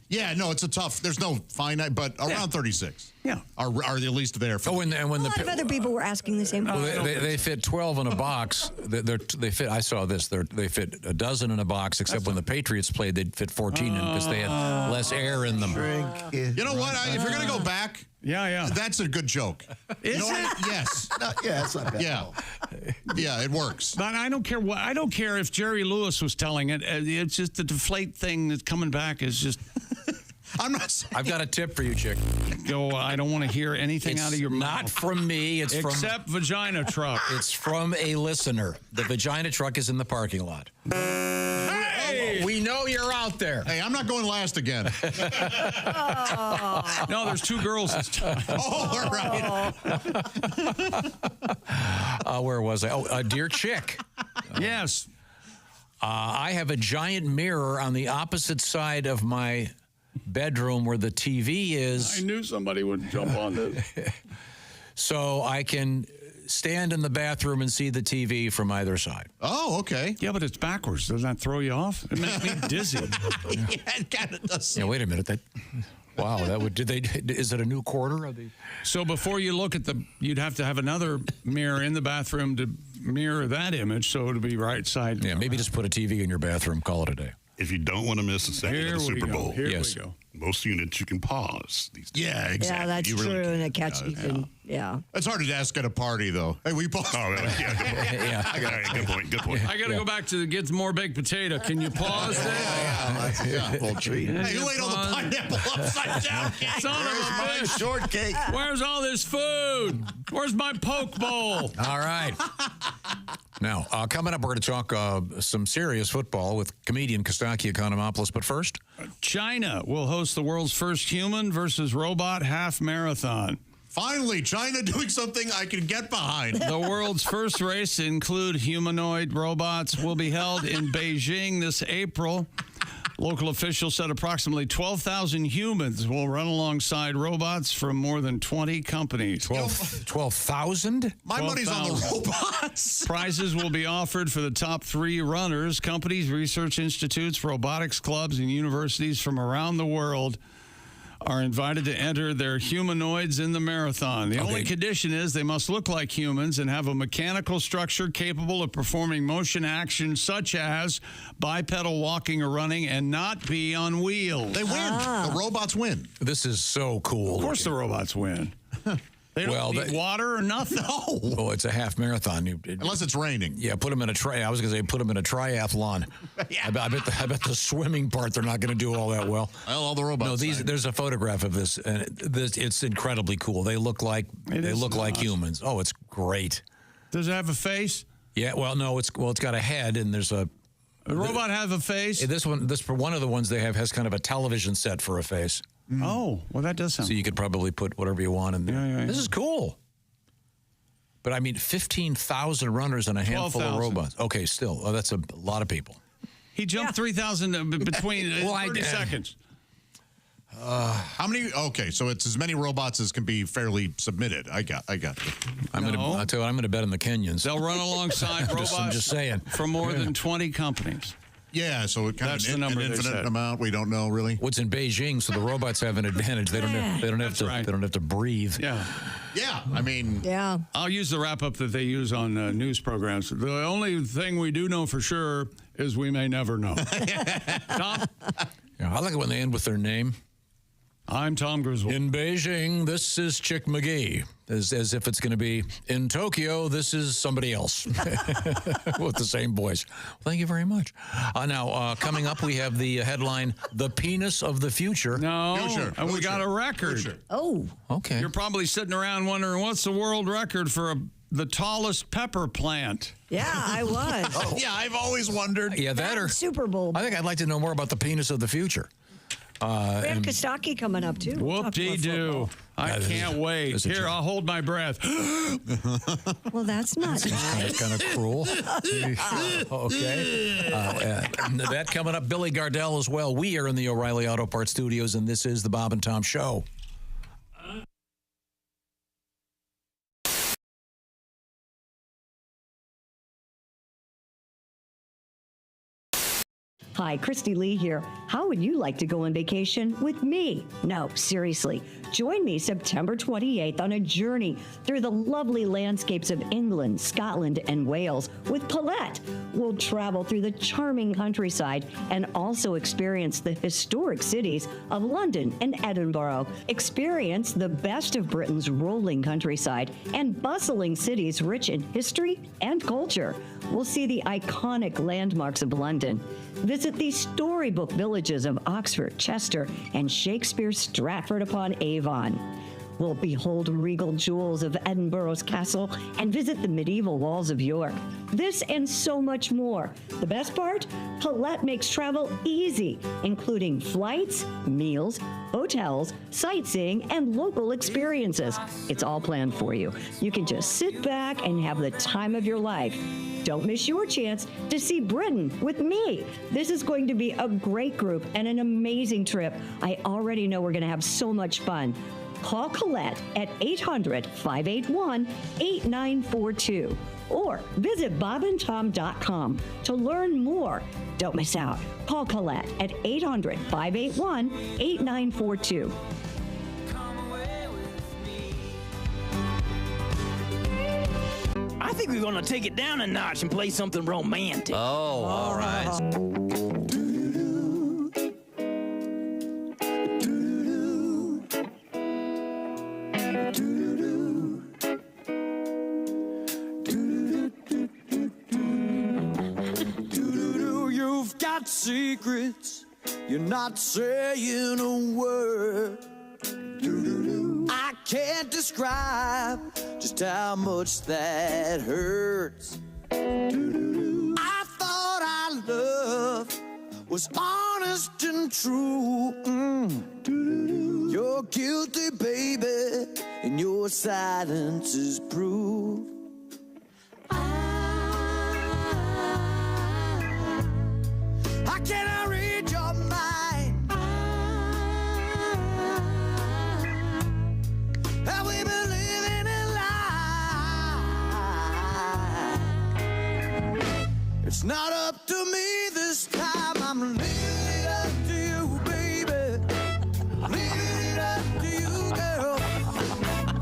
yeah, no, it's a tough. There's no finite, but around 36. Yeah, are at least there. For a lot of other people were asking the same question. They fit 12 in a box. They fit. I saw this. They fit a dozen in a box. Except when the Patriots played, they'd fit 14 in because they had less air in them. You know what? If you're gonna go back, that's a good joke. Is it? Yes. That's not bad. Yeah, it works. But I don't care what. I don't care if Jerry Lewis was telling it. It's just the deflate thing that's coming back is just. I'm not saying. I've got a tip for you, Chick. I don't want to hear anything out of your mouth. Not from me. It's except Vagina Truck. It's from a listener. The Vagina Truck is in the parking lot. Hey! We know you're out there. Hey, I'm not going last again. No, there's 2 girls this time. All right. Where was I? Dear Chick. Yes. I have a giant mirror on the opposite side of my bedroom where the TV is. I knew somebody would jump on this. So I can stand in the bathroom and see the TV from either side. Oh, okay. Yeah, but it's backwards. Doesn't that throw you off? It makes me dizzy. Yeah, it kind of does. Yeah, wait a minute. Wow, that would. Is it a new quarter? So before you look at you'd have to have another mirror in the bathroom to mirror that image, so it'll be right side. Yeah, maybe just put a TV in your bathroom. Call it a day. If you don't want to miss a second of the Super Bowl, Here we go. Most units you can pause. Yeah, exactly. Yeah, that's you true. Really and you can. It's hard to ask at a party, though. Hey, we pause. Oh, really? Yeah, good point. Good point. I got to go back to get more baked potato. Can you pause there? Yeah, full treat. Hey, who ate all the pineapple upside down cake? Son of a bitch. Shortcake. Where's all this food? Where's my poke bowl? All right. Now, coming up, we're going to talk some serious football with comedian Costaki Economopoulos. But first, China will host the world's first human versus robot half marathon. Finally, China doing something I can get behind. The world's first race to include humanoid robots will be held in Beijing this April. Local officials said approximately 12,000 humans will run alongside robots from more than 20 companies. 12,000? My money's on the robots. Prizes will be offered for the top 3 runners. Companies, research institutes, robotics clubs, and universities from around the world are invited to enter their humanoids in the marathon. The only condition is they must look like humans and have a mechanical structure capable of performing motion actions such as bipedal walking or running and not be on wheels. They win. The robots win. This is so cool. Of course the robots win. They don't need water or nothing. No. Oh, it's a half marathon. Unless it's raining. Yeah, put them in a I was going to say put them in a triathlon. I bet the swimming part they're not going to do all that well. Well, all the robots. No, there's a photograph of this, and it's incredibly cool. They look like like humans. Oh, it's great. Does it have a face? Yeah. Well, no. It's got a head, and there's a. A robot have a face? This for one of the ones they have has kind of a television set for a face. Oh, well, that does sound. So you could probably put whatever you want in there. Yeah. This is cool. But I mean, 15,000 runners and a handful of robots. Okay, still, that's a lot of people. He jumped 3,000 between 30 seconds. How many? Okay, so it's as many robots as can be fairly submitted. I got you. I'll tell you what, I'm going to bet on the Kenyans. They'll run alongside robots. I'm just saying. From more than 20 companies. Yeah, so it kind That's of the number an they infinite said. amount. We don't know really. What's in Beijing, so the robots have an advantage. They don't have to breathe. Yeah. Yeah, I mean, Yeah. I'll use the wrap up that they use on news programs. The only thing we do know for sure is we may never know. Tom? Yeah, I like it when they end with their name. I'm Tom Griswold. In Beijing, this is Chick McGee. As if it's going to be in Tokyo, this is somebody else with the same voice. Thank you very much. Now, coming up, we have the headline, The Penis of the Future. No, and we got a record. Oh. Okay. You're probably sitting around wondering, what's the world record for the tallest pepper plant? Yeah, I was. Yeah, I've always wondered. Yeah, that or Super Bowl. I think I'd like to know more about the penis of the future. We have Costaki coming up, too. Whoop-dee-doo. I can't wait. Here, I'll hold my breath. Well, that's not That's kind of cruel. Okay. That coming up, Billy Gardell as well. We are in the O'Reilly Auto Parts Studios, and this is the Bob and Tom Show. Hi, Christy Lee here. How would you like to go on vacation with me? No, seriously. Join me September 28th on a journey through the lovely landscapes of England, Scotland, and Wales with Paulette. We'll travel through the charming countryside and also experience the historic cities of London and Edinburgh. Experience the best of Britain's rolling countryside and bustling cities rich in history and culture. We'll see the iconic landmarks of London. Visit the storybook villages of Oxford, Chester, and Shakespeare's Stratford-upon-Avon. We'll behold regal jewels of Edinburgh's castle and visit the medieval walls of York. This and so much more. The best part? Paulette makes travel easy, including flights, meals, hotels, sightseeing, and local experiences. It's all planned for you. You can just sit back and have the time of your life. Don't miss your chance to see Britain with me. This is going to be a great group and an amazing trip. I already know we're going to have so much fun. Call Colette at 800-581-8942 or visit bobandtom.com to learn more. Don't miss out. Call Colette at 800-581-8942. I think we're gonna take it down a notch and play something romantic. Oh, all right. You've got secrets, you're not saying a word. I can't describe just how much that hurts. I thought our love was honest and true. You're guilty, baby, and your silence is proof. How can I read your mind? Have we been living a lie? It's not up to me this time. I'm leaving it up to you, baby. Leaving it up to you, girl.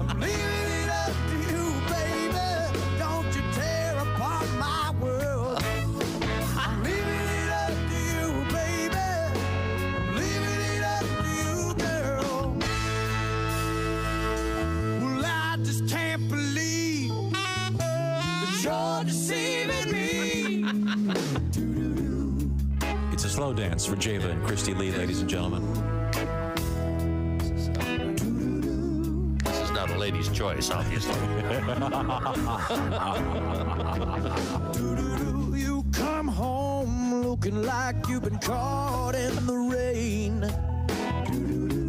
I'm leaving it up to you, baby. Don't you tear apart my world. I'm leaving it up to you, baby. I'm leaving it up to you, girl. Well, I just can't believe that you're deceiving me. It's a slow dance for Java and Christy Lee, ladies and gentlemen. This is not a lady's choice, obviously. You come home looking like you've been caught in the rain,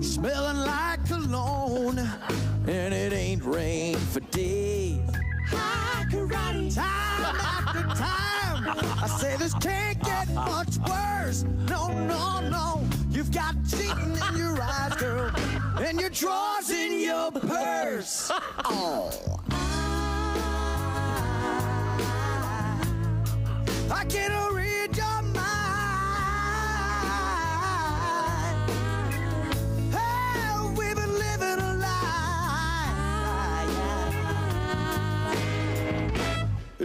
smelling like cologne, and it ain't rained for days. High karate, time after time. I say this can't get much worse. No, no, no. You've got cheating in your eyes, girl, and your drawers in your purse. Oh. I can't read your mind.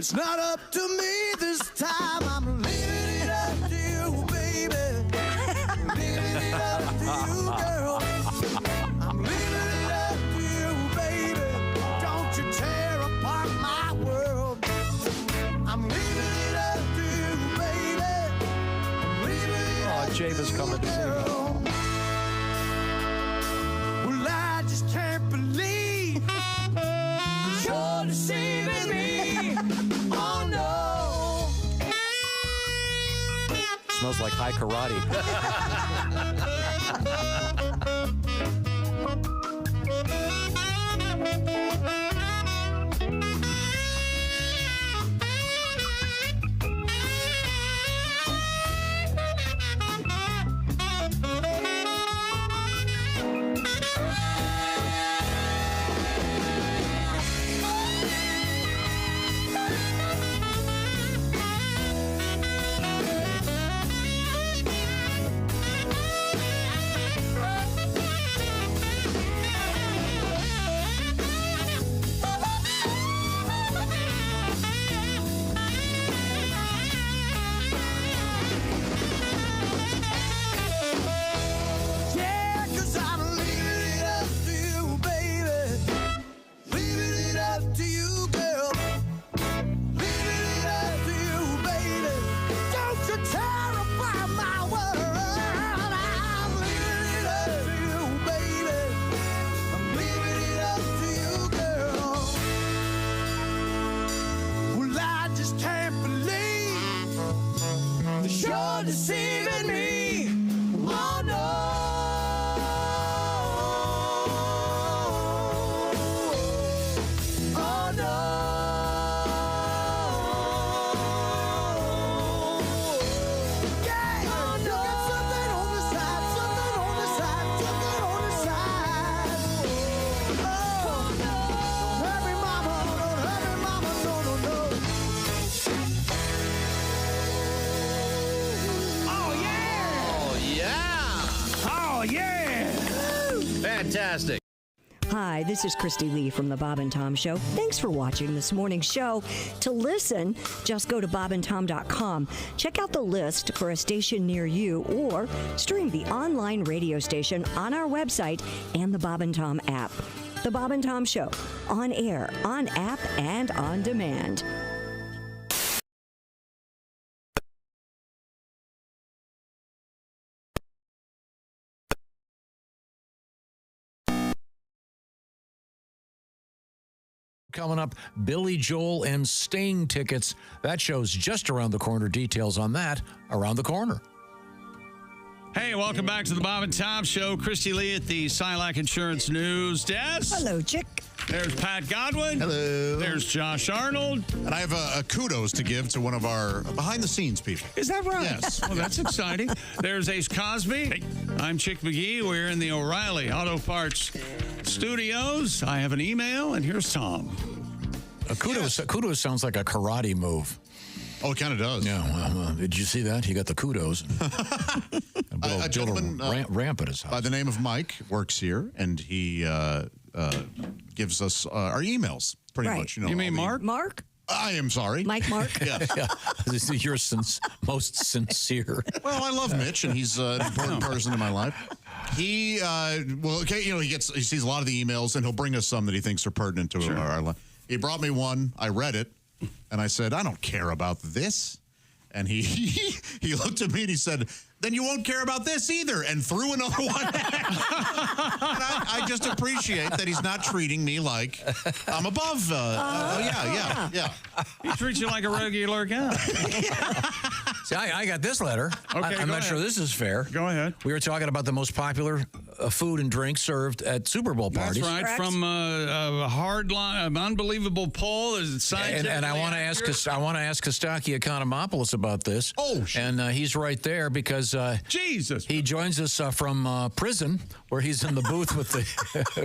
It's not up to me this time. I'm leaving it up to you, baby. Leaving it up to you, girl. I'm leaving it up to you, baby. Don't you tear apart my world. I'm leaving it up to you, baby. Leaving it up to Java's coming to see you. Well, I just can't believe you're deceiving me. Oh no. Smells like high karate. Yeah, 'cause I'm leaving it up to you, baby. Leaving it up to you, girl. Leaving it up to you, baby. Don't you tear apart my world. I'm leaving it up to you, baby. I'm leaving it up to you, girl. Well, I just can't believe that you're deceiving me. Oh no. Oh no. Yeah. Oh no. You got something on the side, something on the side, something on the side. Oh no. Don't hurt me, mama, don't hurt me, mama, no, no, no. Oh, yeah. Oh yeah. Fantastic. Hi, this is Christy Lee from The Bob and Tom Show. Thanks for watching this morning's show. To listen, just go to bobandtom.com. Check out the list for a station near you or stream the online radio station on our website and the Bob and Tom app. The Bob and Tom Show, on air, on app, and on demand. Coming up, Billy Joel and Sting tickets. That show's just around the corner. Details on that around the corner. Hey, welcome back to the Bob and Tom Show. Christy Lee at the Silac Insurance News Desk. Hello, chick. There's Pat Godwin. Hello. There's Josh Arnold. And I have a kudos to give to one of our behind-the-scenes people. Is that right? Yes. Well, that's exciting. There's Ace Cosby. Hey. I'm Chick McGee. We're in the O'Reilly Auto Parts Studios. I have an email, and here's Tom. Kudos sounds like a karate move. Oh, it kind of does. Yeah. Well, did you see that? He got the kudos. A gentleman ramp at his house by the name of Mike works here, and he gives us our emails, pretty much. You mean Mark? Mark? I am sorry. Mike Mark? Yes. Yeah. This is your most sincere. Well, I love Mitch, and he's an important person in my life. He, he sees a lot of the emails, and he'll bring us some that he thinks are pertinent to our life. He brought me one. I read it, and I said, I don't care about this. And he looked at me and he said, then you won't care about this either, and threw another one. And I just appreciate that he's not treating me like I'm above. Yeah. He treats you like a regular guy. See, I got this letter. Okay, I'm not sure this is fair. Go ahead. We were talking about the most popular food and drink served at Super Bowl parties. That's right. Correct. From a hard line, unbelievable poll. Is it scientific? And I want to ask Costaki Economopoulos about this. Oh, shit. And he's right there because Jesus, he joins us from prison where he's in the booth with the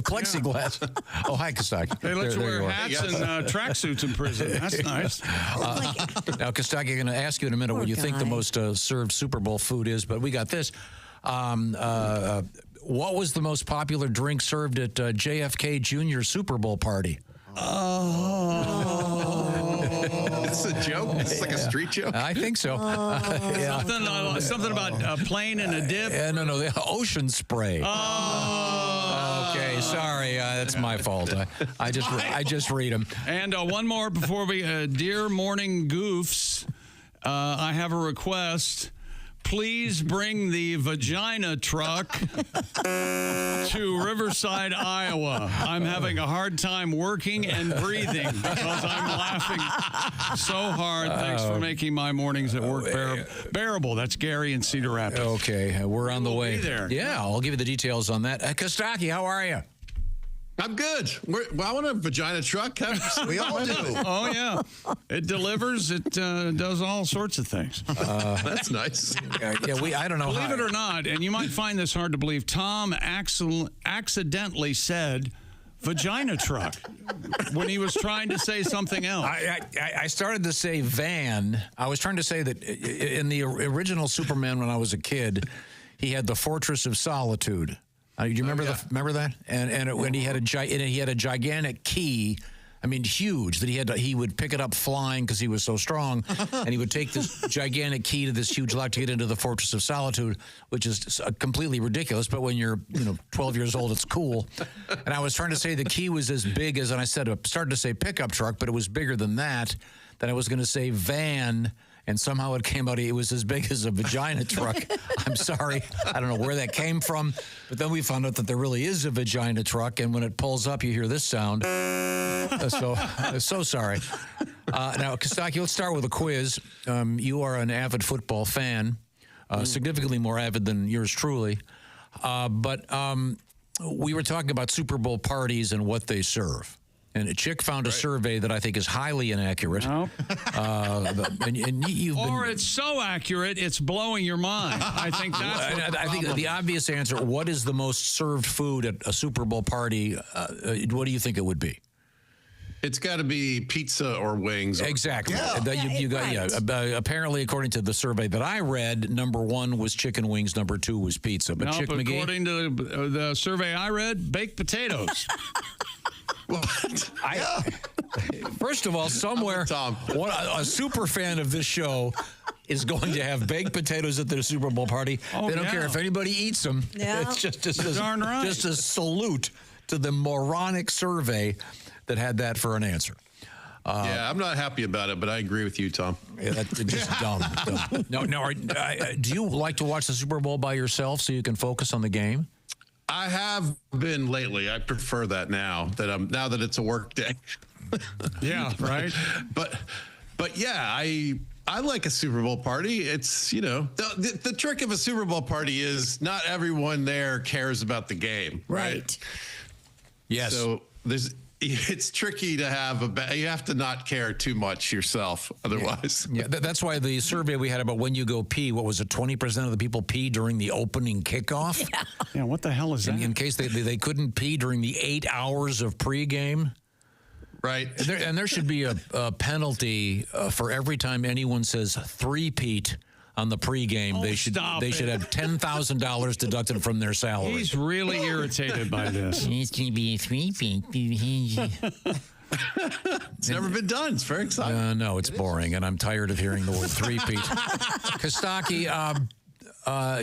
plexiglass. Oh, hi, Costaki. They let you There wear are. hats and tracksuits in prison. That's nice. Now, Costaki, I'm going to ask you in a minute what you think the most served Super Bowl food is, but we got this. What was the most popular drink served at JFK Jr. Super Bowl party? this a joke? Is this like a street joke? I think so. Something about playing in a dip. No, the ocean spray. Oh. Okay, sorry. That's my fault. I just read them. And one more before we, dear morning goofs, I have a request. Please bring the vagina truck to Riverside, Iowa. I'm having a hard time working and breathing because I'm laughing so hard. Thanks for making my mornings at work bearable. That's Gary in Cedar Rapids. Okay, we're on the way. Be there. Yeah, I'll give you the details on that. Costaki, how are you? I'm good. I want a vagina truck. We all do. Oh, yeah. It delivers. It does all sorts of things. That's nice. I don't know. Believe it or not, and you might find this hard to believe, Tom accidentally said vagina truck when he was trying to say something else. I started to say van. I was trying to say that in the original Superman when I was a kid, he had the Fortress of Solitude. Do you remember remember that? When he had a gigantic key, I mean huge, that he would pick it up flying because he was so strong, and he would take this gigantic key to this huge lock to get into the Fortress of Solitude, which is completely ridiculous. But when you're 12 years old, it's cool. And I was trying to say the key was as big as, and I started to say pickup truck, but it was bigger than that. That I was going to say van. And somehow it came out, it was as big as a vagina truck. I'm sorry. I don't know where that came from. But then we found out that there really is a vagina truck. And when it pulls up, you hear this sound. So sorry. Now, Costaki, let's start with a quiz. You are an avid football fan, significantly more avid than yours truly. But we were talking about Super Bowl parties and what they serve. And Chick found a survey that I think is highly inaccurate. Nope. It's so accurate, it's blowing your mind. I think that's I think the obvious answer, what is the most served food at a Super Bowl party? What do you think it would be? It's got to be pizza or wings. Exactly. Yeah. Apparently, according to the survey that I read, number one was chicken wings, number two was pizza. But Chick McGee, according to the survey I read, baked potatoes. First of all, somewhere, a super fan of this show is going to have baked potatoes at their Super Bowl party. They don't care if anybody eats them. Yeah. It's just a salute to the moronic survey that had that for an answer. I'm not happy about it, but I agree with you, Tom. Yeah, that's just dumb. No. Do you like to watch the Super Bowl by yourself so you can focus on the game? I have been lately. I prefer that now that it's a work day. Yeah, right. But yeah, I like a Super Bowl party. It's the trick of a Super Bowl party is not everyone there cares about the game, right? Yes. So it's tricky to have you have to not care too much yourself otherwise. Yeah, that's why the survey we had about when you go pee, what was it, 20% of the people pee during the opening kickoff? Yeah, what the hell is that? In case they couldn't pee during the 8 hours of pregame. Right. And there should be a penalty for every time anyone says three-peat on the pregame. They should have $10,000 deducted from their salary. He's really irritated by this. It's going to be a three-peat. It's never been done. It's very exciting. No, it's boring, and I'm tired of hearing the word three-peat. Kostaki,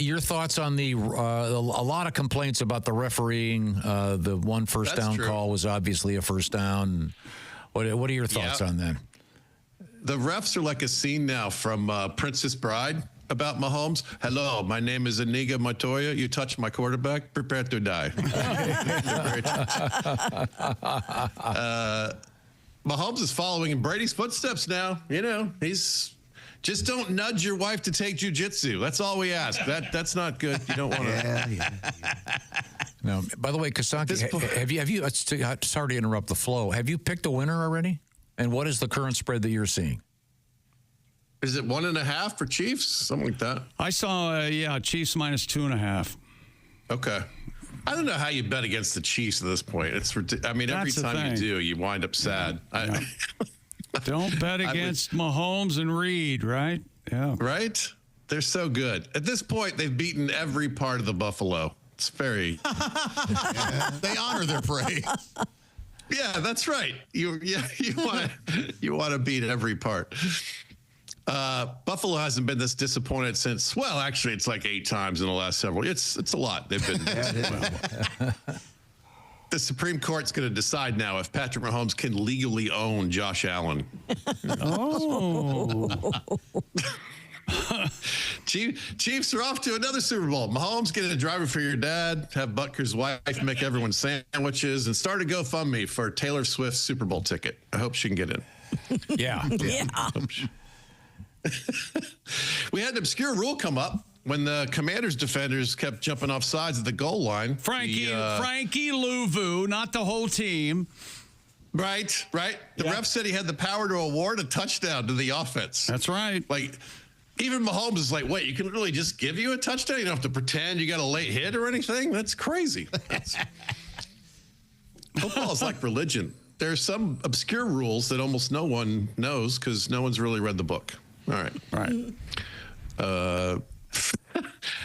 your thoughts on a lot of complaints about the refereeing. The one first down call was obviously a first down. What are your thoughts on that? The refs are like a scene now from Princess Bride about Mahomes. Hello, my name is Inigo Montoya. You touch my quarterback, prepare to die. Mahomes is following in Brady's footsteps now. He's just don't nudge your wife to take jujitsu. That's all we ask. That's not good. You don't want to. Yeah. No. By the way, Costaki, have you? Sorry to interrupt the flow. Have you picked a winner already? And what is the current spread that you're seeing? Is it 1.5 for Chiefs? Something like that. I saw, Chiefs minus 2.5. Okay. I don't know how you bet against the Chiefs at this point. Every time you do, you wind up sad. Yeah. Don't bet against Mahomes and Reed, right? Yeah. Right? They're so good. At this point, they've beaten every part of the Buffalo. It's very... They honor their prey. Yeah, that's right. You want to beat every part. Buffalo hasn't been this disappointed since. Well, actually, it's like 8 times in the last several. It's a lot. They've been. The Supreme Court's going to decide now if Patrick Mahomes can legally own Josh Allen. Oh. Chiefs are off to another Super Bowl. Mahomes getting a driver for your dad, have Butker's wife make everyone sandwiches, and start a GoFundMe for Taylor Swift's Super Bowl ticket. I hope she can get in. Yeah. We had an obscure rule come up when the Commanders defenders kept jumping off sides of the goal line. Frankie Louvu, not the whole team. Right. The ref said he had the power to award a touchdown to the offense. That's right. Like, even Mahomes is like, wait, you can really just give you a touchdown? You don't have to pretend you got a late hit or anything? That's crazy. Football is like religion. There's some obscure rules that almost no one knows because no one's really read the book. All right.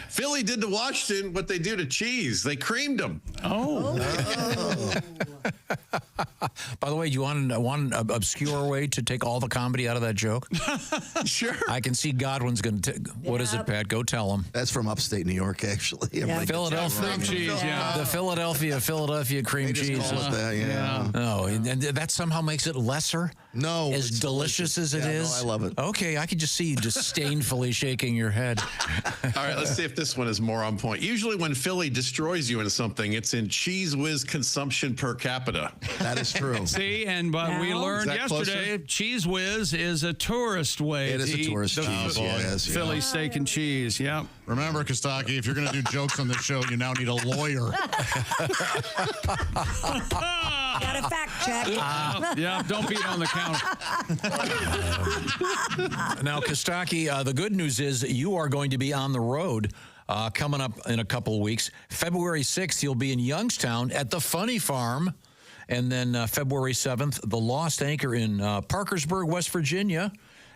Philly did to Washington what they do to cheese. They creamed them. By the way, do you want an obscure way to take all the comedy out of that joke? Sure. I can see Godwin's going to. What is it, Pat? Go tell him. That's from upstate New York, actually. Yeah. Philadelphia cream cheese. Yeah. The Philadelphia cream cheese. Call it that, yeah. Oh, and that somehow makes it lesser. No, as delicious as it is. No, I love it. Okay, I could just see you disdainfully shaking your head. All right, let's see if this one is more on point. Usually, when Philly destroys you in something, it's in Cheese Whiz consumption per capita. That is true. See, and we learned yesterday, Cheese Whiz is a tourist way to eat the Philly steak and cheese. Yep. Remember, Costaki, if you're going to do jokes on this show, you now need a lawyer. Got a fact check. Yeah, don't beat on the counter. Now, Costaki, the good news is you are going to be on the road coming up in a couple of weeks. February 6th, you'll be in Youngstown at the Funny Farm. And then February 7th, the Lost Anchor in Parkersburg, West Virginia.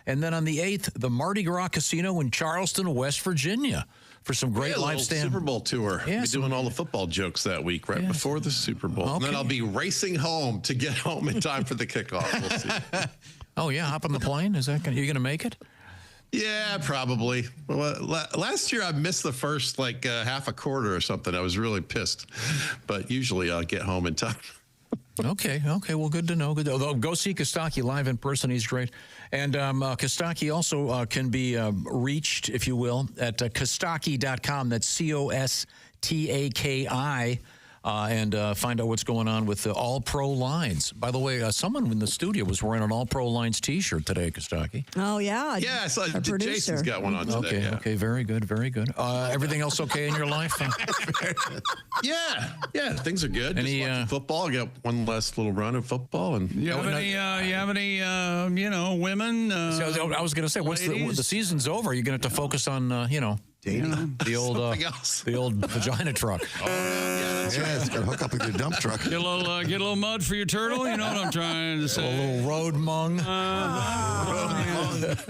And then on the 8th, the Mardi Gras Casino in Charleston, West Virginia, for some great live stand. Super Bowl tour. Yeah, Be doing all the football jokes that week right before the Super Bowl. Okay. And then I'll be racing home to get home in time for the kickoff. We'll see. Oh, yeah, hop on the plane? Is that you going to make it? Yeah, probably. Well, last year I missed the first half a quarter or something. I was really pissed. But usually I'll get home in time. Okay. Well, good to know. Go see Costaki live in person. He's great. And Costaki also can be reached, if you will, at Costaki.com. That's Costaki. And find out what's going on with the All Pro Lines. By the way, someone in the studio was wearing an All Pro Lines T-shirt today, Costaki. Oh, yeah. Yeah, I saw Jason's got one on today. Okay, very good. Everything else okay in your life? Yeah, things are good. Just watching football. I got one last little run of football. And you have any women? I was going to say, once the season's over, you're going to have to focus on, dating. The old vagina truck. It's got to hook up with your dump truck. Get a little mud for your turtle. You know what I'm trying to say? A little road mung.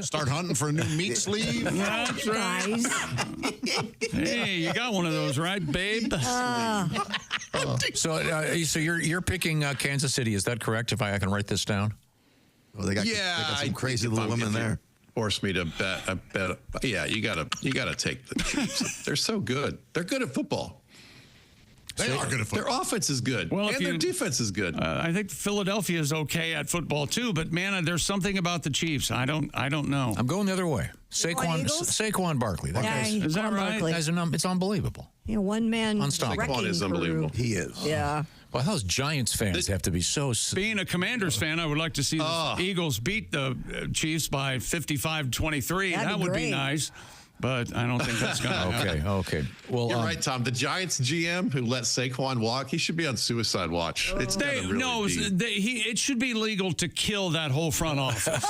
Start hunting for a new meat sleeve. That's right. Hey, you got one of those, right, babe? So you're picking Kansas City. Is that correct? If I can write this down. Well, they got some crazy little women there. Force me to bet. I bet. Yeah, you gotta take the Chiefs. They're so good. They're good at football. They are good at football. Their offense is good. Well, and their defense is good. I think Philadelphia is okay at football too, but man, there's something about the Chiefs. I don't know. I'm going the other way. Saquon Barkley. That guy's, is that right? It's unbelievable. One man. Unstoppable. Saquon is unbelievable. He is. Yeah. Well, those Giants fans have to be so... Being a Commanders fan, I would like to see the Eagles beat the Chiefs by 55-23. That would be nice. But I don't think that's going to happen. Okay. Well, you're right, Tom. The Giants GM who let Saquon walk, he should be on suicide watch. It's it should be legal to kill that whole front office.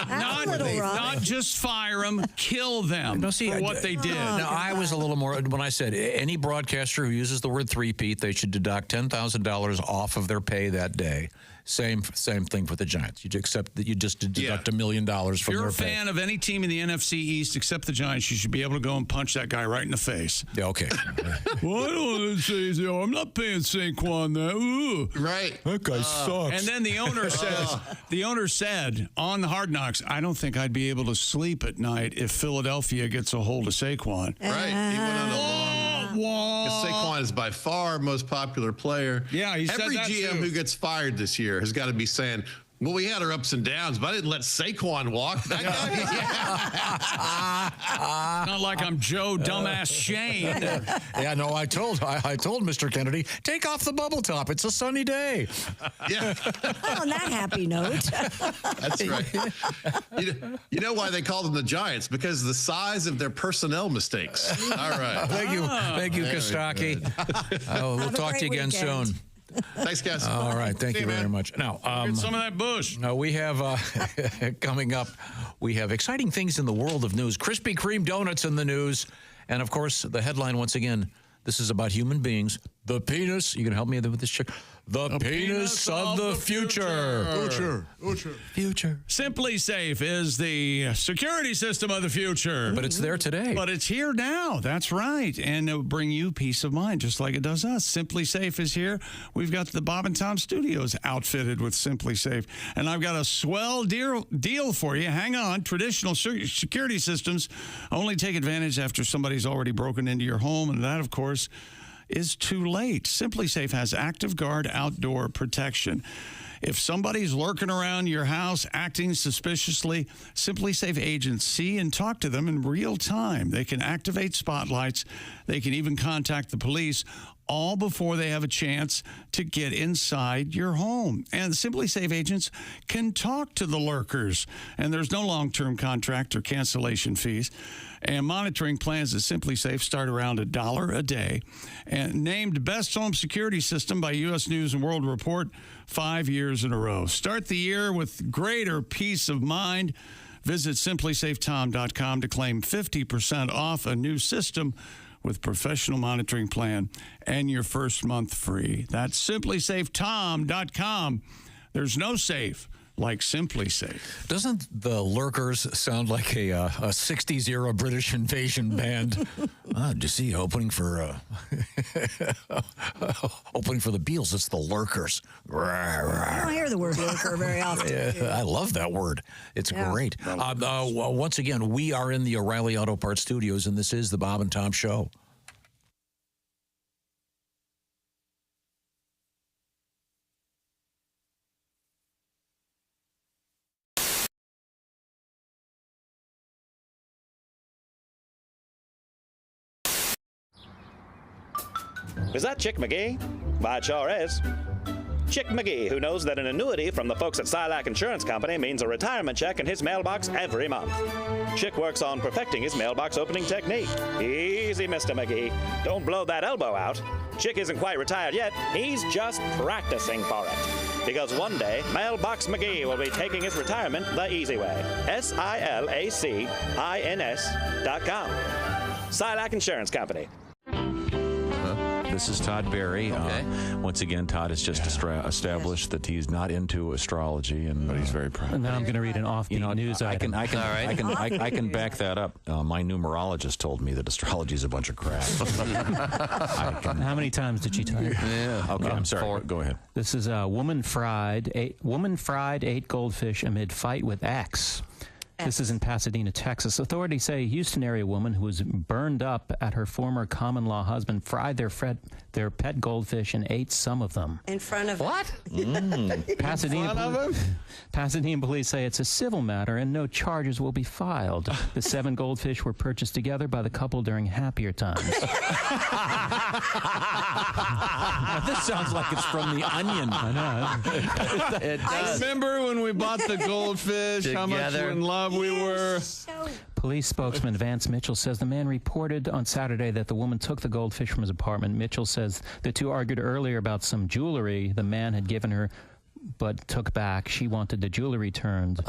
not just fire them, kill them for what they did. Now, I was a little more when I said any broadcaster who uses the word three-peat, they should deduct $10,000 off of their pay that day. Same thing for the Giants. You accept that you just deduct $1 million from If you're their a fan of any team in the NFC East except the Giants, you should be able to go and punch that guy right in the face. Yeah, okay. Well, I don't say so. I'm not paying Saquon that. Ooh. Right. That guy sucks. And then the owner said on the Hard Knocks, I don't think I'd be able to sleep at night if Philadelphia gets a hold of Saquon. Right. He went on a long. Saquon is by far most popular player. Yeah, he Every said that GM too. who gets fired this year has got to be saying, well, we had our ups and downs, but I didn't let Saquon walk. That guy. Not like I'm Joe Dumbass Shane. Yeah, no, I told Mr. Kennedy, take off the bubble top. It's a sunny day. Yeah. On that happy note. That's right. You know why they call them the Giants? Because of the size of their personnel mistakes. All right. Thank you, Kostaki. We'll talk to you again soon. Thanks, guys. All right. Thank you very much. Now, Get some of that bush. Now, we have, coming up, we have exciting things in the world of news. Krispy Kreme donuts in the news. And, of course, the headline, once again, this is about human beings. The penis. You can help me with this chick. The penis of the future. Future. Simply Safe is the security system of the future. But it's there today. But it's here now. That's right. And it'll bring you peace of mind just like it does us. Simply Safe is here. We've got the Bob and Tom Studios outfitted with Simply Safe. And I've got a swell deal for you. Hang on. Traditional security systems only take advantage after somebody's already broken into your home. And that, of course, is too late. Simply Safe has Active Guard outdoor protection. If somebody's lurking around your house acting suspiciously, Simply Safe agents see and talk to them in real time. They can activate spotlights. They can even contact the police, all before they have a chance to get inside your home. And Simply Safe agents can talk to the lurkers. And there's no long-term contract or cancellation fees. And monitoring plans at Simply Safe start around $1 a day. And named Best Home Security System by U.S. News & World Report 5 years in a row. Start the year with greater peace of mind. Visit simplysafetom.com to claim 50% off a new system with professional monitoring plan and your first month free. That's simplysafetom.com. There's no safe like Simply Safe. Doesn't the Lurkers sound like a 60s era British invasion band? Did you see opening for the Beatles? It's the Lurkers. I don't hear the word lurker very often. Yeah, I love that word. It's great. Once again, we are in the O'Reilly Auto Parts Studios, and this is the Bob and Tom Show. Is that Chick McGee? Why, it sure is. Chick McGee, who knows that an annuity from the folks at Silac Insurance Company means a retirement check in his mailbox every month. Chick works on perfecting his mailbox opening technique. Easy, Mr. McGee. Don't blow that elbow out. Chick isn't quite retired yet. He's just practicing for it. Because one day, Mailbox McGee will be taking his retirement the easy way. SILACINS.com. Silac Insurance Company. This is Todd Berry. Once again, Todd has just established that he's not into astrology, but he's very proud. And now I'm going to read an offbeat news item. I can back that up. My numerologist told me that astrology is a bunch of crap. How many times did she tell you? Yeah. Okay, I'm sorry. 4. Go ahead. This is a woman fried 8 goldfish amid fight with ex. This is in Pasadena, Texas. Authorities say a Houston area woman who was burned up at her former common-law husband fried their pet goldfish and ate some of them. In front of what? Pasadena police say it's a civil matter and no charges will be filed. The 7 goldfish were purchased together by the couple during happier times. Now, this sounds like it's from The Onion. I know. I remember when we bought the goldfish, how much in love we were. Police spokesman Vance Mitchell says the man reported on Saturday that the woman took the goldfish from his apartment. Mitchell says the two argued earlier about some jewelry the man had given her but took back. She wanted the jewelry returned.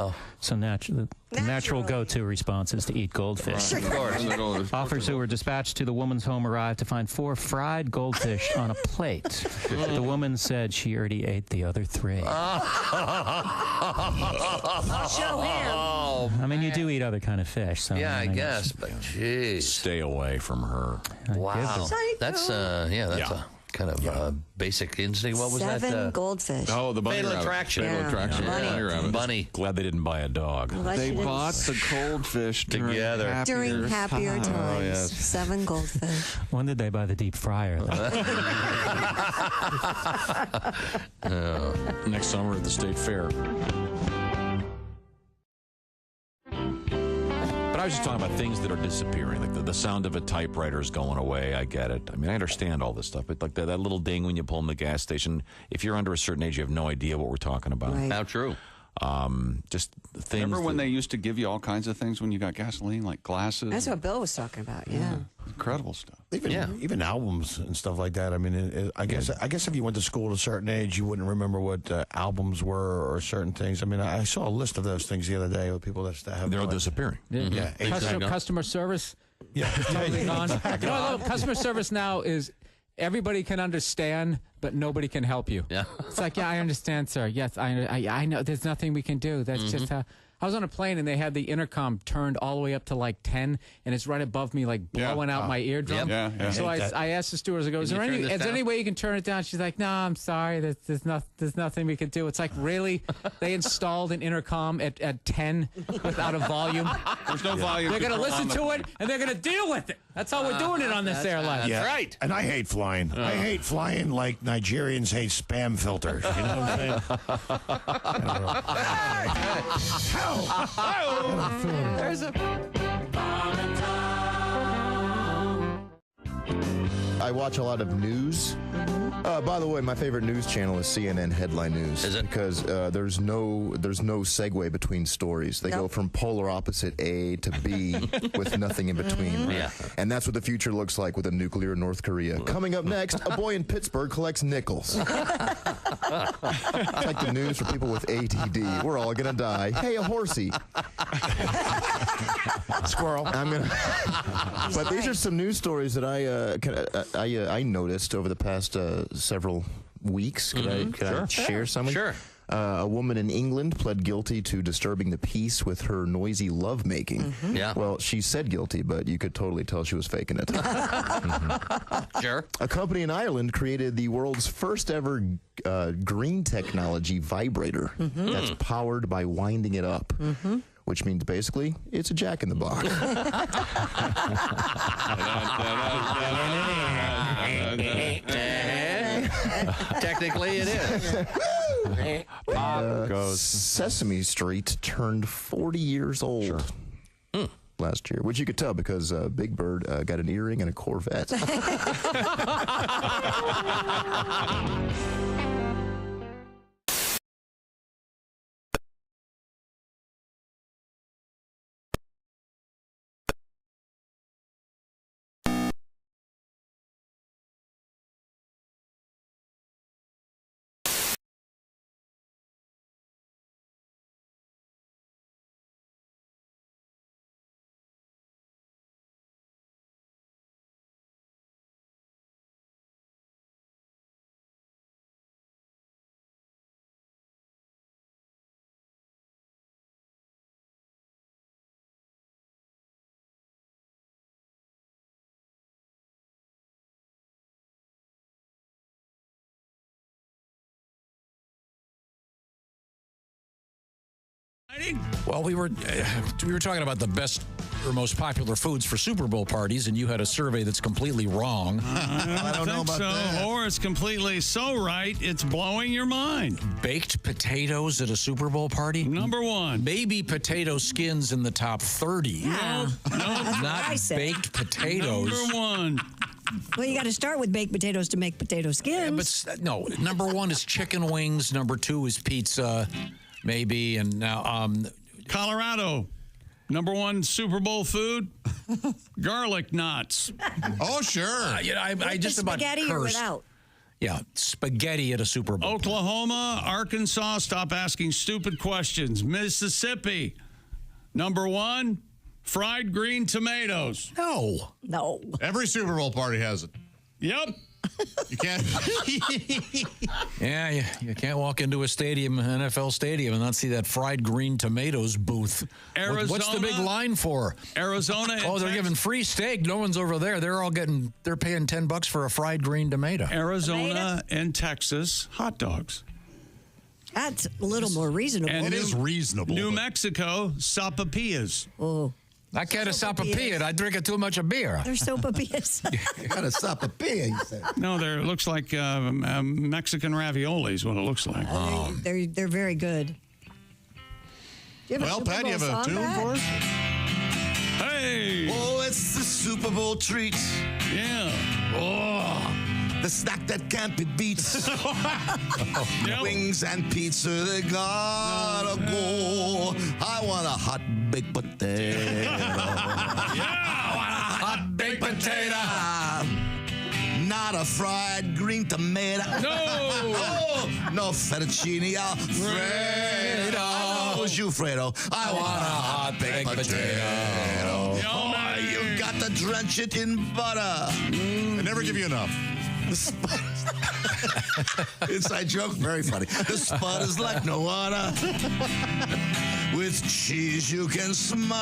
So the natural go-to response is to eat goldfish. Of course. Offers who were dispatched to the woman's home arrived to find 4 fried goldfish on a plate. The woman said she already ate the other 3. Show him. I mean, you do eat other kind of fish. So Yeah, I guess, but jeez. Stay away from her. Wow. That's a kind of basic instinct. What was 7 that? goldfish. Oh, the bunny Fatal rabbit. Attraction. Fatal Attraction. Bunny. Bunny rabbit. Bunny. Glad they didn't buy a dog. They bought the goldfish Together. During happier times. Oh, yes. 7 goldfish. When did they buy the deep fryer? Next summer at the State Fair. But I was just talking about things that are disappearing. Like the sound of a typewriter is going away. I get it. I mean, I understand all this stuff. But like that little ding when you pull in the gas station, if you're under a certain age, you have no idea what we're talking about. Right. How true. Just things. Remember when they used to give you all kinds of things when you got gasoline, like glasses? That's what Bill was talking about. Yeah. Incredible stuff. Even albums and stuff like that. I mean, I guess if you went to school at a certain age, you wouldn't remember what albums were or certain things. I mean, I saw a list of those things the other day with people that have. They're all disappearing. Yeah. Customer service. Yeah. Totally gone. You know, I love customer service now is everybody can understand, but nobody can help you. Yeah. It's like, yeah, I understand, sir. Yes, I know. There's nothing we can do. That's just how. I was on a plane and they had the intercom turned all the way up to like 10, and it's right above me, like blowing out my eardrum. Yeah. So I asked the stewardess, I go, is there any way you can turn it down? She's like, no, I'm sorry. There's nothing we can do. It's like, really? They installed an intercom at 10 without a volume? There's no volume. They're going to listen to it, and they're going to deal with it. That's how we're doing it on this airline. Yeah. Right. And I hate flying. I hate flying like Nigerians hate spam filters. You know what I'm saying? There's a... I watch a lot of news. By the way, my favorite news channel is CNN Headline News. Is it? Because there's no segue between stories. They go from polar opposite A to B with nothing in between. Yeah. And that's what the future looks like with a nuclear North Korea. Coming up next, a boy in Pittsburgh collects nickels. It's like the news for people with ADD. We're all gonna die. Hey, a horsey. Squirrel. But these are some news stories that I noticed over the past several weeks. Could I share some? Sure. A woman in England pled guilty to disturbing the peace with her noisy lovemaking. Yeah. Well, she said guilty, but you could totally tell she was faking it. Sure. A company in Ireland created the world's first ever green technology vibrator that's powered by winding it up. Which means basically it's a Jack in the Box. Technically, it is. Sesame Street turned 40 years old last year, which you could tell because Big Bird got an earring and a Corvette. Well, we were talking about the best or most popular foods for Super Bowl parties, and you had a survey that's completely wrong. I don't know about that. Or it's completely so right, it's blowing your mind. Baked potatoes at a Super Bowl party? Number one. Maybe potato skins in the top 30. Yeah. Not baked potatoes. Number one. Well, you got to start with baked potatoes to make potato skins. But no, number one is chicken wings. Number two is pizza, maybe. And now, Colorado. Number one Super Bowl food, garlic knots. Oh, sure. I just about spaghetti cursed. or without? Yeah, spaghetti at a Super Bowl. Oklahoma, Arkansas, stop asking stupid questions. Mississippi, number 1, fried green tomatoes. No. Every Super Bowl party has it. Yep. You can't. Yeah, you can't walk into a stadium, NFL stadium, and not see that fried green tomatoes booth. Arizona, What's the big line for? Arizona. Oh, they're giving free steak. No one's over there. They're paying $10 for a fried green tomato. Arizona and Texas, hot dogs. That's a little more reasonable. And It is reasonable. New but- Mexico, sopapillas. Oh. I can't sopapilla. I drink too much of beer. They're sopapillas. You got to stop a pig, you said. No, it looks like Mexican raviolis, what it looks like. They're very good. Well, Pat, you have a tune for us? Hey! Oh, it's the Super Bowl treat. Yeah. Oh, the snack that can't be beat. Yep. Wings and pizza, they gotta go. I want a hot baked potato. Hot baked potato. Not a fried green tomato. No. Oh, no fettuccine Alfredo. Fredo. I want a hot baked potato. Oh, you got to drench it in butter. They never give you enough. Inside joke, very funny. The spud is like no other. With cheese you can smother.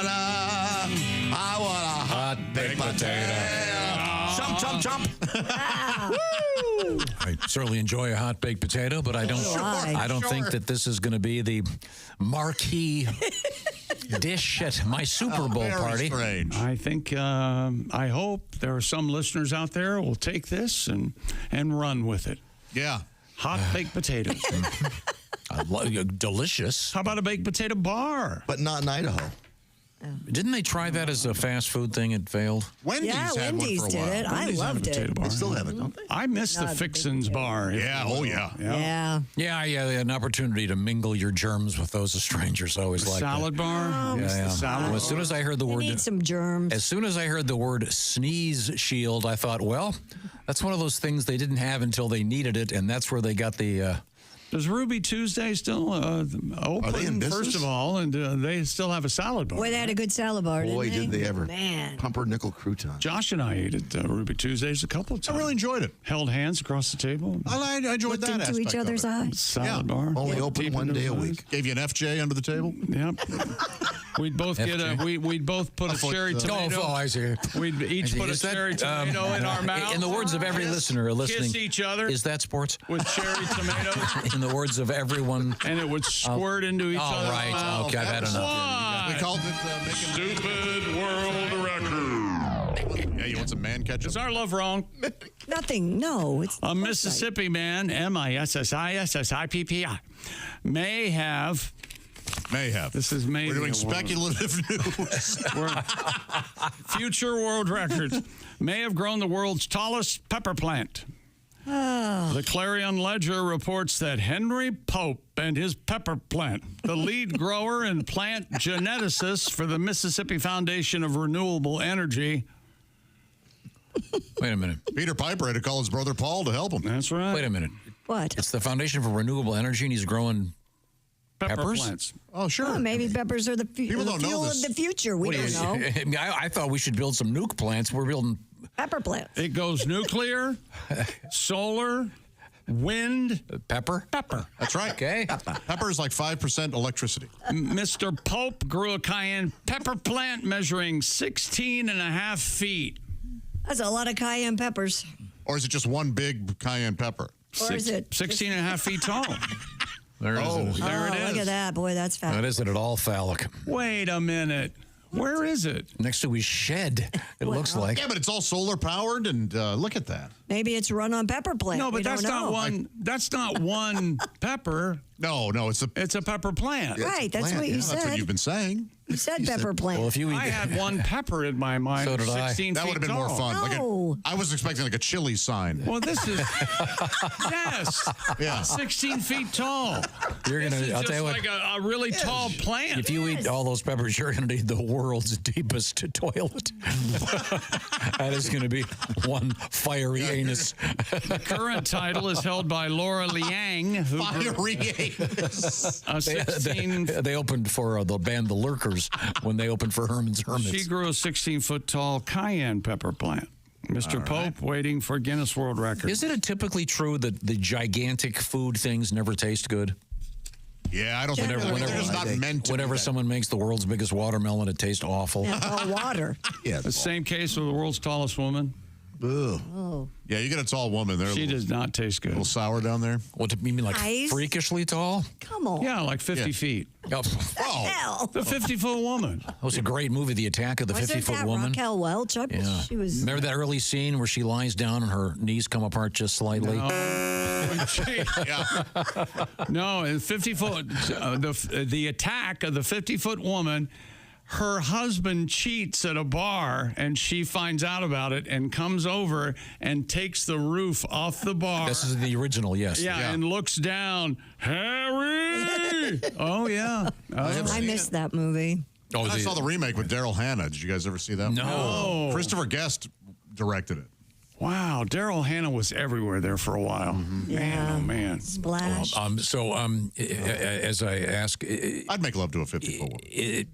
I want a hot baked potato. Chomp, chomp, chomp. Woo! I certainly enjoy a hot baked potato, but I don't. I don't think that this is going to be the marquee dish at my Super Bowl party. Strange. I think, I hope there are some listeners out there who will take this and run with it. Yeah. Hot baked potatoes. Delicious. How about a baked potato bar? But not in Idaho. Didn't they try that as a fast food thing? It failed. Wendy's had Wendy's one for a while. did it. I Wendy's have a loved potato it. bar. They still have it, don't they? I miss the Fixins bar. Yeah, oh yeah. Yeah. Yeah, an opportunity to mingle your germs with those of strangers. I always like Salad that. bar. Yeah, yeah. Salad As soon as I heard the You word, need some germs. as soon as I heard the word sneeze shield, I thought, well, that's one of those things they didn't have until they needed it, and that's where they got the. Does Ruby Tuesday still open? Are they in business? First of all, and they still have a salad bar. Boy, they had a good salad bar, didn't Boy, they? did they ever. Man. Pumpernickel crouton. Josh and I ate at Ruby Tuesdays a couple of times. I really enjoyed it. Held hands across the table. I enjoyed Looked that into aspect each other's of it. eyes. Salad bar. Only open Deep one into day a his eyes. week. Gave you an FJ under the table? Yep. We'd both get a. We'd both put a cherry tomato. I see. We'd each put a cherry tomato in our mouth. In the words of every listener listening, kiss each other. Is that sports? With cherry tomatoes. In the words of everyone. And it would squirt into each other's right. mouth. Okay, I've had enough. Why? We called it Stupid world record. Yeah, you want some man ketchup? Is our love wrong? Nothing. No. It's A Mississippi man, Mississippi, may have. This is maybe. We're doing speculative news. Future world records. May have grown the world's tallest pepper plant. The Clarion Ledger reports that Henry Pope and his pepper plant, the lead grower and plant geneticist for the Mississippi Foundation of Renewable Energy. Wait a minute. Peter Piper had to call his brother Paul to help him. That's right. Wait a minute. What? It's the Foundation for Renewable Energy, and he's growing peppers? plants. Oh, sure. Oh, maybe peppers are the People don't know fuel this. of the future. We don't know. I thought we should build some nuke plants. We're building Pepper plants. It goes nuclear, solar, wind, pepper. That's right. Okay. Pepper is like 5% electricity. Mr. Pope grew a cayenne pepper plant measuring 16 and a half feet. That's a lot of cayenne peppers. Or is it just one big cayenne pepper? Or is it 16 and a half feet tall? There it is. There it is. Look at that. Boy, that's fat. That isn't at all phallic. Wait a minute. Where is it? Next to his shed, it looks like. Yeah, but it's all solar powered, and look at that. Maybe it's run on pepper plant. No, but We that's don't not know. one. That's not one pepper. No, it's a pepper plant. Right, that's what you said. That's what you've been saying. You said pepper plant. Well, if you I had one pepper in my mind. So did I. 16 That would have been more fun. No. I was expecting like a chili sign. Well, this is yes, Yeah. 16 feet tall. You're gonna. This is I'll just tell you what. like a really tall plant. If you eat all those peppers, you're going to need the world's deepest toilet. That is going to be one fiery anus. The current title is held by Laura Liang, who Fiery anus. a 16. They opened for the band The Lurkers when they opened for Herman's Hermits. She grew a 16-foot tall cayenne pepper plant. Mr. Pope waiting for Guinness World Record. Isn't it typically true that the gigantic food things never taste good? Yeah, I don't think they're just not meant to. Whenever someone makes the world's biggest watermelon, it tastes awful. All water. Yeah, The same case with the world's tallest woman. Oh. Yeah, you get a tall woman there. She does not taste good. A little sour down there. What do you mean, like Ice? freakishly tall? Come on. Yeah, like 50 feet. Oh, Hell. The 50-foot woman. that was a great movie, The Attack of the Wasn't 50-Foot that Woman. Raquel Welch? Yeah. She was. Remember that early scene where she lies down and her knees come apart just slightly? No, in 50-foot, the attack of the 50-foot woman, her husband cheats at a bar, and she finds out about it and comes over and takes the roof off the bar. This is the original, yes. Yeah, and looks down. Harry! Oh, yeah. I missed that movie. Oh, I saw the remake with Daryl Hannah. Did you guys ever see that? No. Christopher Guest directed it. Wow, Daryl Hannah was everywhere there for a while. Man, oh, man. Splash. As I ask... I'd make love to a 50-foot woman.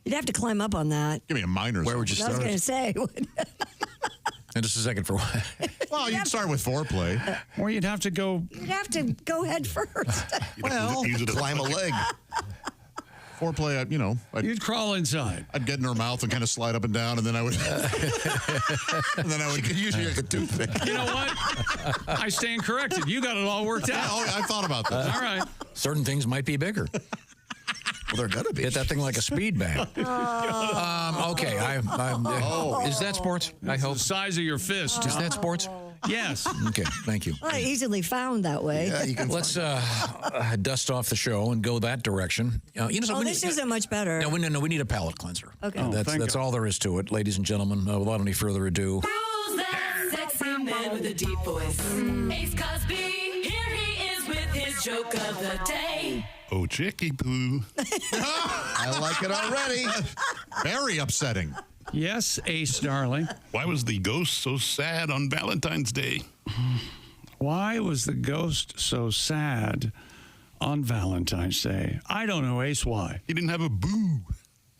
You'd have to climb up on that. Give me a minor. Where would you I was start? going to say. And just a second for what? Well, you'd start with foreplay. Or you'd have to go... You'd have to go head first. Well, climb a leg. Foreplay, you'd crawl inside. I'd get in her mouth and kind of slide up and down, and then I would. And then I would use you like a toothpick. You know what? I stand corrected. You got it all worked out. I thought about that. All right. Certain things might be bigger. Well, they're gonna be. Hit that thing like a speed bag. Okay, is that sports? I hope. The size of your fist. Is that sports? Yes. Okay, thank you. Well, easily found that way. Yeah, you can. Let's dust off the show and go that direction. This isn't much better. No, we need a palate cleanser. Okay. That's all there is to it, ladies and gentlemen. Without any further ado. Who's that sexy man with a deep voice? Ace Cosby, here he is with his joke of the day. Oh, chicky poo. I like it already. Very upsetting. Yes, Ace, darling. Why was the ghost so sad on Valentine's Day? Why was the ghost so sad on Valentine's Day? I don't know, Ace, why? He didn't have a boo.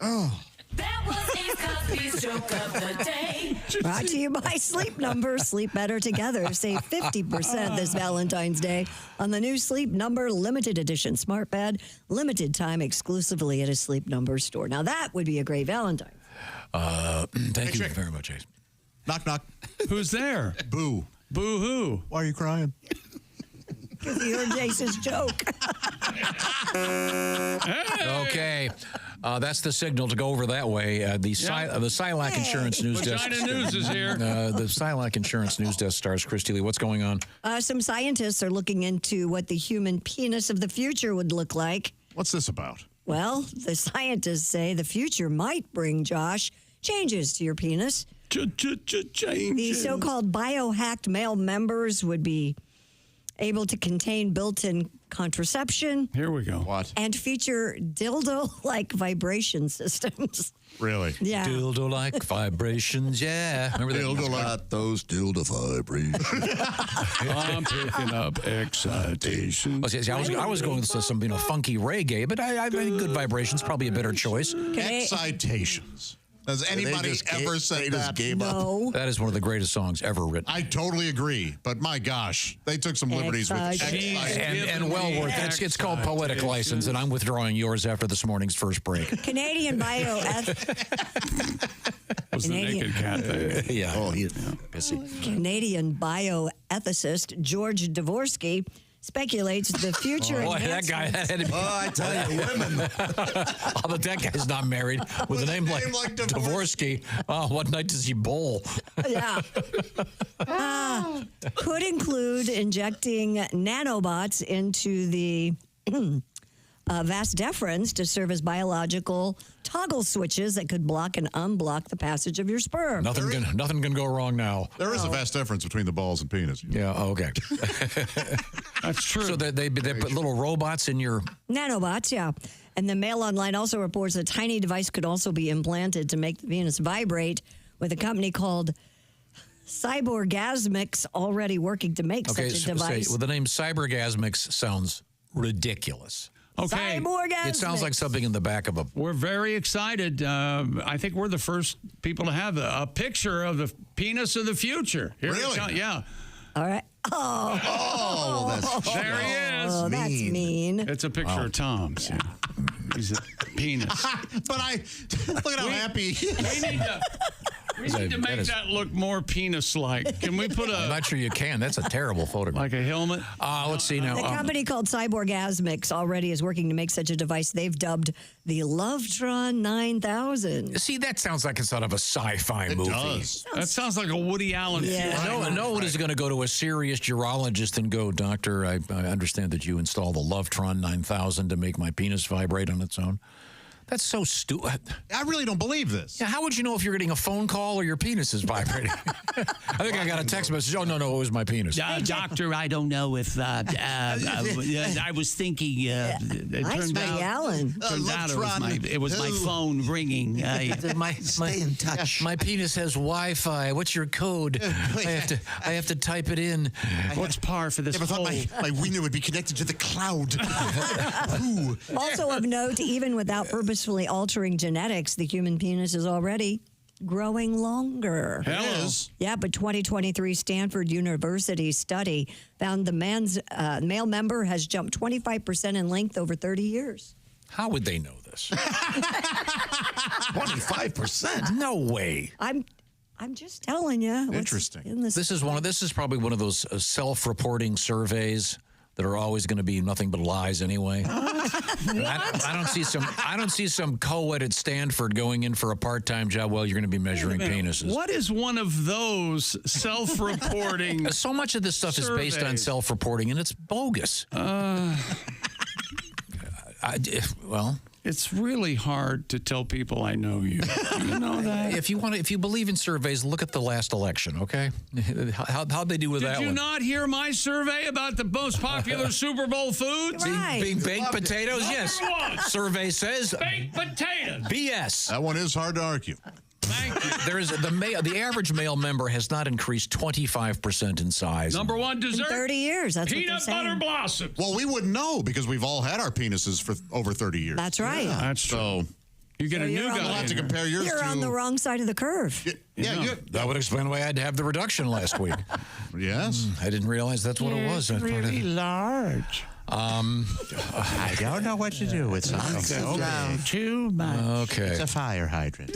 Oh. That was Ace Cosby's joke of the day. Brought to you by Sleep Number. Sleep better together. Save 50% this Valentine's Day on the new Sleep Number limited edition smart bed. Limited time exclusively at a Sleep Number store. Now that would be a great Valentine. Thank you very much, Ace. Knock, knock. Who's there? Boo. Boo hoo. Why are you crying? Because he heard Jace's joke. Okay. That's the signal to go over that way. The Silac Insurance News Desk. Vagina News is here. The Silac Insurance News Desk stars Christy Lee. What's going on? Some scientists are looking into what the human penis of the future would look like. What's this about? Well, the scientists say the future might bring, Josh, changes to your penis. Changes. The so-called biohacked male members would be able to contain built-in contraception. Here we go. What? And feature dildo-like vibration systems. Really? Yeah. Dildo-like vibrations, yeah. Remember that? Dildo-like those dildo vibrations. I'm picking up excitation. Well, see, I was going with some funky reggae, but I think good vibrations probably a better choice. Excitations. Has anybody ever said that? No. That is one of the greatest songs ever written. I totally agree, but my gosh, they took some liberties with and well worth it. It's called poetic license, and I'm withdrawing yours after this morning's first break. Canadian Was the naked cat thing? Yeah. Oh, he's pissy. Canadian bioethicist George Dvorsky speculates the future. Boy, that guy had to be. Oh, I tell you, women. But that guy's not married with a name like Dvorsky. Oh, what night does he bowl? Yeah. Could include injecting nanobots into the vas deferens to serve as biological toggle switches that could block and unblock the passage of your sperm. Nothing can go wrong now. There is a vast difference between the balls and penis. Yeah, okay. That's true. So they put little robots in your... Nanobots, yeah. And the Mail Online also reports a tiny device could also be implanted to make the penis vibrate, with a company called Cyborgasmics already working to make such a device. Well, the name Cyborgasmics sounds ridiculous. Okay. It sounds like something in the back of a... We're very excited. I think we're the first people to have a picture of the penis of the future. Here Really? Yeah. All right. Oh, There he is. Oh, that's mean. It's a picture of Tom's. Yeah. He's a penis. But look at how happy. We need to make that look more penis-like. Can we put I'm not sure you can. That's a terrible photograph. Like a helmet? Let's see now. The company called Cyborgasmics already is working to make such a device they've dubbed the Lovetron 9000. See, that sounds like it's out of a sci-fi movie. Does. That sounds like a Woody Allen film. No one is going to go to a serious urologist and go, Doctor, I understand that you installed the Lovetron 9000 to make my penis vibrate on its own. That's so stupid. I really don't believe this. Yeah, how would you know if you're getting a phone call or your penis is vibrating? I think I got a text message. Oh, no, it was my penis. Doctor, I don't know if I was thinking. It turned out it was my phone ringing. Stay in touch. My penis has Wi-Fi. What's your code? I have to type it in. What's par for this? I thought my wiener would be connected to the cloud. Also of note, even without purposefully altering genetics, the human penis is already growing longer. Hello. Yeah, but 2023 Stanford University study found the male member has jumped 25% in length over 30 years. How would they know this? 25%? No way. I'm just telling you. Interesting. This is probably one of those self-reporting surveys that are always going to be nothing but lies anyway. I don't see some co-ed at Stanford going in for a part-time job. Well, you're going to be measuring penises. What is one of those self-reporting? So much of this stuff is based on self-reporting, and it's bogus. It's really hard to tell people I know you. You know that? If you believe in surveys, look at the last election, okay? How'd they do with that one? Did you not hear my survey about the most popular Super Bowl foods? Being baked potatoes, yes. Survey says baked potatoes. BS. That one is hard to argue. Thank you. There is the average male member has not increased 25% in size. Number one dessert. In 30 years. That's peanut what they're butter saying. blossoms. Well, we wouldn't know because we've all had our penises for over 30 years. That's right. Yeah. That's true. So you get a new guy. We'll have to compare yours You're to... on the wrong side of the curve. That would explain why I had to have the reduction last week. Yes. I didn't realize that's what it was. Really large. I don't know what to do with something. Too much. Okay. It's a fire hydrant.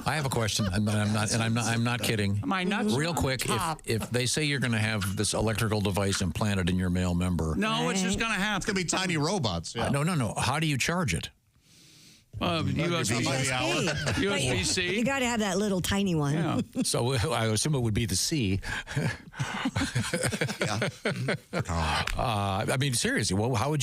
I have a question, and I'm not kidding. Am I nuts? Real quick, if they say you're going to have this electrical device implanted in your male member, No, it's just going to happen. It's going to be tiny robots. Yeah. No. How do you charge it? USB-C. You got to have that little tiny one. Yeah. So I assume it would be the C. I mean, seriously, how would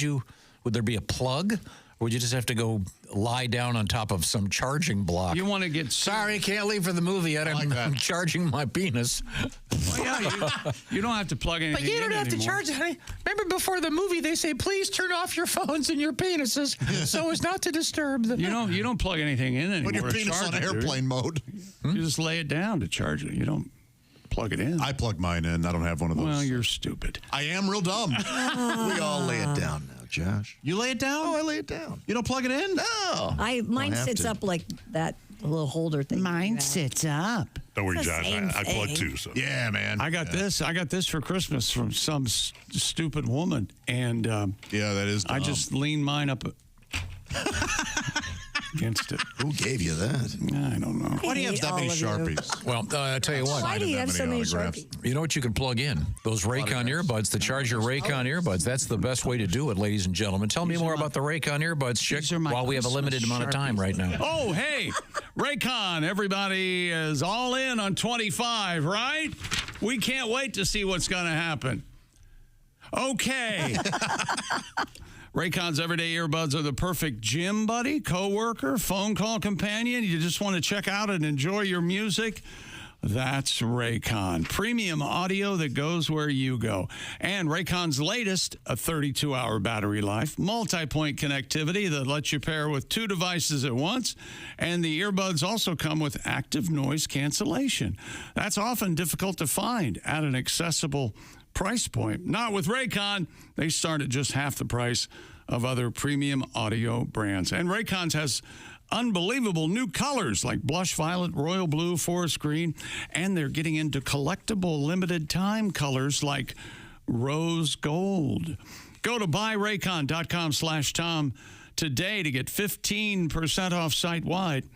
there be a plug? Or would you just have to go lie down on top of some charging block? You want to get... Sorry, can't leave for the movie yet. I'm charging my penis. Well, yeah, you don't have to plug anything in But you don't have anymore. to charge it, honey. Remember before the movie, they say, please turn off your phones and your penises so as not to disturb them. You don't plug anything in anymore. Put your penis on airplane mode. You just lay it down to charge it. You don't plug it in. I plug mine in. I don't have one of those. Well, you're stupid. I am real dumb. We all lay it down now, Josh. You lay it down? Oh, I lay it down. You don't plug it in? No. Mine sits up like that little holder thing. Mine sits up. Don't worry, It's the Josh. same I plug thing. too. So. Yeah, man. I got this for Christmas from some stupid woman, and yeah, that is dumb. I just leaned mine up against it. Who gave you that? I don't know. Why do you have that many Sharpies? Well, I tell you what. Why do you have so many Sharpies? You know what you can plug in? Those Raycon earbuds to charge your Raycon earbuds. That's the best way to do it, ladies and gentlemen. Tell me more about the Raycon earbuds, Chick, while we have a limited amount of time right now. Oh, hey, Raycon, everybody is all in on 25, right? We can't wait to see what's going to happen. Okay. Raycon's everyday earbuds are the perfect gym buddy, coworker, phone call companion. You just want to check out and enjoy your music. That's Raycon. Premium audio that goes where you go. And Raycon's latest, a 32-hour battery life, multi-point connectivity that lets you pair with 2 devices at once. And the earbuds also come with active noise cancellation. That's often difficult to find at an accessible price point. Not with Raycon. They start at just half the price of other premium audio brands. And Raycon's has unbelievable new colors like blush violet, royal blue, forest green, and they're getting into collectible limited time colors like rose gold. Go to buyraycon.com/Tom today to get 15% off site-wide.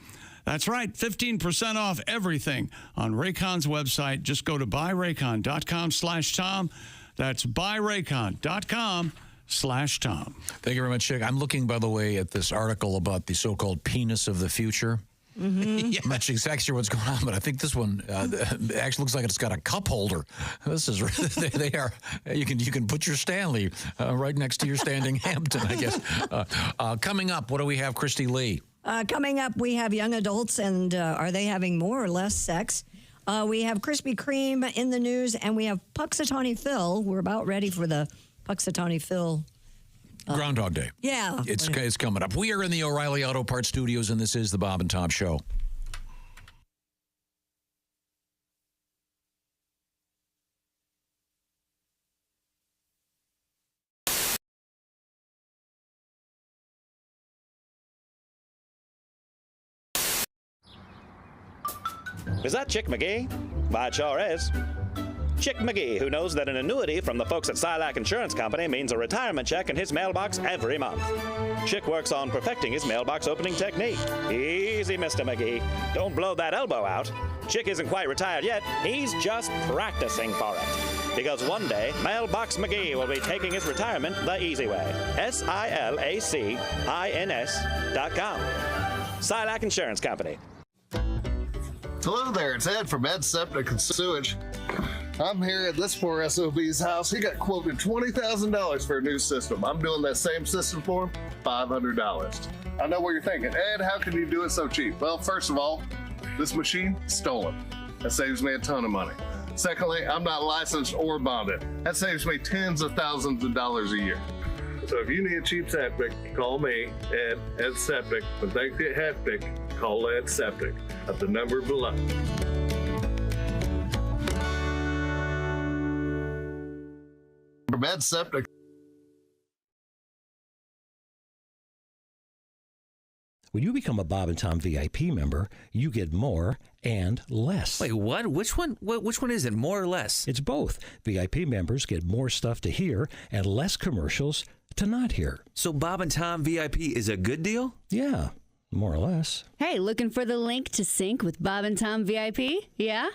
That's right, 15% off everything on Raycon's website. Just go to buyraycon.com/Tom. That's buyraycon.com/Tom. Thank you very much, Chick. I'm looking, by the way, at this article about the so-called penis of the future. I'm not exactly sure what's going on, but I think this one actually looks like it's got a cup holder. This is they are. You can put your Stanley right next to your standing Hampton, I guess. Coming up, what do we have, Christy Lee? Coming up, we have young adults, and are they having more or less sex? We have Krispy Kreme in the news, and we have Puxatawny Phil. We're about ready for the Puxatawny Phil. Groundhog Day. Yeah. It's coming up. We are in the O'Reilly Auto Parts Studios, and this is the Bob and Tom Show. Is that Chick McGee? Why, it sure is. Chick McGee, who knows that an annuity from the folks at Silac Insurance Company means a retirement check in his mailbox every month. Chick works on perfecting his mailbox opening technique. Easy, Mr. McGee. Don't blow that elbow out. Chick isn't quite retired yet. He's just practicing for it. Because one day, Mailbox McGee will be taking his retirement the easy way. SILACINS.com. Silac Insurance Company. Hello there, it's Ed from Ed Septic and Sewage. I'm here at this poor SOB's house. He got quoted $20,000 for a new system. I'm doing that same system for him, $500. I know what you're thinking. Ed, how can you do it so cheap? Well, first of all, this machine, stolen. That saves me a ton of money. Secondly, I'm not licensed or bonded. That saves me tens of thousands of dollars a year. So if you need a cheap septic, call me, Ed Septic. When things get hectic, call Ed Septic at the number below. From Ed Septic. When you become a Bob and Tom VIP member, you get more and less. Wait, what? Which one? Which one is it? More or less? It's both. VIP members get more stuff to hear and less commercials to not hear. So Bob and Tom VIP is a good deal? Yeah, more or less. Hey, looking for the link to sync with Bob and Tom VIP? Yeah?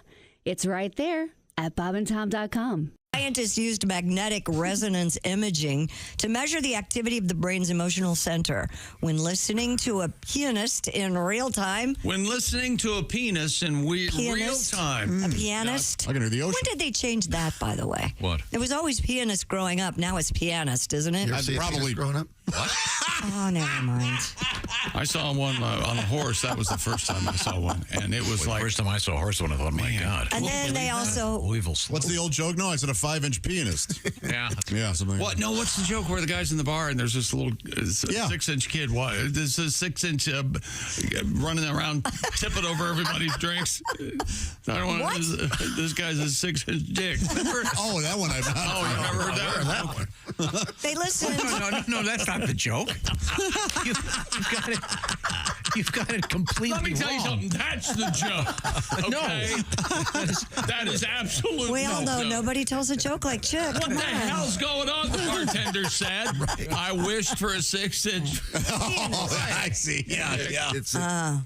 It's right there at bobandtom.com. Scientists used magnetic resonance imaging to measure the activity of the brain's emotional center when listening to a pianist in real time. When listening to a penis in real time. A pianist? I can hear the ocean. When did they change that, by the way? What? It was always pianist growing up. Now it's pianist, isn't it? I've probably growing up. What? Oh, never mind. I saw one on a horse. That was the first time I saw one. And it was like... First time I saw a horse, I thought, my God. And then they also... What's the old joke? No, I said a 5-inch pianist. Yeah. Yeah, something like What? No, what's the joke where the guy's in the bar and there's this little 6-inch kid? What? There's a 6-inch running around tipping over everybody's drinks. I don't want this guy's a 6-inch dick. Oh, that one I've not. Oh, you never heard that one? They listen. No, that's not the joke. You've got it completely wrong. Let me tell you something. That's the joke. Okay? That is absolute. We all know nobody tells a joke like Chick. What the hell's going on? The bartender said. I wished for a 6-inch. I see. Yeah.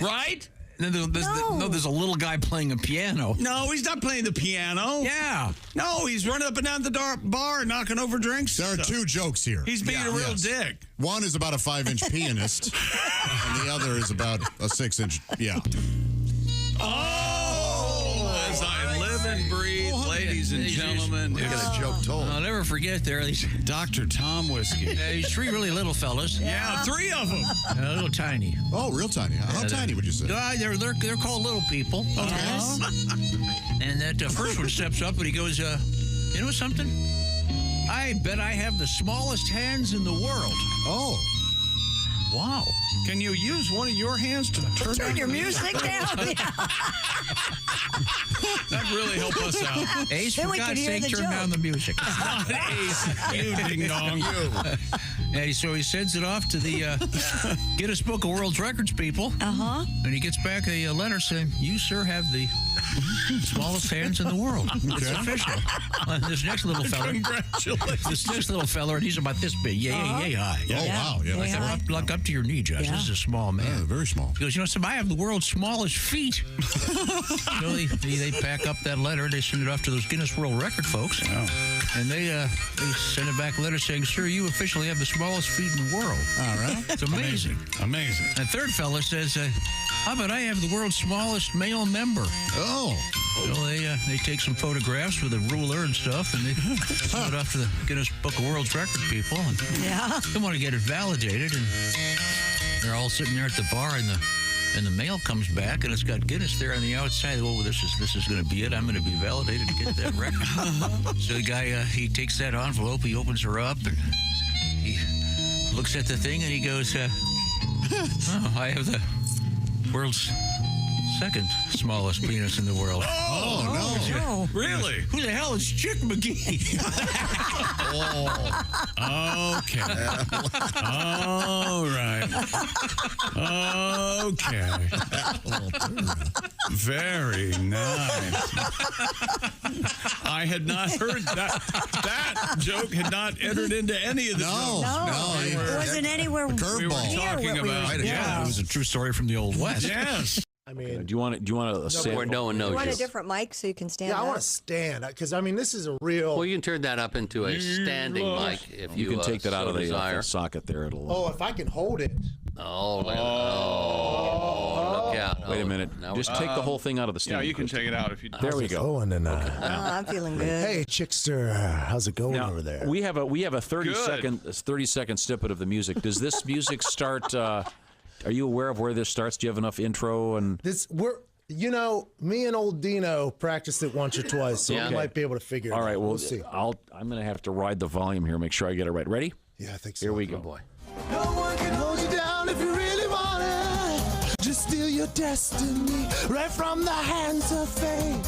Right? There's a little guy playing a piano. No, he's not playing the piano. Yeah. No, he's running up and down the bar knocking over drinks. There are two jokes here. He's being a real dick. One is about a 5-inch pianist, and the other is about a 6-inch. Yeah. Oh, as I live in and breathe, ladies and gentlemen. We got a joke told. I'll never forget there. These Dr. Tom Whiskey. these three really little fellas. Yeah, 3 of them. A little tiny. Oh, real tiny. How tiny would you say? They're called little people. And that first one steps up and he goes, you know something? I bet I have the smallest hands in the world. Oh. Wow. Can you use one of your hands to turn your music down? That'd really help us out. Ace, Then for we could God's hear sake, the turn joke. down the music. Not Ace. You ding dong. And so he sends it off to the Guinness Book of World Records people. Uh-huh. And he gets back a letter saying, you, sir, have the smallest hands in the world. It's official. This next little fella. Congratulations. This next little fella, and he's about this big. Yay high. Oh, wow. Yeah, Like up to your knee, Josh. Yeah. This is a small man. very small. He goes, you know, I have the world's smallest feet. So they pack up that letter. They send it off to those Guinness World Record folks. And they send it back a letter saying, sir, you officially have the smallest feet in the world. All right. It's amazing. Amazing. The third fella says, how about I have the world's smallest male member? Oh. So they take some photographs with a ruler and stuff, and they send it off to the Guinness Book of World Record people. And they want to get it validated, and they're all sitting there at the bar, and the mail comes back, and it's got Guinness there on the outside. Oh, this is going to be it. I'm going to be validated to get that record. So the guy, he takes that envelope, he opens her up, and he looks at the thing, and he goes, oh, I have the world's second smallest penis in the world. No. Really? Who the hell is Chick McGee? Okay. All right. Okay. Very nice. I had not heard that. That joke had not entered into any of the jokes. No, it wasn't anywhere We were talking about. Yeah, it was a true story from the Old West. Yes. I mean, Do you want a sample? Where no one knows You want you. a different mic so you can stand yeah, I up? want to stand because I mean, this is a real. Well, you can turn that up into a standing mic if you, You can take that out so of the desire. socket there. It'll. Oh, if I can hold it. Oh, look out. Wait a minute. Now Just take the whole thing out of the stand. Yeah, you can take it out if you. There we go. Going tonight. I'm feeling good. Hey, Chickster, how's it going over there? We have a 30-second snippet of the music. Does this music start? Are you aware of where this starts? Do you have enough intro and? You know, me and old Dino practiced it once or twice, so we might be able to figure it out. All right, well, we'll see. I'm going to have to ride the volume here, make sure I get it right. Ready? Yeah, I think so. Here we go. Oh, boy. No one can hold you down if you really want it. Just steal your destiny right from the hands of fate.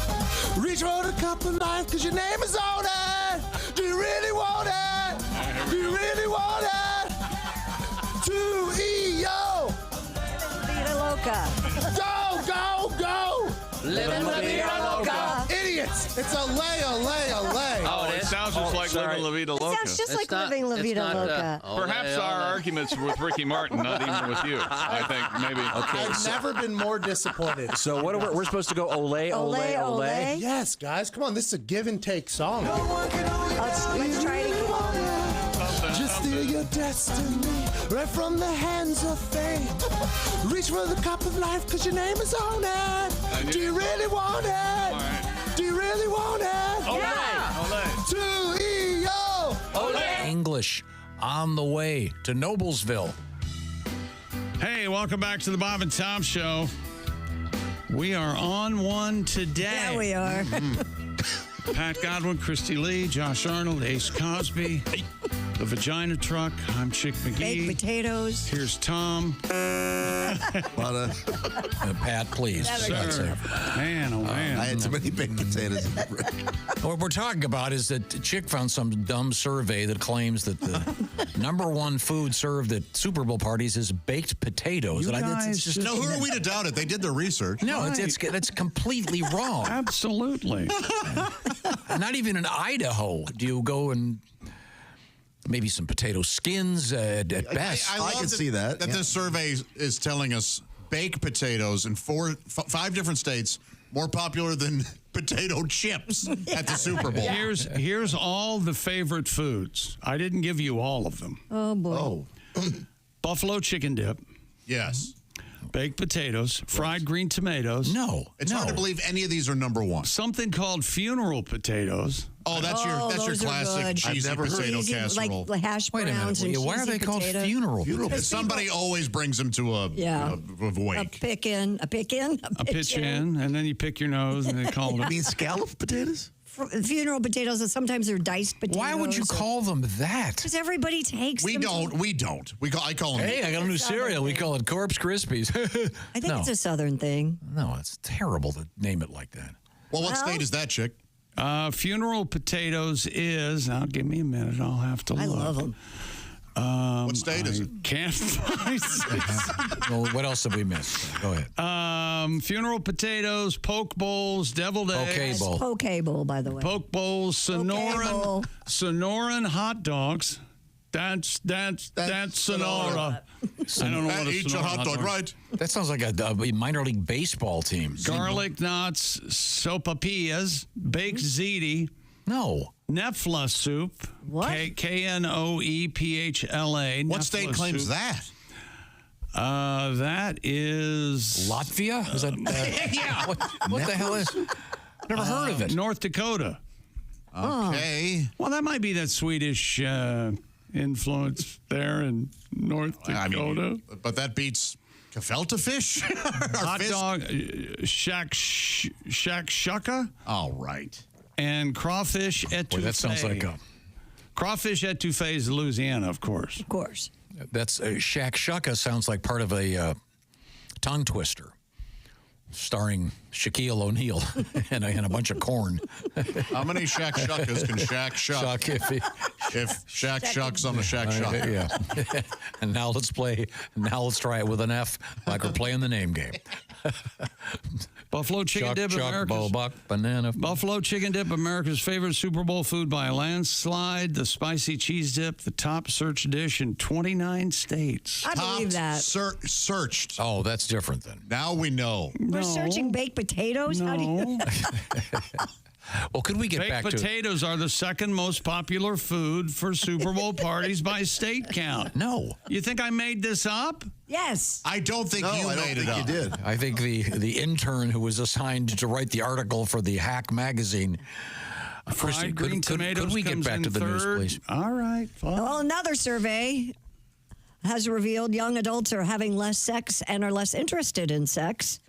Reach for the cup of life because your name is on it. Do you really want it? Do you really want it? 2-E-O. Vida Loca. Go! Living La Vida Loca. Idiots! It's a lay. Oh, it sounds just like Living La Vida Loca. It sounds just like living La Vida Loca. Perhaps our arguments with Ricky Martin, not even with you. I think maybe. Okay. I've never been more disappointed. So what are we're supposed to go? Ole. Yes, guys, come on. This is a give and take song. Let's try it again. Just steal your destiny right from the hands of fate. Reach for the cup of life because your name is on it. Do you really want it? Do you really want it? Ole. 2-E-O. English on the way to Noblesville. Hey, welcome back to the Bob and Tom Show. We are on one today. Yeah, we are. Pat Godwin, Christy Lee, Josh Arnold, Ace Cosby, The Vagina Truck. I'm Chick McGee. Baked potatoes. Here's Tom. Pat, please. Sir. Man, oh man. I had too many baked potatoes. What we're talking about is that Chick found some dumb survey that claims that the #1 food served at Super Bowl parties is baked potatoes. You And guys just, who are we to doubt it? They did their research. No, it's completely wrong. Absolutely. Not even in Idaho do you go and maybe some potato skins at best. I can see that. That this survey is telling us baked potatoes in 5 different states more popular than potato chips at the Super Bowl. Here's all the favorite foods. I didn't give you all of them. Oh boy. Buffalo chicken dip. Yes. Baked potatoes, fried green tomatoes. No. It's hard to believe any of these are number one. Something called funeral potatoes. Oh, that's your those are classic good. cheesy potato Cheesy, casserole. like hash Wait a minute. browns and Why are cheesy they called potato. funeral? Somebody always brings them to a wake. A pick-in. A pitch in, and then you pick your nose, and they call them. You mean scallop potatoes? Funeral potatoes, and sometimes they're diced potatoes. Why would you call them that? Because everybody takes We them. don't. I call them. Hey, I got a new cereal. We call it Corpse Krispies. I think it's a Southern thing. No, it's terrible to name it like that. Well, what state is that, chick? Funeral potatoes is. Now, give me a minute. I'll have to look. I love them. What state is it? Can't find it. Well, what else have we missed? Go ahead. Funeral potatoes, poke bowls, deviled eggs. Poke bowl, by the way. Poke bowls, Sonoran hot dogs. That's Sonora. I don't know what a Eat your hot dog, right? That sounds like a minor league baseball team. Garlic knots, sopapillas, baked ziti. No. Nefla soup. What? Knoepphla. What state claims that? That is Latvia. Is that? yeah. What the hell is? Never heard of it. North Dakota. Okay. Well, that might be that Swedish influence there in North Dakota. But that beats gefilte fish. Hot dog, shakshuka. All right. And crawfish etouffee. Boy, that sounds like a crawfish etouffee is Louisiana, of course. Of course. That's shakshuka. Sounds like part of a tongue twister, starring Shaquille O'Neal and a bunch of corn. How many shakshukas can Shaq shuck? If Shaq shucks on a shakshuka. Yeah. And now let's try it with an F, like we're playing the name game. Buffalo chicken dip, Buffalo chicken dip, America's favorite Super Bowl food by a landslide. The spicy cheese dip, the top searched dish in 29 states. I believe that. Searched. Oh, that's different then. Now we know. We're searching baked potatoes? No. How do you... Well, could we get back to... Baked potatoes are the second most popular food for Super Bowl parties by state count. No. You think I made this up? Yes. I don't think you made it up. You did. I think the intern who was assigned to write the article for the Hack magazine... Fried green tomatoes could we get comes back in to the news, third. please? All right. Fine. Well, another survey has revealed young adults are having less sex and are less interested in sex.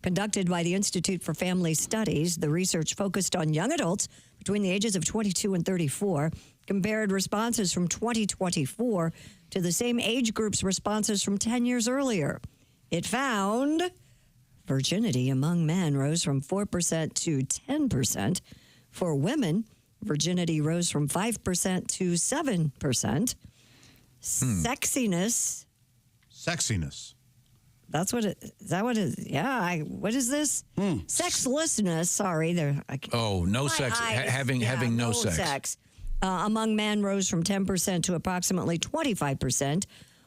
Conducted by the Institute for Family Studies, the research focused on young adults between the ages of 22 and 34, compared responses from 2024 to the same age group's responses from 10 years earlier. It found virginity among men rose from 4% to 10%. For women, virginity rose from 5% to 7%. Sexiness. That's what it is. That what it is? Yeah. What is this? Sexlessness. Sorry. No sex. Having no sex. Among men rose from 10% to approximately 25%,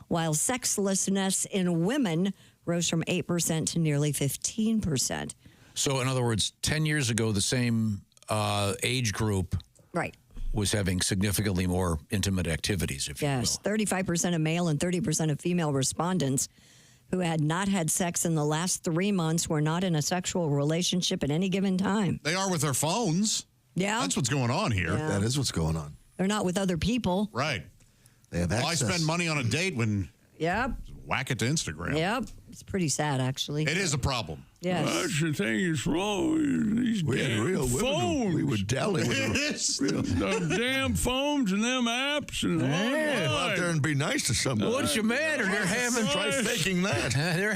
while sexlessness in women rose from 8% to nearly 15%. So, in other words, 10 years ago, the same age group Right. was having significantly more intimate activities, if you will. Yes. 35% of male and 30% of female respondents who had not had sex in the last 3 months were not in a sexual relationship at any given time. They are with their phones. Yeah. That's what's going on here. Yeah. That is what's going on. They're not with other people. Right. They have access. Why spend money on a date when Yep. whack it to Instagram? Yep. It's pretty sad, actually. It is a problem. Yes. That's the thing is wrong. These We had damn real women phones. we would dally with them. Them damn phones and them apps and Go out there and be nice to somebody. What's the matter? They're having Try faking that. They're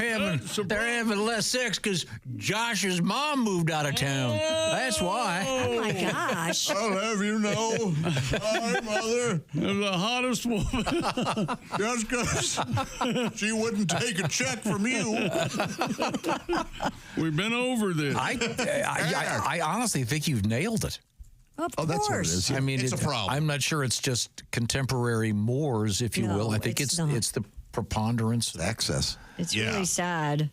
having less sex because Josh's mom moved out of town. That's why. Oh my gosh. I'll have you know, my mother is the hottest woman. Just because she wouldn't take a check from you. We've been over this. I honestly think you've nailed it. Of Oh, that's what it is. I mean, It's a problem. I'm not sure it's just contemporary mores, if you No, will. I think it's it's not. the preponderance. Access. It's Yeah. really sad.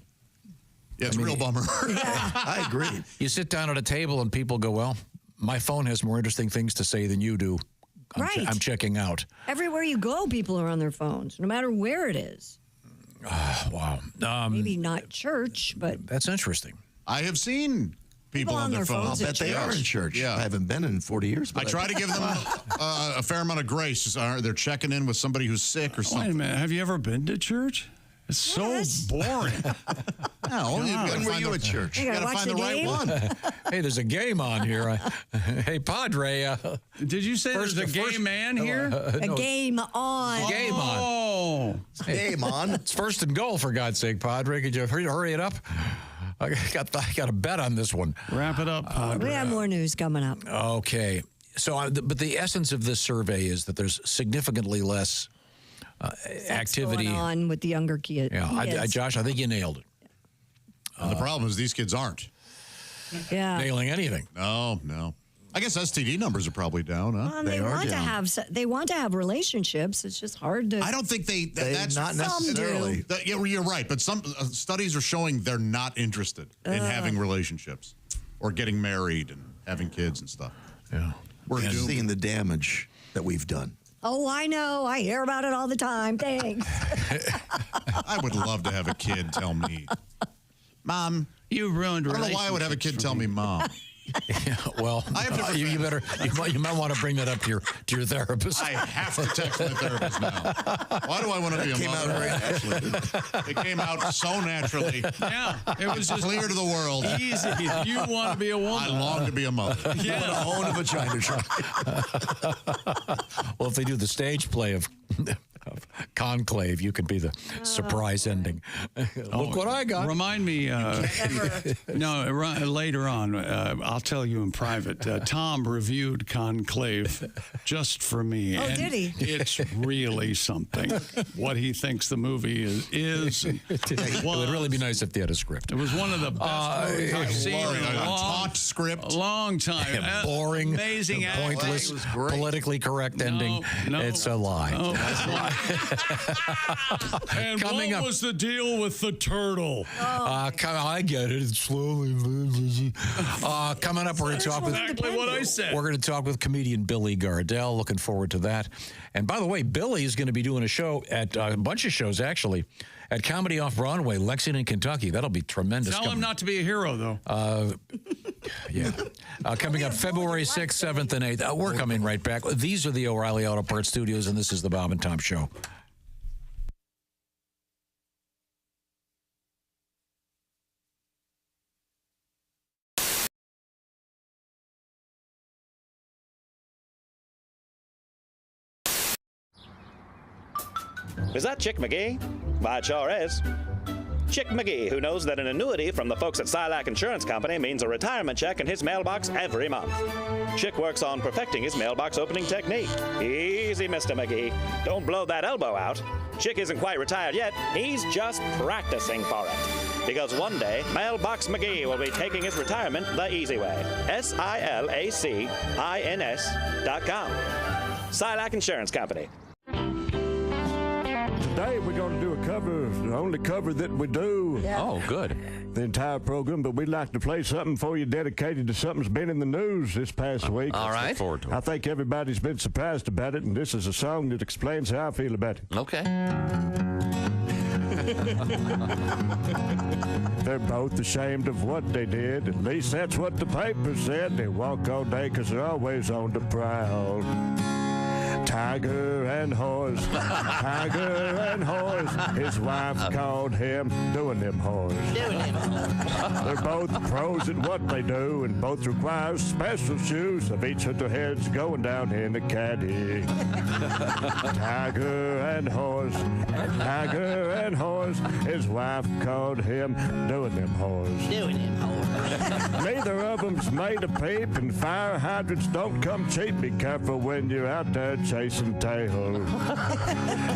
Yeah, it's a real bummer. I agree. You sit down at a table and people go, well, my phone has more interesting things to say than you do. Right. I'm checking out. Everywhere you go, people are on their phones, no matter where it is. Wow. Maybe not church, but That's interesting. I have seen people on their phones. I'll bet they are in church. Yeah. I haven't been in 40 years. I But try to give them a fair amount of grace. They're checking in with somebody who's sick or something. Wait a minute. Have you ever been to church? It's so boring. No, when were you at church? You gotta find the right one. Hey, there's a game on here. Hey, Padre. Did you say there's a gay man here? a game on. Game on. Oh. Game on. It's first and goal, for God's sake, Padre. Could you hurry it up? I got a bet on this one. Wrap it up, Padre. We have more news coming up. Okay. So, but the essence of this survey is that there's significantly less activity going on with the younger kids. Yeah, Josh, I think you nailed it. And the problem is these kids aren't nailing anything. No. I guess STD numbers are probably down, huh? Well, they want to have relationships. It's just hard to. I don't think that's not necessarily. You're right, but some studies are showing they're not interested in having relationships or getting married and having kids and stuff. Yeah. We're seeing the damage that we've done. Oh, I know. I hear about it all the time. Thanks. I would love to have a kid tell me, Mom. You ruined. I don't know why I would have a kid tell me, Mom. Yeah, well, you might want to bring that up to your therapist. I have to text my therapist now. Why do I want to be a mother? It came out so naturally. Yeah, it was just clear to the world. Easy. You want to be a woman. I long to be a mother. Yeah. I want to own a vagina shark. Well, if they do the stage play of Conclave, you could be the surprise ending. Look what I got. Remind me. Later on, I'll tell you in private. Tom reviewed Conclave just for me. Oh, and did he? It's really something. What he thinks the movie is. It would really be nice if they had a script. It was one of the best movies I've seen in a long time. Boring, amazing, pointless, politically correct ending. It's a lie. And Coming what up, was the deal with the turtle? I get it. It's slowly. Coming up, we're going to talk with exactly what I said. We're going to talk with comedian Billy Gardell. Looking forward to that. And by the way, Billy is going to be doing a show at a bunch of shows actually at Comedy Off Broadway, Lexington, Kentucky. That'll be tremendous. Tell him not to be a hero, though. Yeah. Coming up February 6th, 7th, and 8th. We're coming right back. These are the O'Reilly Auto Parts Studios, and this is the Bob and Tom Show. Is that Chick McGee? Why, it sure is. Chick McGee, who knows that an annuity from the folks at Silac Insurance Company means a retirement check in his mailbox every month. Chick works on perfecting his mailbox opening technique. Easy, Mr. McGee. Don't blow that elbow out. Chick isn't quite retired yet. He's just practicing for it. Because one day, Mailbox McGee will be taking his retirement the easy way. SILACINS.com. Silac Insurance Company. Today we're going to do a cover, the only cover that we do. Yeah. Oh, good. The entire program, but we'd like to play something for you dedicated to something that's been in the news this past week. All right. Look forward to it. I think everybody's been surprised about it, and this is a song that explains how I feel about it. Okay. They're both ashamed of what they did. At least that's what the paper said. They walk all day because they're always on the prowl. Tiger and horse, tiger and horse. His wife called him doing them horse. They're both pros at what they do, and both require special shoes of each of their heads going down in the caddy. Tiger and horse, tiger and horse. His wife called him doing them horse. Neither of them's made a peep, and fire hydrants don't come cheap. Be careful when you're out there chasing tail.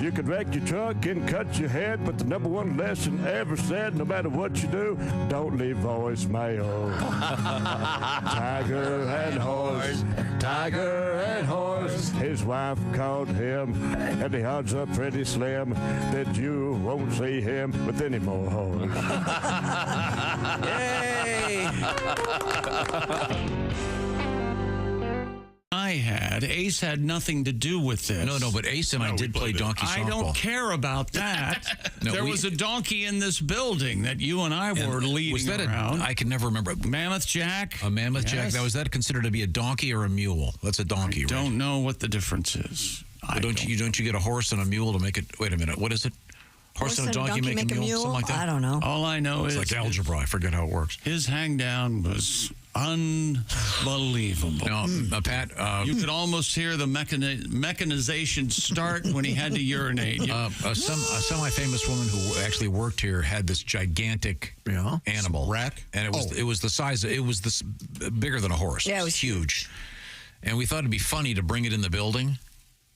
You could wreck your truck and cut your head, but the number one lesson ever said, no matter what you do, don't leave voicemail. Tiger and horse, tiger and horse. His wife called him, and the odds are pretty slim that you won't see him with any more horse. Yay! I had. Ace had nothing to do with this. No, but Ace and I did play donkey softball. I don't care about that. There was a donkey in this building that you and I were leading was that around. I can never remember. Mammoth Jack? A Mammoth Jack. Now, was that considered to be a donkey or a mule? That's a donkey, right? I don't know what the difference is. Don't you get a horse and a mule to make it? Wait a minute. What is it? Horse and a donkey make a mule? Something like that? I don't know. All I know is it's like algebra. I forget how it works. His hangdown was unbelievable. No, Pat, you could almost hear the mechanization start when he had to urinate. A semi-famous woman who actually worked here had this gigantic animal rack, and it was the size. It was this bigger than a horse. Yeah, it was huge. And we thought it'd be funny to bring it in the building.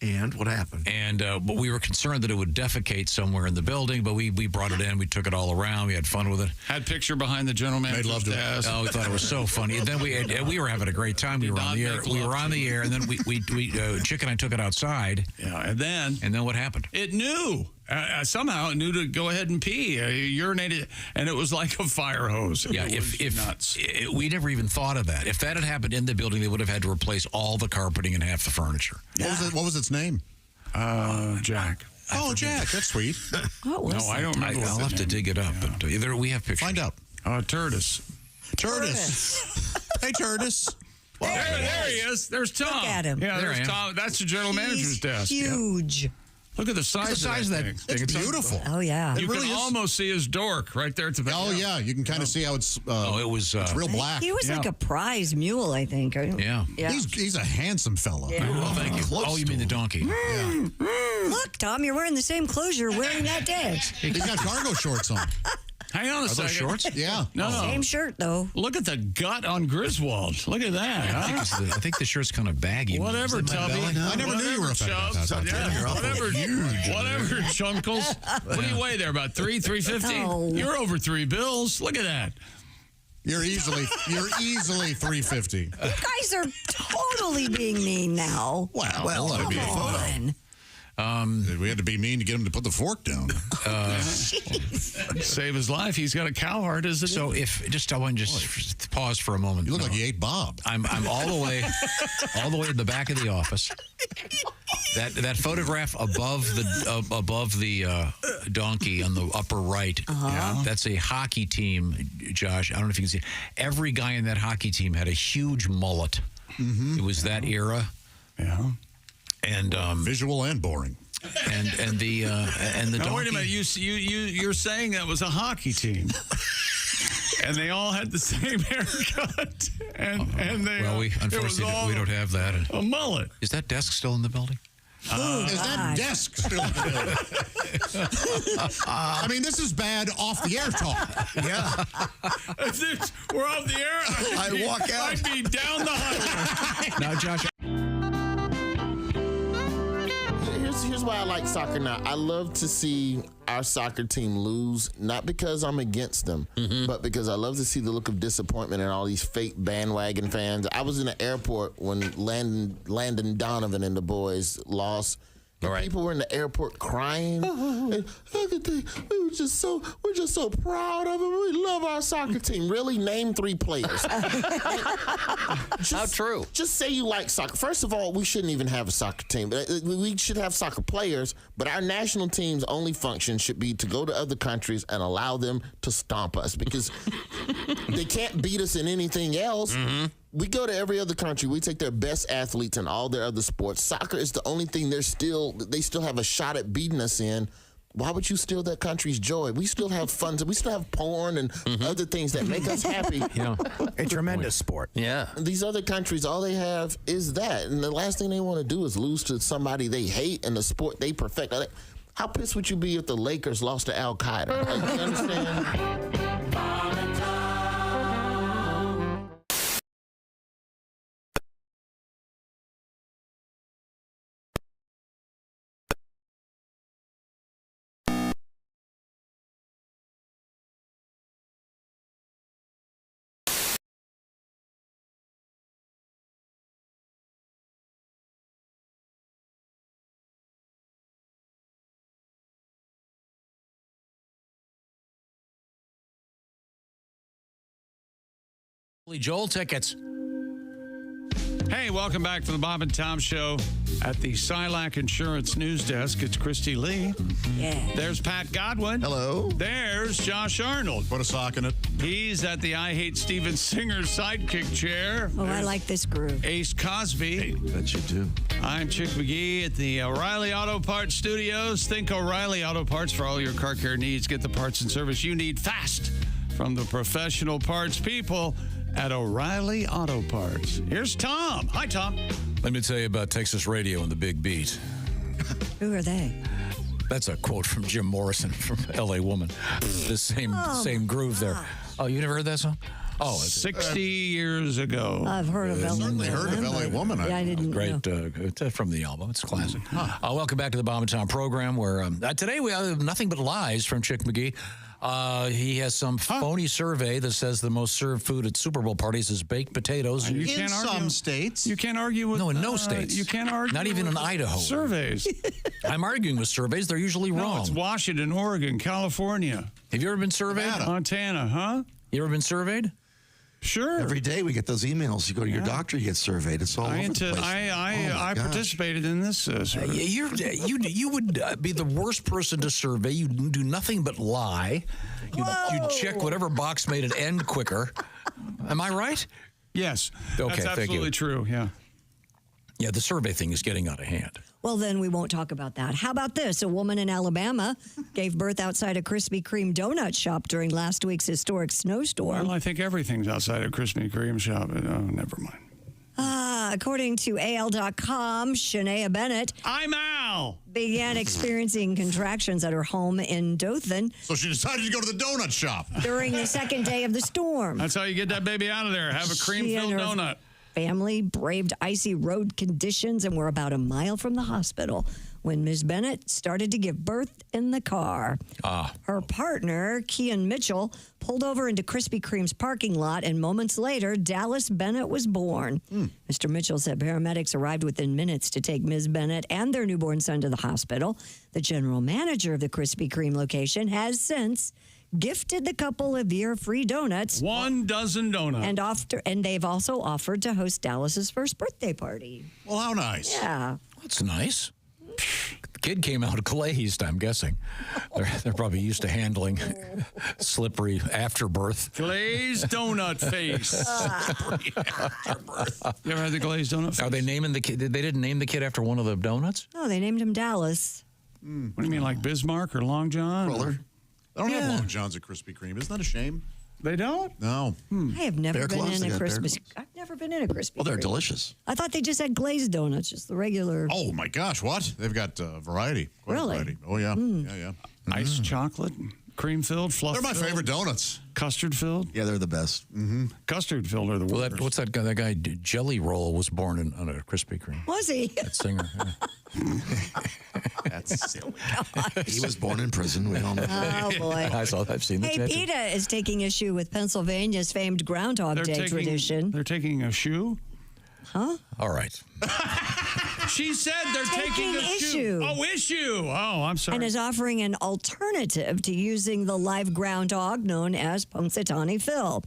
And what happened? And but we were concerned that it would defecate somewhere in the building, but we brought it in. We took it all around. We had fun with it. Had picture behind the general manager's desk. Oh, we thought it was so funny. And then we were having a great time. We were on the air. We were on the air, and then Chick and I took it outside. Yeah, and then what happened? It knew. Somehow it knew to go ahead and pee. Urinated, and it was like a fire hose. Yeah, we never even thought of that. If that had happened in the building, they would have had to replace all the carpeting and half the furniture. What was its name? Jack. Oh, Jack. That's sweet. No, I don't remember. I'll have to dig it up. But we have pictures. Find out. Turtis. Hey, Turtis. There he is. There's Tom. Look at him. Yeah, there's Tom. That's the general manager's desk. Huge. Look at the size of that thing. It's beautiful. Oh, yeah. You really can almost see his dork right there at the back. Oh, yeah. You can kind of see how it's it's real black. He was like a prize mule, I think. Yeah. He's a handsome fella. Yeah. Oh, thank you. Oh, you mean the donkey? Look, Tom, you're wearing the same clothes you're wearing that day. He's got cargo shorts on. Hang on a second. Those shorts? Yeah. No. Same shirt, though. Look at the gut on Griswold. Look at that. Huh? I think the shirt's kind of baggy. Whatever, Tubby. I never knew you were up Whatever, Chunkles. What do you weigh there? About 350? Oh. You're over 3 bills. Look at that. You're easily 350. You guys are totally being mean now. Well, come on. We had to be mean to get him to put the fork down. Save his life. He's got a cow heart, isn't he? So I want to just pause for a moment. You look like you ate Bob. I'm all the way in the back of the office. That photograph above the donkey on the upper right. That's a hockey team, Josh. I don't know if you can see. Every guy in that hockey team had a huge mullet. Mm-hmm. It was that era. Yeah. And visual and boring. And the now, donkey. wait a minute. You're saying that was a hockey team, and they all had the same haircut, and they. Well, unfortunately we don't have that. A mullet. Is that desk still in the building? Is that desk still in the building? I mean, this is bad off the air talk. Yeah. We're off the air. I walk out. I'd be down the highway. Now, Josh. Here's why I like soccer now. I love to see our soccer team lose, not because I'm against them, but because I love to see the look of disappointment in all these fake bandwagon fans. I was in the airport when Landon Donovan and the boys lost. And people were in the airport crying. And, we're just so proud of them. We love our soccer team. Really, name 3 players. How true? Just say you like soccer. First of all, we shouldn't even have a soccer team. We should have soccer players, but our national team's only function should be to go to other countries and allow them to stomp us because they can't beat us in anything else. Mm-hmm. We go to every other country. We take their best athletes in all their other sports. Soccer is the only thing they still have a shot at beating us in. Why would you steal that country's joy? We still have fun. We still have porn and other things that make us happy. Yeah, a tremendous sport. Yeah. These other countries, all they have is that. And the last thing they want to do is lose to somebody they hate in the sport they perfect. How pissed would you be if the Lakers lost to Al Qaeda? Like, you understand? Joel tickets. Hey, welcome back to the Bob and Tom Show at the Silac Insurance News Desk. It's Christy Lee. Yeah. There's Pat Godwin. Hello. There's Josh Arnold. Put a sock in it. He's at the I Hate Steven Singer sidekick chair. Oh, I like this groove. Ace Cosby. Hey, bet you do. I'm Chick McGee at the O'Reilly Auto Parts Studios. Think O'Reilly Auto Parts for all your car care needs. Get the parts and service you need fast from the professional parts people at O'Reilly Auto Parts. Here's Tom. Hi, Tom. Let me tell you about Texas Radio and the Big Beat. Who are they? That's a quote from Jim Morrison from L.A. Woman. The same groove there. Oh, you never heard that song? Oh, 60 years ago. I've heard of L.A. Certainly heard of L.A. Woman. Yeah, I didn't Great, know. from the album. It's a classic. Welcome back to the Bob and Tom program, where today we have nothing but lies from Chick McGee. He has some phony survey that says the most served food at Super Bowl parties is baked potatoes. You can't argue. Some states. You can't argue with... No, in no states. You can't argue. Not even with in Idaho. Surveys. I'm arguing with surveys. They're usually No, wrong. it's Washington, Oregon, California. Have you ever been surveyed? Montana, huh? You ever been surveyed? Sure. Every day we get those emails. You go to your doctor, you get surveyed. It's all over the place. I participated in this survey. You would be the worst person to survey. You do nothing but lie. You check whatever box made it end quicker. Am I right? Yes. Okay, That's absolutely true, yeah. Yeah, the survey thing is getting out of hand. Well, then we won't talk about that. How about this? A woman in Alabama gave birth outside a Krispy Kreme donut shop during last week's historic snowstorm. Well, I think everything's outside a Krispy Kreme shop. Oh, never mind. According to AL.com, Shania Bennett. I'm Al. Began experiencing contractions at her home in Dothan. So she decided to go to the donut shop. During the second day of the storm. That's how you get that baby out of there. Have a cream-filled donut. Family braved icy road conditions and were about a mile from the hospital when Ms. Bennett started to give birth in the car. Her partner, Kean Mitchell, pulled over into Krispy Kreme's parking lot, and moments later, Dallas Bennett was born. Mr. Mitchell said paramedics arrived within minutes to take Ms. Bennett and their newborn son to the hospital. The general manager of the Krispy Kreme location has since gifted the couple of year-free donuts. 1 dozen donuts. And they've also offered to host Dallas's first birthday party. Well, how nice. Yeah. That's nice. The kid came out glazed, I'm guessing. They're probably used to handling slippery afterbirth. Glazed donut face. You ever had the glazed donut face? Are they naming the kid? They didn't name the kid after one of the donuts? No, they named him Dallas. What do you mean, like Bismarck or Long John? Roller. They don't have Long Johns at Krispy Kreme. Isn't that a shame? They don't? No. I have never Bear been claws, in they a got bear Christmas. I've never been in a Krispy Well, they're Kreme. delicious. I thought they just had glazed donuts, just the regular. Oh, my gosh. What? They've got variety. Quite a Really? variety. Oh, yeah. Yeah. Iced chocolate, cream-filled, fluff. They're my favorite donuts. Custard-filled? Yeah, they're the best. Custard-filled are the worst. What's that guy? That guy Jelly Roll was born on a Krispy Kreme. Was he? That singer. That's silly. He was born in prison. We all know. Oh, boy. I've seen the Hey, tattoo. PETA is taking issue with Pennsylvania's famed Groundhog Day tradition. They're taking a shoe? Huh? All right. She said they're taking a issue. Oh, issue. Oh, I'm sorry. And is offering an alternative to using the live groundhog known as Punxsutawney Phil.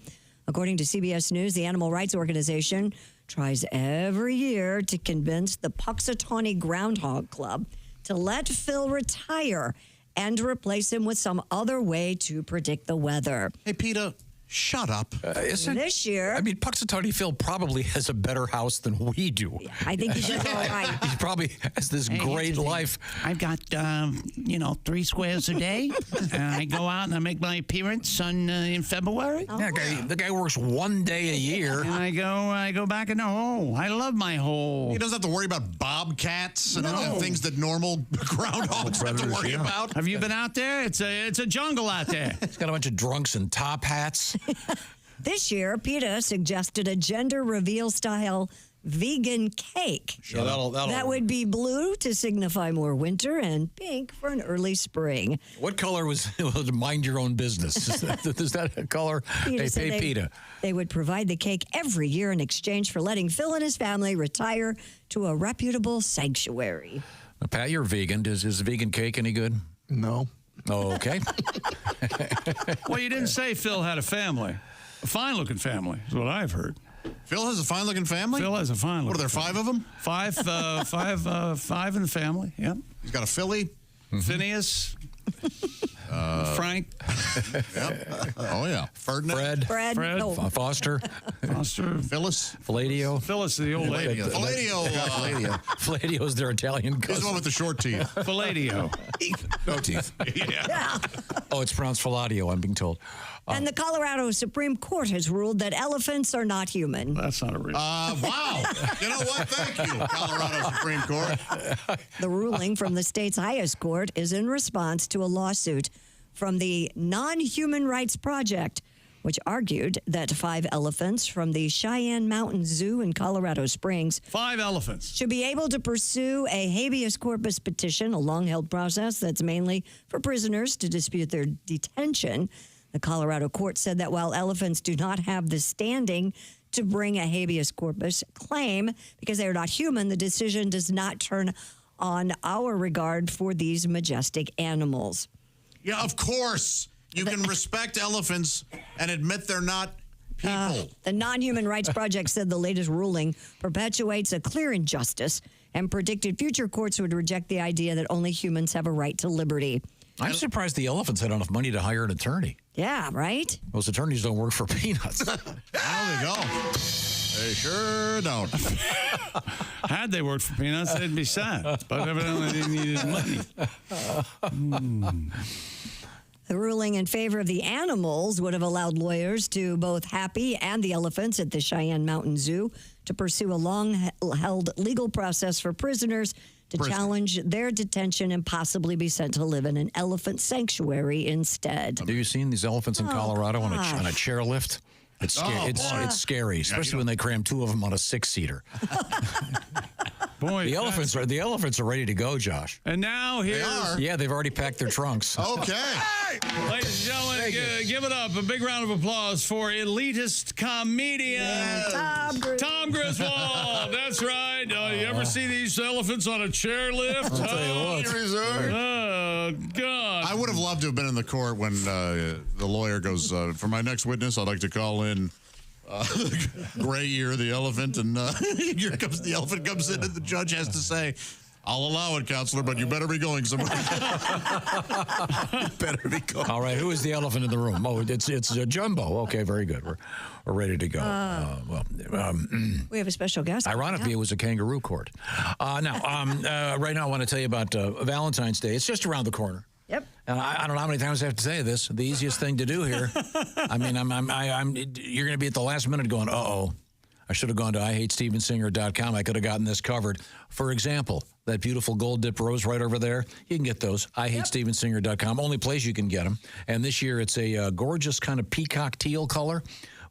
According to CBS News, the animal rights organization tries every year to convince the Punxsutawney Groundhog Club to let Phil retire and replace him with some other way to predict the weather. Hey, PETA, shut up. This year... I mean, Punxsutawney Phil probably has a better house than we do. I think he's all right. He probably has this great life. I've got, 3 squares a day. I go out and I make my appearance in February. Yeah, the guy works 1 day a year. And I go back in the hole. I love my hole. He doesn't have to worry about bobcats and other things that normal groundhogs have to worry about. Have you been out there? It's a jungle out there. He's got a bunch of drunks in top hats. This year, PETA suggested a gender reveal style vegan cake. That would be blue to signify more winter and pink for an early spring. What color was mind your own business? Is that a color? PETA said Hey, PETA. They would provide the cake every year in exchange for letting Phil and his family retire to a reputable sanctuary. Now, Pat, you're vegan. Is vegan cake any good? No. Oh, okay. Well, you didn't say Phil had a family. A fine-looking family is what I've heard. Phil has a fine-looking family? Phil has a fine-looking What are there, 5 of them? Five in the family, yep. He's got a filly. Phineas. Frank. Yep. Oh, yeah. Ferdinand. Fred. No. Foster. Phyllis. Filadio. Phyllis, the old lady. Filadio. Filadio's their Italian He's the cousin. one with the short teeth. Filadio. No teeth. Yeah. Oh, it's pronounced Filadio, I'm being told. And the Colorado Supreme Court has ruled that elephants are not human. That's not a real. Wow. You know what? Thank you, Colorado Supreme Court. The ruling from the state's highest court is in response to a lawsuit from the Non-Human Rights Project, which argued that 5 elephants from the Cheyenne Mountain Zoo in Colorado Springs 5 elephants should be able to pursue a habeas corpus petition, a long-held process that's mainly for prisoners to dispute their detention. The Colorado court said that while elephants do not have the standing to bring a habeas corpus claim because they are not human, the decision does not turn on our regard for these majestic animals. Yeah, of course. You can respect elephants and admit they're not people. The Non-Human Rights Project said the latest ruling perpetuates a clear injustice and predicted future courts would reject the idea that only humans have a right to liberty. I'm surprised the elephants had enough money to hire an attorney. Yeah, right? Those attorneys don't work for peanuts. There they go. They sure don't. Had they worked for peanuts, they'd be sad. But evidently they needed money. The ruling in favor of the animals would have allowed lawyers to both Happy and the elephants at the Cheyenne Mountain Zoo to pursue a long-held legal process for prisoners to challenge their detention and possibly be sent to live in an elephant sanctuary instead. Have you seen these elephants in Colorado on a chairlift? It's scary. It's scary, especially when they cram 2 of them on a 6-seater. Boy, the elephants are ready to go, Josh. And now here's... Yeah, they've already packed their trunks. Okay. Ladies and gentlemen, give it up. A big round of applause for elitist comedian Tom Griswold. That's right. You ever see these elephants on a chairlift? I'll tell you what. Oh, God. I would have loved to have been in the court when the lawyer goes, for my next witness, I'd like to call in Gray Ear, the elephant, and here comes the elephant comes in, and the judge has to say, I'll allow it, counselor, but you better be going somewhere. You better be going. All right, who is the elephant in the room? Oh, it's Jumbo. Okay, very good. We're ready to go. We have a special guest. Ironically, it was a kangaroo court. Right now, I want to tell you about Valentine's Day. It's just around the corner. Yep. And I don't know how many times I have to say this. The easiest thing to do here. I mean, you're going to be at the last minute going, uh-oh. I should have gone to IHateStevenSinger.com. I could have gotten this covered. For example, that beautiful gold dip rose right over there. You can get those. IHateStevenSinger.com. Only place you can get them. And this year it's a gorgeous kind of peacock teal color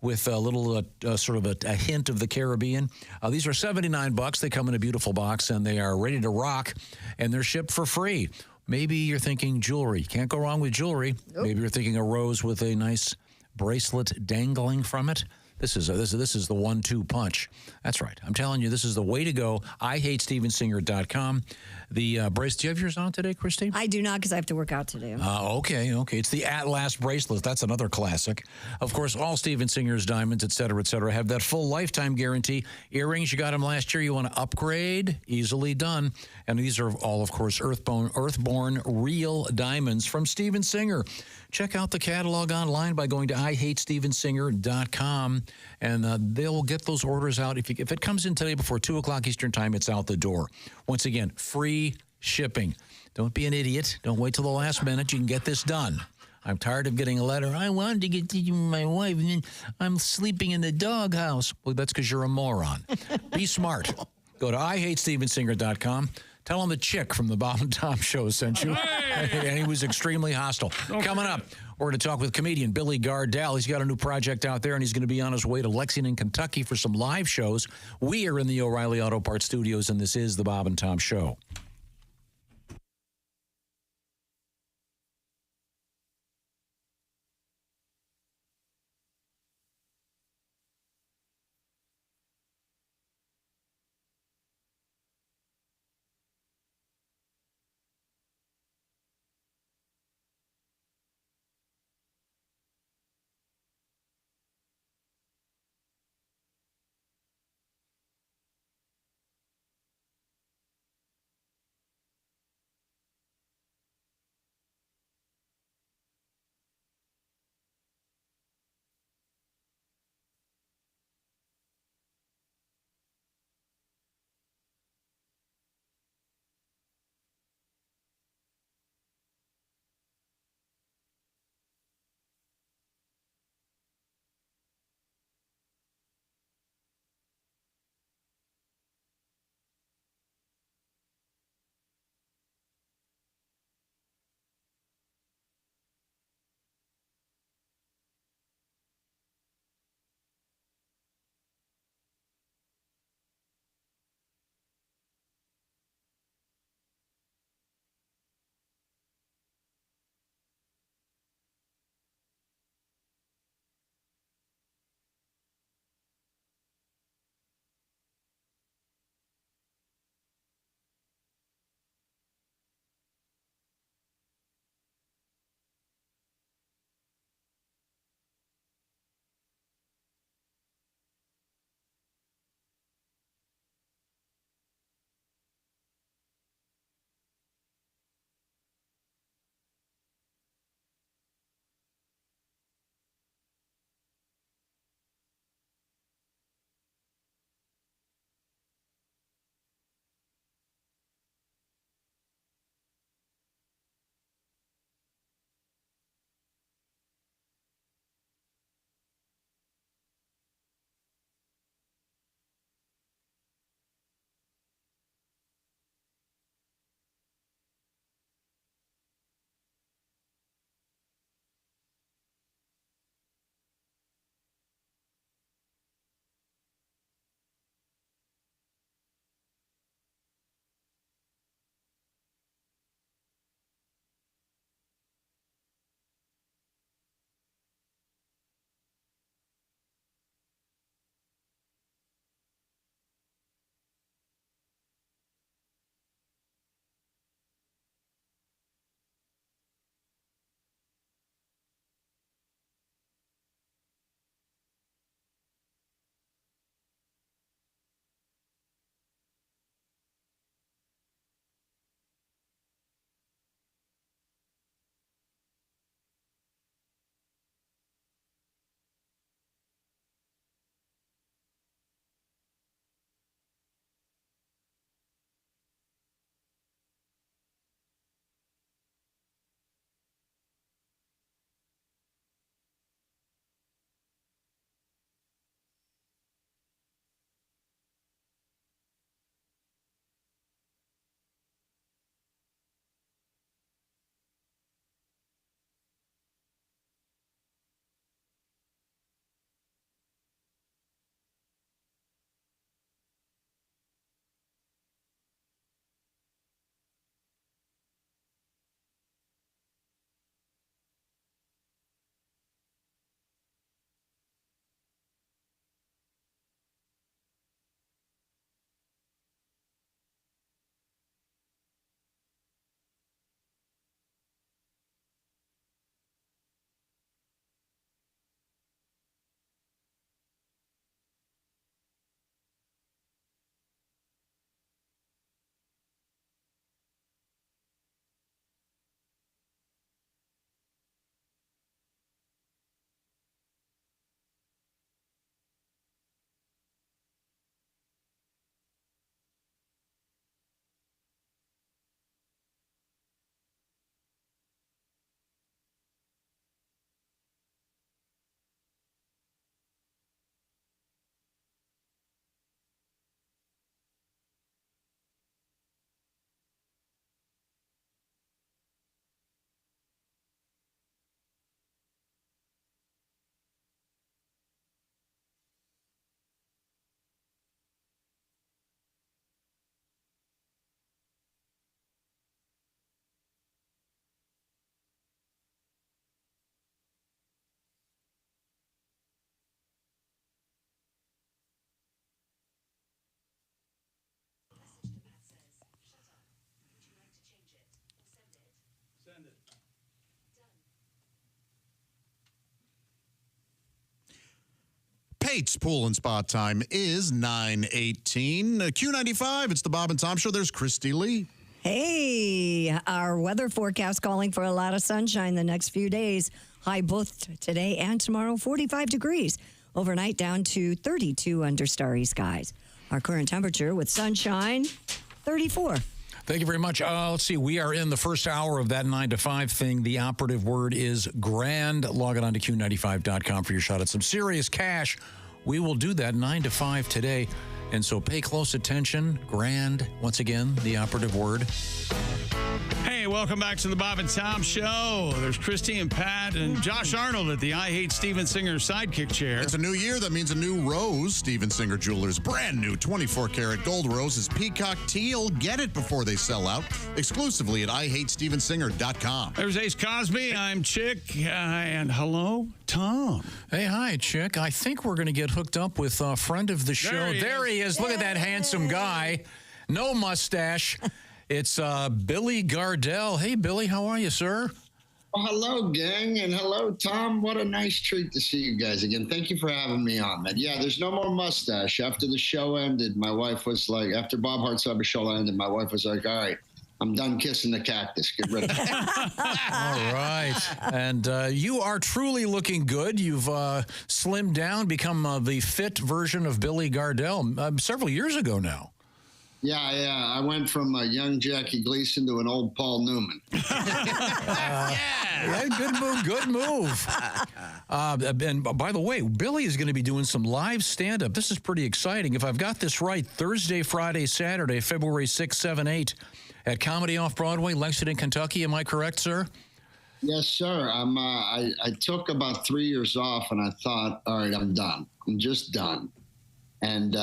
with a little sort of a hint of the Caribbean. These are $79. They come in a beautiful box and they are ready to rock. And they're shipped for free. Maybe you're thinking jewelry. Can't go wrong with jewelry. Nope. Maybe you're thinking a rose with a nice bracelet dangling from it. This is the 1-2 punch. That's right. I'm telling you, this is the way to go. IHateStevenSinger.com. The bracelet. Do you have yours on today, Christine? I do not because I have to work out today. Okay. It's the At Last bracelet. That's another classic. Of course, all Steven Singer's diamonds, et cetera, have that full lifetime guarantee. Earrings, you got them last year. You want to upgrade? Easily done. And these are all, of course, earthborn real diamonds from Steven Singer. Check out the catalog online by going to IHateStevenSinger.com, and they'll get those orders out. If it comes in today before 2 o'clock Eastern Time, it's out the door. Once again, free shipping. Don't be an idiot. Don't wait till the last minute. You can get this done. I'm tired of getting a letter. I wanted to get to my wife, and then I'm sleeping in the doghouse. Well, that's because you're a moron. Be smart. Go to IHateStevenSinger.com. Tell him the chick from the Bob and Tom Show sent you. Hey! And he was extremely hostile. Okay. Coming up, we're going to talk with comedian Billy Gardell. He's got a new project out there, and he's going to be on his way to Lexington, Kentucky for some live shows. We are in the O'Reilly Auto Parts studios, and this is the Bob and Tom Show. Nate's pool and spa time is 9:18. Q95, it's the Bob and Tom Show. There's Christy Lee. Hey, our weather forecast calling for a lot of sunshine the next few days. High both today and tomorrow, 45 degrees. Overnight down to 32 under starry skies. Our current temperature with sunshine, 34. Thank you very much. Let's see. We are in the first hour of that 9 to 5 thing. The operative word is grand. Log on to Q95.com for your shot at some serious cash. We will do that 9 to 5 today. And so pay close attention. Grand, once again, the operative word. Hey, welcome back to the Bob and Tom Show. There's Christy and Pat and Josh Arnold at the I Hate Steven Singer sidekick chair. It's a new year. That means a new rose. Steven Singer Jewelers brand new 24-karat gold rose is peacock teal. Get it before they sell out. Exclusively at IHateStevenSinger.com. There's Ace Cosby. I'm Chick. And hello, Tom. Hey, hi, Chick. I think we're going to get hooked up with a friend of the show. There he is. Look at that handsome guy. No mustache. It's Billy Gardell. Hey, Billy, how are you, sir? Well, hello, gang, and hello, Tom. What a nice treat to see you guys again. Thank you for having me on, man. Yeah, there's no more mustache. After the show ended, my wife was like, after Bob Hart's show ended, my wife was like, all right, I'm done kissing the cactus. Get rid of it. All right. And you are truly looking good. You've slimmed down, become the fit version of Billy Gardell several years ago now. Yeah. I went from a young Jackie Gleason to an old Paul Newman. Yeah, good move. And by the way, Billy is going to be doing some live stand-up. This is pretty exciting. If I've got this right, Thursday, Friday, Saturday, February 6, 7, 8 at Comedy Off-Broadway, Lexington, Kentucky. Am I correct, sir? Yes, sir. I took about 3 years off, and I thought, all right, I'm done. I'm just done. And,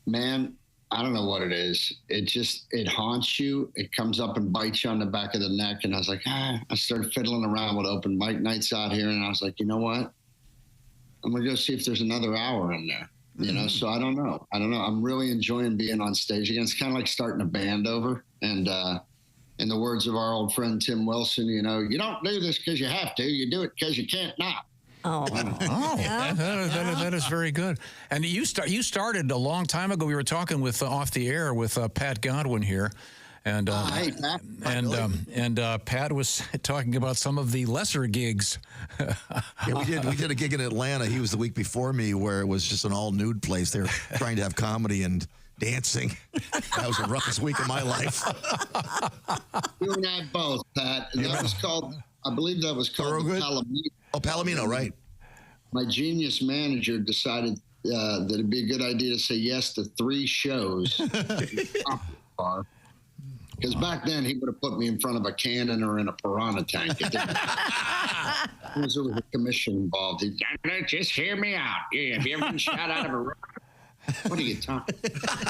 man, I don't know what it is. It haunts you. It comes up and bites you on the back of the neck. And I was like, I started fiddling around with open mic nights out here. And I was like, you know what? I'm going to go see if there's another hour in there. You know, so I don't know. I'm really enjoying being on stage again. It's kind of like starting a band over. And in the words of our old friend Tim Wilson, you know, you don't do this because you have to. You do it because you can't not. That is very good. And you started a long time ago. We were talking with off the air with Pat Godwin here, and hey, Pat. Pat was talking about some of the lesser gigs. Yeah, we did a gig in Atlanta. He was the week before me, where it was just an all nude place. They were trying to have comedy and dancing. That was the roughest week of my life. You and I both, Pat. And that was called, I believe that was called Palomino. Oh, Palomino, right. My genius manager decided that it'd be a good idea to say yes to 3 shows. Because back then, he would have put me in front of a cannon or in a piranha tank. There was a commission involved. Just hear me out. Yeah, have you ever been shot out of a room? What are you talking?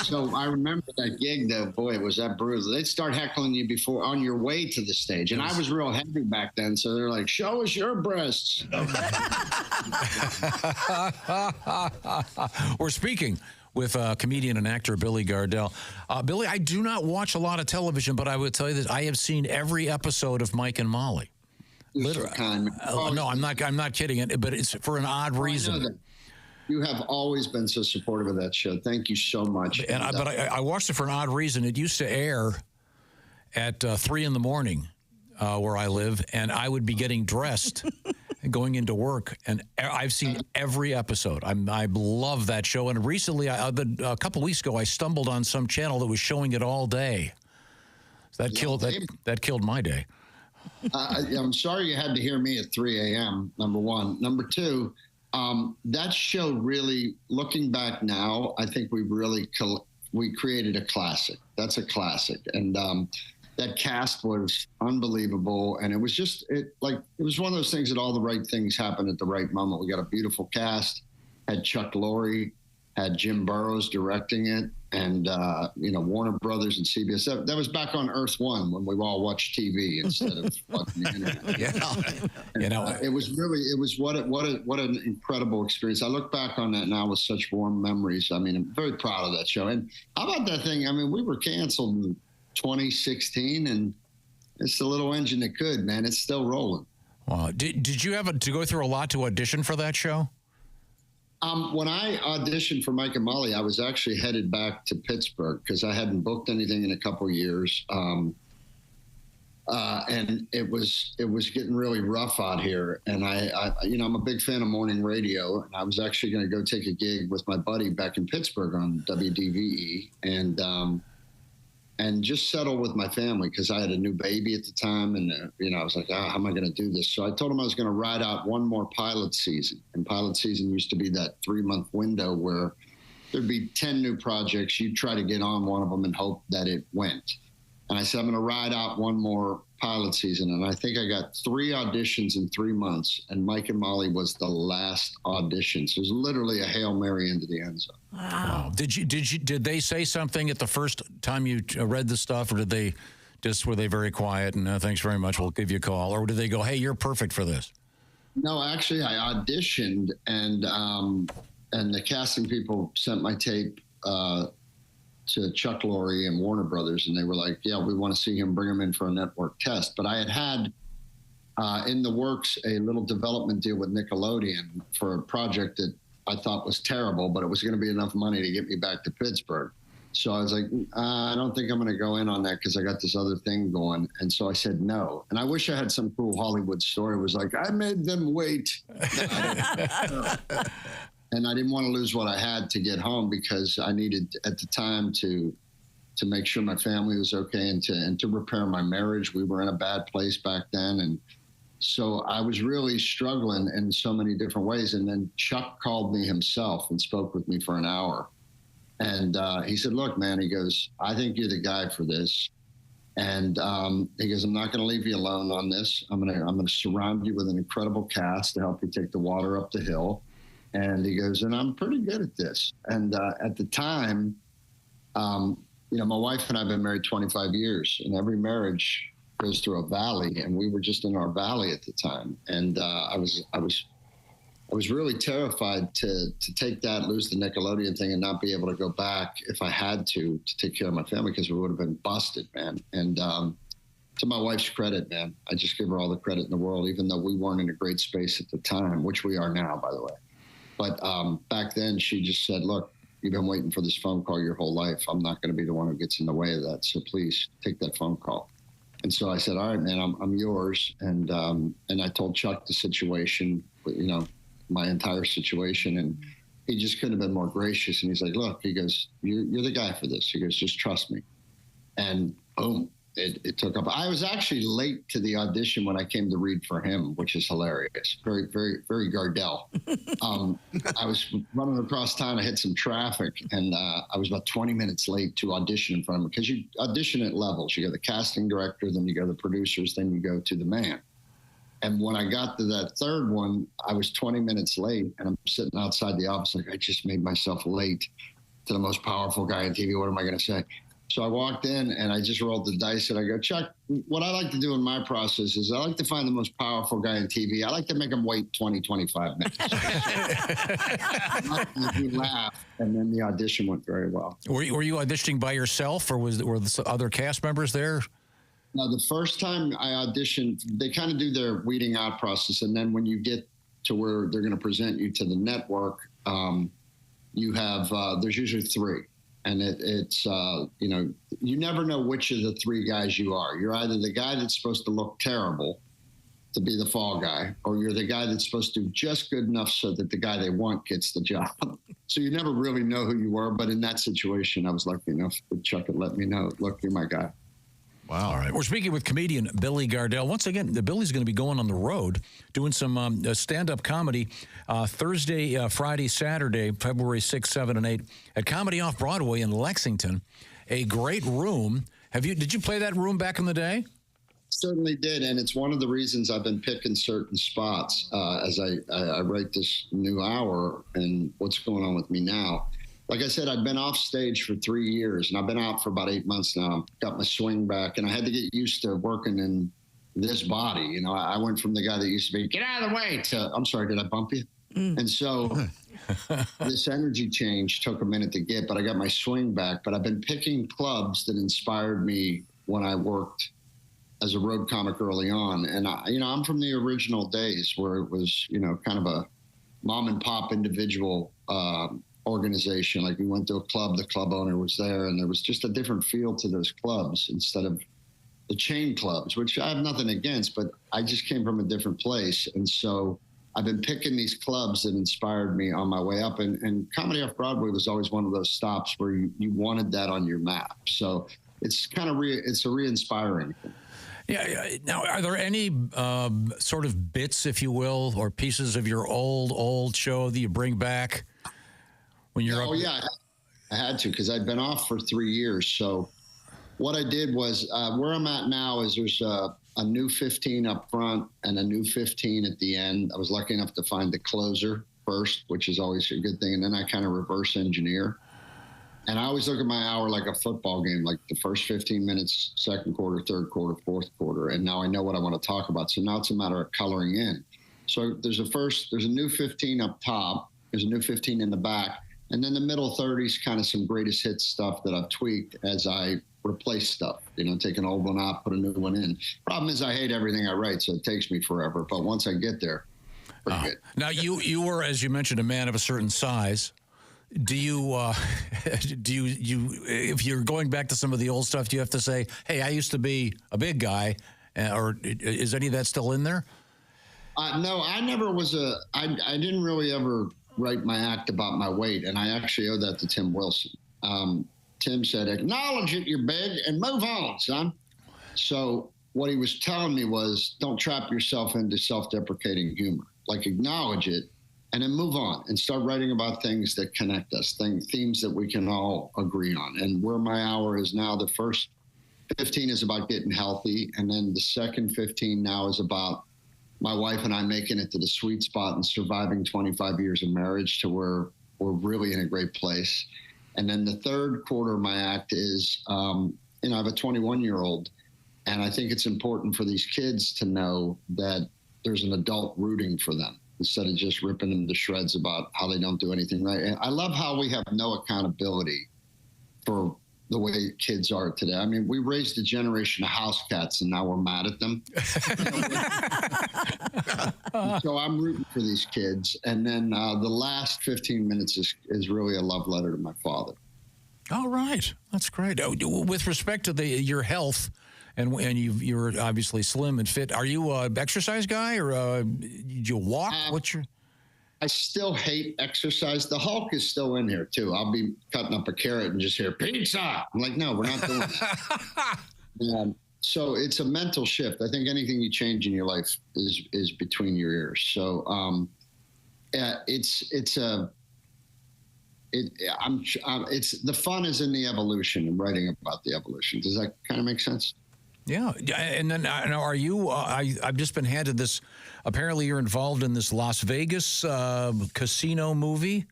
So I remember that gig, though. Boy, was that brutal. They'd start heckling you before on your way to the stage, and I was real heavy back then. So they're like, "Show us your breasts." We're speaking with comedian and actor Billy Gardell. Billy, I do not watch a lot of television, but I would tell you that I have seen every episode of Mike and Molly. Literally. No, I'm not kidding. But it's for an odd reason. You have always been so supportive of that show. Thank you so much. But I watched it for an odd reason. It used to air at 3 in the morning where I live, and I would be getting dressed and going into work, and I've seen every episode. I love that show. And recently, a couple weeks ago, I stumbled on some channel that was showing it all day. So that killed my day. I'm sorry you had to hear me at 3 a.m., number one. Number two, that show really, looking back now, I think we created a classic. That's a classic. And that cast was unbelievable. And it was it was one of those things that all the right things happened at the right moment. We got a beautiful cast, had Chuck Lorre, had Jim Burrows directing it, and Warner Brothers and CBS. That was back on Earth One when we all watched TV instead of watching the internet. It was what an incredible experience. I look back on that now with such warm memories. I mean, I'm very proud of that show. And how about that thing? I mean, we were canceled in 2016, and it's the little engine that could, man. It's still rolling. Wow. Did you have to go through a lot to audition for that show? When I auditioned for Mike and Molly, I was actually headed back to Pittsburgh because I hadn't booked anything in a couple of years. And it was getting really rough out here. And I'm a big fan of morning radio, and I was actually going to go take a gig with my buddy back in Pittsburgh on WDVE and just settle with my family because I had a new baby at the time. And, I was like, how am I going to do this? So I told him I was going to ride out one more pilot season. And pilot season used to be that 3-month window where there'd be 10 new projects. You'd try to get on one of them and hope that it went. And I said, I'm going to ride out one more pilot season. And I think I got 3 auditions in 3 months. And Mike and Molly was the last audition. So it was literally a Hail Mary into the end zone. Wow. Did they say something at the first time you read the stuff, or were they very quiet and thanks very much, we'll give you a call? Or did they go, hey, you're perfect for this? No, actually, I auditioned and the casting people sent my tape to Chuck Lorre and Warner Brothers, and they were like, yeah, we want to see him, bring him in for a network test. But I had in the works a little development deal with Nickelodeon for a project that I thought was terrible, but it was going to be enough money to get me back to Pittsburgh. So I was like, I don't think I'm going to go in on that because I got this other thing going. And so I said no. And I wish I had some cool Hollywood story. It was like, I made them wait. And I didn't want to lose what I had to get home because I needed at the time to make sure my family was okay and to repair my marriage. We were in a bad place back then. And so I was really struggling in so many different ways. And then Chuck called me himself and spoke with me for an hour. And he said, look, man, he goes, I think you're the guy for this. And he goes, I'm not going to leave you alone on this. I'm going to surround you with an incredible cast to help you take the water up the hill. And he goes, and I'm pretty good at this. And at the time, my wife and I have been married 25 years, and every marriage goes through a valley, and we were just in our valley at the time. And I was really terrified to take that, lose the Nickelodeon thing, and not be able to go back if I had to take care of my family because we would have been busted, man. And to my wife's credit, man, I just give her all the credit in the world, even though we weren't in a great space at the time, which we are now, by the way. But back then, she just said, look, you've been waiting for this phone call your whole life. I'm not going to be the one who gets in the way of that. So please take that phone call. And so I said, all right, man, I'm yours. And I told Chuck the situation, my entire situation. And he just couldn't have been more gracious. And he's like, look, he goes, you're the guy for this. He goes, just trust me. And boom. It took up. I was actually late to the audition when I came to read for him, which is hilarious. Very, very, very Gardell. I was running across town. I hit some traffic, and I was about 20 minutes late to audition in front of him because you audition at levels. You go to the casting director, then you go to the producers, then you go to the man. And when I got to that third one, I was 20 minutes late, and I'm sitting outside the office like, I just made myself late to the most powerful guy on TV. What am I going to say? So I walked in and I just rolled the dice and I go, Chuck, what I like to do in my process is I like to find the most powerful guy on TV. I like to make him wait 20, 25 minutes. He laughed, and then the audition went very well. Were you auditioning by yourself, or were the other cast members there? No, the first time I auditioned, they kind of do their weeding out process. And then when you get to where they're going to present you to the network, you have, there's usually 3. And it's you never know which of the 3 guys you are. You're either the guy that's supposed to look terrible to be the fall guy, or you're the guy that's supposed to do just good enough so that the guy they want gets the job. So you never really know who you were. But in that situation, I was lucky enough that Chuck had let me know, look, you're my guy. Wow. All right. We're speaking with comedian Billy Gardell. Once again, Billy's going to be going on the road doing some stand-up comedy Thursday, Friday, Saturday, February 6, 7, and 8 at Comedy Off Broadway in Lexington. A great room. Did you play that room back in the day? Certainly did, and it's one of the reasons I've been picking certain spots as I write this new hour and what's going on with me now. Like I said, I've been off stage for 3 years, and I've been out for about 8 months now. Got my swing back, and I had to get used to working in this body. I went from the guy that used to be, get out of the way, to, I'm sorry, did I bump you? And so this energy change took a minute to get, but I got my swing back. But I've been picking clubs that inspired me when I worked as a road comic early on. And, I'm from the original days where it was, kind of mom and pop individual organization. Like we went to a club, the club owner was there, and there was just a different feel to those clubs instead of the chain clubs, which I have nothing against, but I just came from a different place. And so I've been picking these clubs that inspired me on my way up. And Comedy Off Broadway was always one of those stops where you wanted that on your map. So it's kind of it's a re-inspiring thing. Yeah. Now, are there any sort of bits, if you will, or pieces of your old show that you bring back when you're up? Oh, yeah. I had to, because I'd been off for 3 years. So what I did was, where I'm at now is there's a new 15 up front and a new 15 at the end. I was lucky enough to find the closer first, which is always a good thing. And then I kind of reverse engineer. And I always look at my hour like a football game, like the first 15 minutes, second quarter, third quarter, fourth quarter. And now I know what I want to talk about. So now it's a matter of coloring in. So there's a new 15 up top. There's a new 15 in the back. And then the middle 30s, kind of some greatest hits stuff that I've tweaked as I replace stuff, take an old one out, put a new one in. Problem is I hate everything I write, so it takes me forever. But once I get there, pretty good. Now, you were, as you mentioned, a man of a certain size. Do you, if you're going back to some of the old stuff, do you have to say, hey, I used to be a big guy, or is any of that still in there? No, I never was I didn't really ever write my act about my weight, and I actually owe that to Tim Wilson. Tim said, acknowledge it, you're big, and move on, son. So what he was telling me was, don't trap yourself into self-deprecating humor. Like, acknowledge it, and then move on and start writing about things that connect us, themes that we can all agree on. And where my hour is now, the first 15 is about getting healthy, and then the second 15 now is about my wife and I making it to the sweet spot and surviving 25 years of marriage to where we're really in a great place. And then the third quarter of my act is, I have a 21-year-old, and I think it's important for these kids to know that there's an adult rooting for them instead of just ripping them to shreds about how they don't do anything right. And I love how we have no accountability for the way kids are today. I mean, we raised a generation of house cats, and now we're mad at them. So I'm rooting for these kids. And then the last 15 minutes is really a love letter to my father. All right. That's great. With respect to your health, and you're obviously slim and fit, are you an exercise guy, or do you walk? I still hate exercise. The Hulk is still in here, too. I'll be cutting up a carrot and just hear, pizza! I'm like, no, we're not doing that. So it's a mental shift. I think anything you change in your life is between your ears. So the fun is in the evolution and writing about the evolution. Does that kind of make sense? Yeah. And then are you, I've just been handed this, apparently you're involved in this Las Vegas casino movie.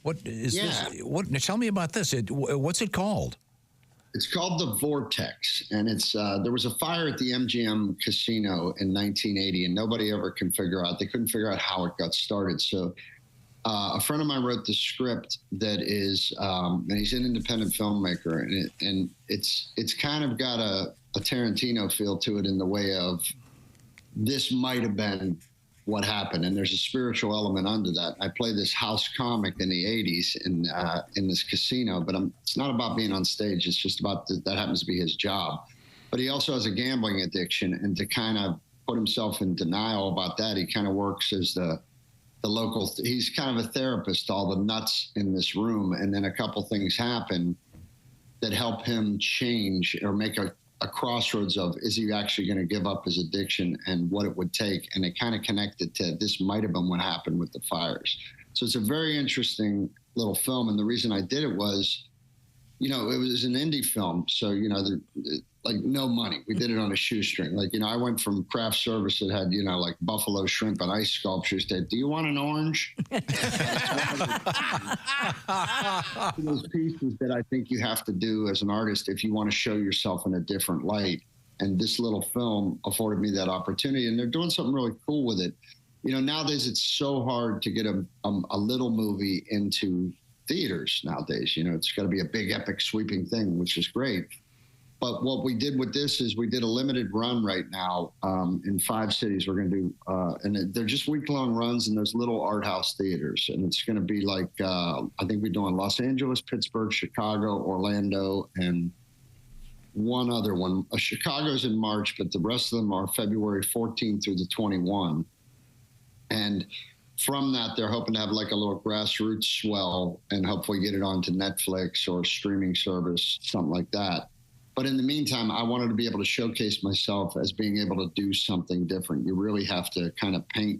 What is this? Tell me about this. What's it called? It's called The Vortex, and it's there was a fire at the MGM casino in 1980, and nobody ever can figure out. They couldn't figure out how it got started. So a friend of mine wrote the script that is, and he's an independent filmmaker, and it's kind of got a Tarantino feel to it in the way of this might have been what happened, and there's a spiritual element under that. I play this house comic in the 80s in this casino, but it's not about being on stage. It's just about that happens to be his job. But he also has a gambling addiction, and to kind of put himself in denial about that, he kind of works as the local. He's kind of a therapist to all the nuts in this room, and then a couple things happen that help him change or make a crossroads of, is he actually going to give up his addiction and what it would take? And it kind of connected to this might have been what happened with the fires. So it's a very interesting little film. And the reason I did it was, it was an indie film. So, like no money. We did it on a shoestring. Like, I went from craft service that had, like buffalo shrimp and ice sculptures to, do you want an orange? Those pieces that I think you have to do as an artist if you want to show yourself in a different light. And this little film afforded me that opportunity. And they're doing something really cool with it. Nowadays it's so hard to get a little movie into theaters nowadays. It's got to be a big, epic, sweeping thing, which is great. But what we did with this is we did a limited run right now in 5 cities. We're going to do, and they're just week-long runs in those little art house theaters. And it's going to be like, I think we're doing Los Angeles, Pittsburgh, Chicago, Orlando, and one other one. Chicago's in March, but the rest of them are February 14th through the 21. And from that, they're hoping to have like a little grassroots swell and hopefully get it onto Netflix or streaming service, something like that. But in the meantime, I wanted to be able to showcase myself as being able to do something different. You really have to kind of paint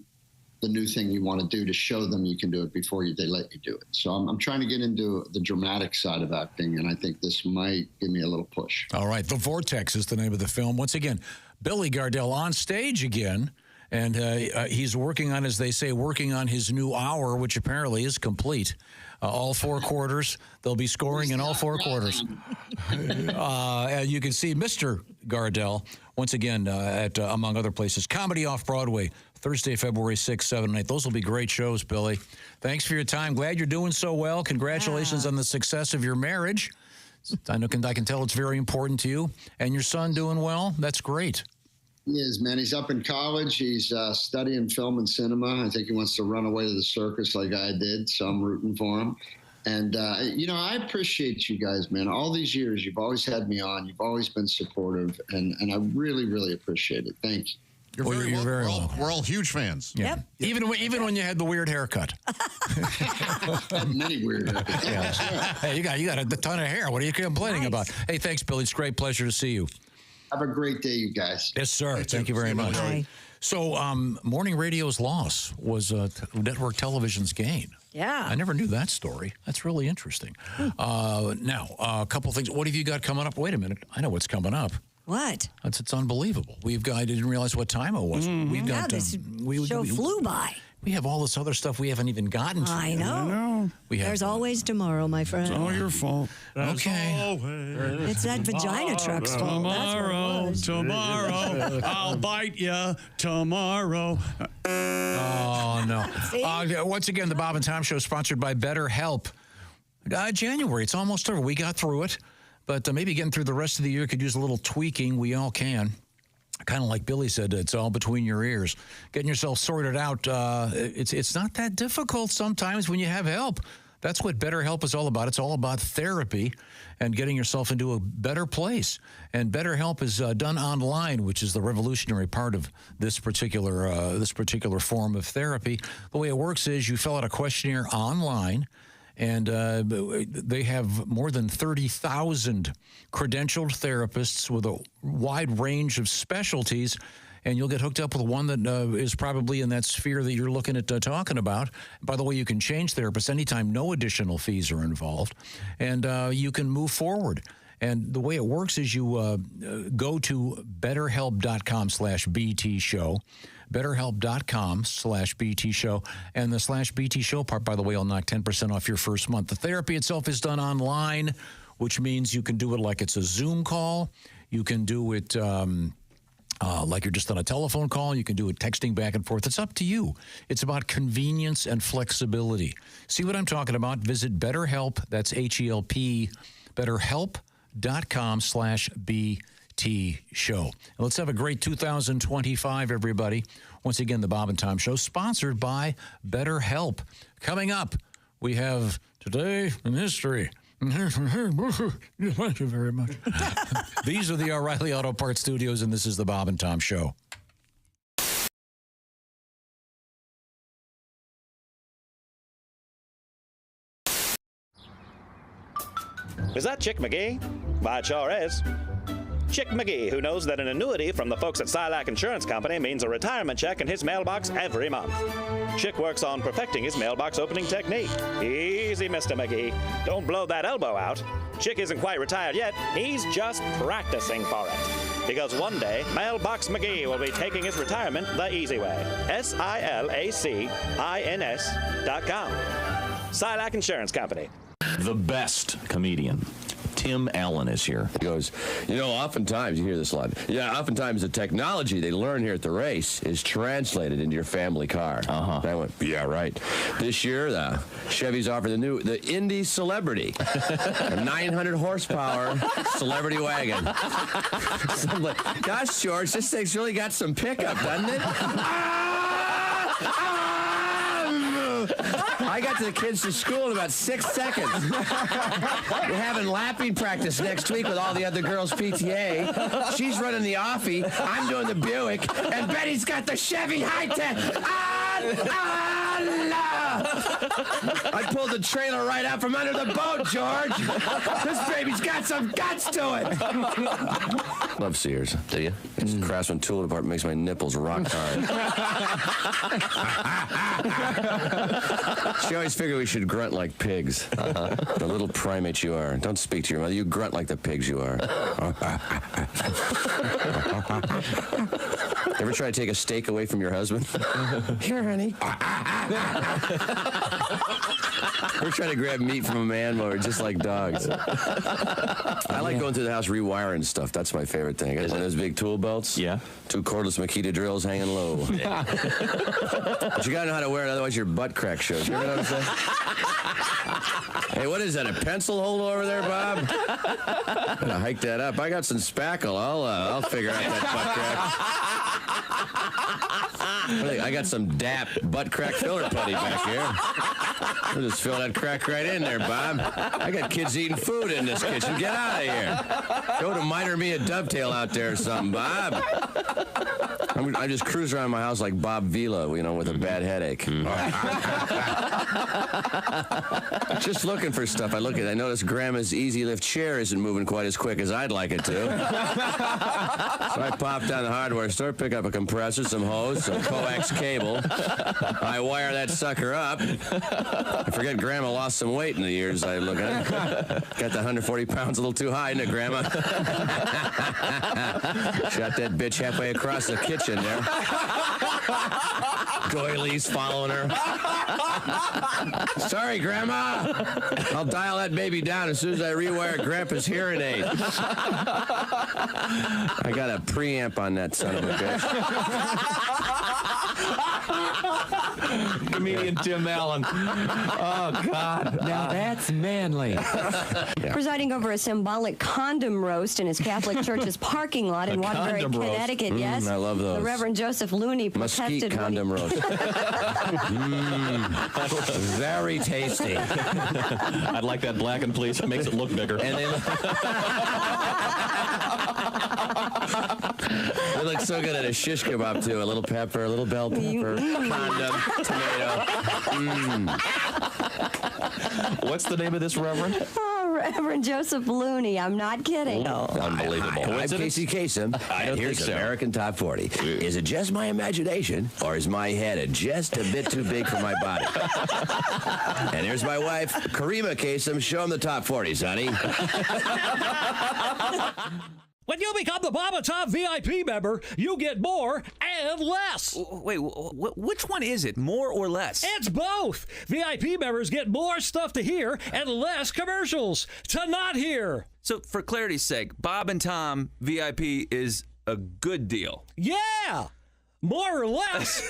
the new thing you want to do to show them you can do it before they let you do it. So I'm trying to get into the dramatic side of acting, and I think this might give me a little push. All right. The Vortex is the name of the film. Once again, Billy Gardell on stage again. And he's working on, as they say, working on his new hour, which apparently is complete. All 4 quarters. They'll be scoring in all 4 quarters. And you can see Mr. Gardell, once again, at among other places, Comedy Off-Broadway, Thursday, February 6th, 7, and 8. Those will be great shows, Billy. Thanks for your time. Glad you're doing so well. Congratulations on the success of your marriage. I can tell it's very important to you. And your son doing well? That's great. He is, man. He's up in college. He's studying film and cinema. I think he wants to run away to the circus like I did, so I'm rooting for him. And, I appreciate you guys, man. All these years, you've always had me on. You've always been supportive, and I really, really appreciate it. Thank you. You're very welcome. We're all huge fans. Yeah. Yep. Even when you had the weird haircut. Many weird haircuts. Yeah. Hey, you got a ton of hair. What are you complaining about? Hey, thanks, Billy. It's a great pleasure to see you. Have a great day, you guys. Yes, sir. Thank you very much. Bye. So, morning radio's loss was network television's gain. Yeah. I never knew that story. That's really interesting. Now, a couple things. What have you got coming up? Wait a minute. I know what's coming up. What? It's unbelievable. I didn't realize what time it was. We've got this show flew by. We have all this other stuff we haven't even gotten to. I know. There's always tomorrow, my friend. It's all your fault. Okay. It's that vagina truck's fault. Tomorrow, I'll bite you tomorrow. Oh, no. Once again, the Bob and Tom Show sponsored by BetterHelp. January, it's almost over. We got through it, but maybe getting through the rest of the year could use a little tweaking. We all can. Kind of like Billy said, it's all between your ears. Getting yourself sorted out, it's not that difficult sometimes when you have help. That's what BetterHelp is all about. It's all about therapy and getting yourself into a better place. And BetterHelp is done online, which is the revolutionary part of this particular form of therapy. The way it works is you fill out a questionnaire online, and they have more than 30,000 credentialed therapists with a wide range of specialties, and you'll get hooked up with one that is probably in that sphere that you're looking at talking about. By the way, you can change therapists anytime. No additional fees are involved, and you can move forward. And the way it works is you go to betterhelp.com/BT show. BetterHelp.com/BT show. And the /BT show part, by the way, will knock 10% off your first month. The therapy itself is done online, which means you can do it like it's a Zoom call. You can do it like you're just on a telephone call. You can do it texting back and forth. It's up to you. It's about convenience and flexibility. See what I'm talking about? Visit BetterHelp. That's HELP. BetterHelp.com/BT show. And let's have a great 2025, everybody. Once again, the Bob and Tom Show, sponsored by BetterHelp. Coming up, we have Today in History. Thank you very much. These are the O'Reilly Auto Parts Studios, and this is the Bob and Tom Show. Is that Chick McGee? Why, it sure is. Chick McGee, who knows that an annuity from the folks at Silac Insurance Company means a retirement check in his mailbox every month. Chick works on perfecting his mailbox opening technique. Easy, Mr. McGee. Don't blow that elbow out. Chick isn't quite retired yet. He's just practicing for it. Because one day, Mailbox McGee will be taking his retirement the easy way. SILACINS.com. Silac Insurance Company. The best comedian. Tim Allen is here. He goes, oftentimes, you hear this a lot. Yeah, oftentimes the technology they learn here at the race is translated into your family car. Uh-huh. And I went, yeah, right. This year, the Chevy's offered the Indy Celebrity, a 900 horsepower celebrity wagon. So I'm like, gosh, George, this thing's really got some pickup, doesn't it? I got to the kids to school in about 6 seconds. We're having lapping practice next week with all the other girls' PTA. She's running the Offie. I'm doing the Buick. And Betty's got the Chevy High-Tech. I pulled the trailer right out from under the boat, George. This baby's got some guts to it. Love Sears. Do you? It's a Craftsman tool department makes my nipples rock hard. She always figured we should grunt like pigs. The little primates you are. Don't speak to your mother. You grunt like the pigs you are. Ever try to take a steak away from your husband? Here, honey. We're trying to grab meat from a man while we're just like dogs. I like going through the house rewiring stuff. That's my favorite thing. And those big tool belts. Yeah. 2 cordless Makita drills hanging low. But you gotta know how to wear it, otherwise your butt crack shows. You know what I'm saying? Hey, what is that? A pencil holder over there, Bob? I'm gonna hike that up. I got some spackle. I'll figure out that butt crack. I got some DAP butt crack filler putty back here. I'll just fill that crack right in there, Bob. I got kids eating food in this kitchen. Get out of here. Go to Miner Me a Dovetail out there or something, Bob. I just cruise around my house like Bob Vila, with a bad headache. Just looking for stuff. I noticed Grandma's Easy Lift chair isn't moving quite as quick as I'd like it to. So I popped down the hardware store, pick up a compressor, some hose, some coax cable. I wire that sucker up. I forget Grandma lost some weight in the years I look at it. Got the 140 pounds a little too high, isn't it, Grandma? Shot that bitch halfway across the kitchen there. Doilies following her. Sorry, Grandma. I'll dial that baby down as soon as I rewire Grandpa's hearing aid. I got a preamp on that son of a bitch. Comedian Tim Allen. Oh, God. Now that's manly. Yeah. Presiding over a symbolic condom roast in his Catholic church's parking lot in Waterbury, Connecticut. Yes, I love those. The Reverend Joseph Looney protested. Mesquite condom roast. Very tasty. I'd like that blackened, please. It makes it look bigger. And they look so good at a shish kebab, too. A little pepper, a little bell pepper, condom, tomato. What's the name of this reverend? Oh, Reverend Joseph Looney. I'm not kidding. Unbelievable. I'm Casey Kasem, and here's American Top 40. Is it just my imagination, or is my head just a bit too big for my body? And here's my wife, Karima Kasem. Show him the Top 40s, honey. When you become the Bob and Tom VIP member, you get more and less. Wait, which one is it? More or less? It's both. VIP members get more stuff to hear and less commercials to not hear. So, for clarity's sake, Bob and Tom VIP is a good deal. Yeah! More or less.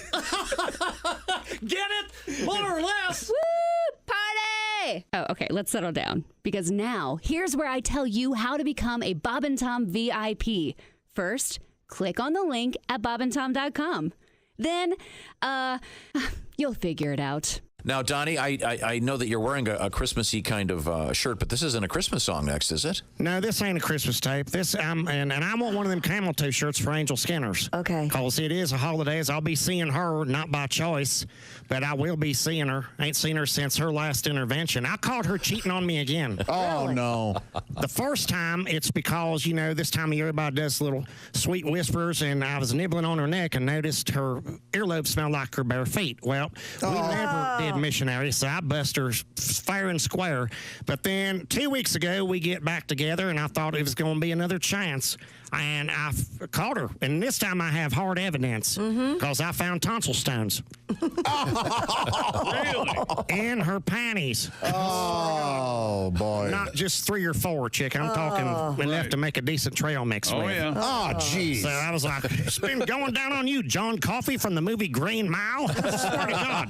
Get it? More or less. Woo! Party! Oh, okay, let's settle down. Because now, here's where I tell you how to become a Bob and Tom VIP. First, click on the link at bobandtom.com. Then, you'll figure it out. Now, Donnie, I know that you're wearing a Christmassy kind of shirt, but this isn't a Christmas song next, is it? No, this ain't a Christmas tape. This and I want one of them camel toe shirts for Angel Skinners. Okay. Because it is a holidays. I'll be seeing her, not by choice, but I will be seeing her. Ain't seen her since her last intervention. I caught her cheating on me again. Oh, no. The first time, it's because, this time of year everybody does little sweet whispers, and I was nibbling on her neck and noticed her earlobe smelled like her bare feet. Well, we never did missionary, so I bust her fair and square. But then 2 weeks ago, we get back together, and I thought it was going to be another chance. And I caught her. And this time I have hard evidence because I found tonsil stones. Really? In her panties. Oh, boy. Not just 3 or 4, chick. I'm talking enough to make a decent trail mix with. yeah. Oh, jeez. So I was like, it's been going down on you, John Coffey from the movie Green Mile. I swear to God.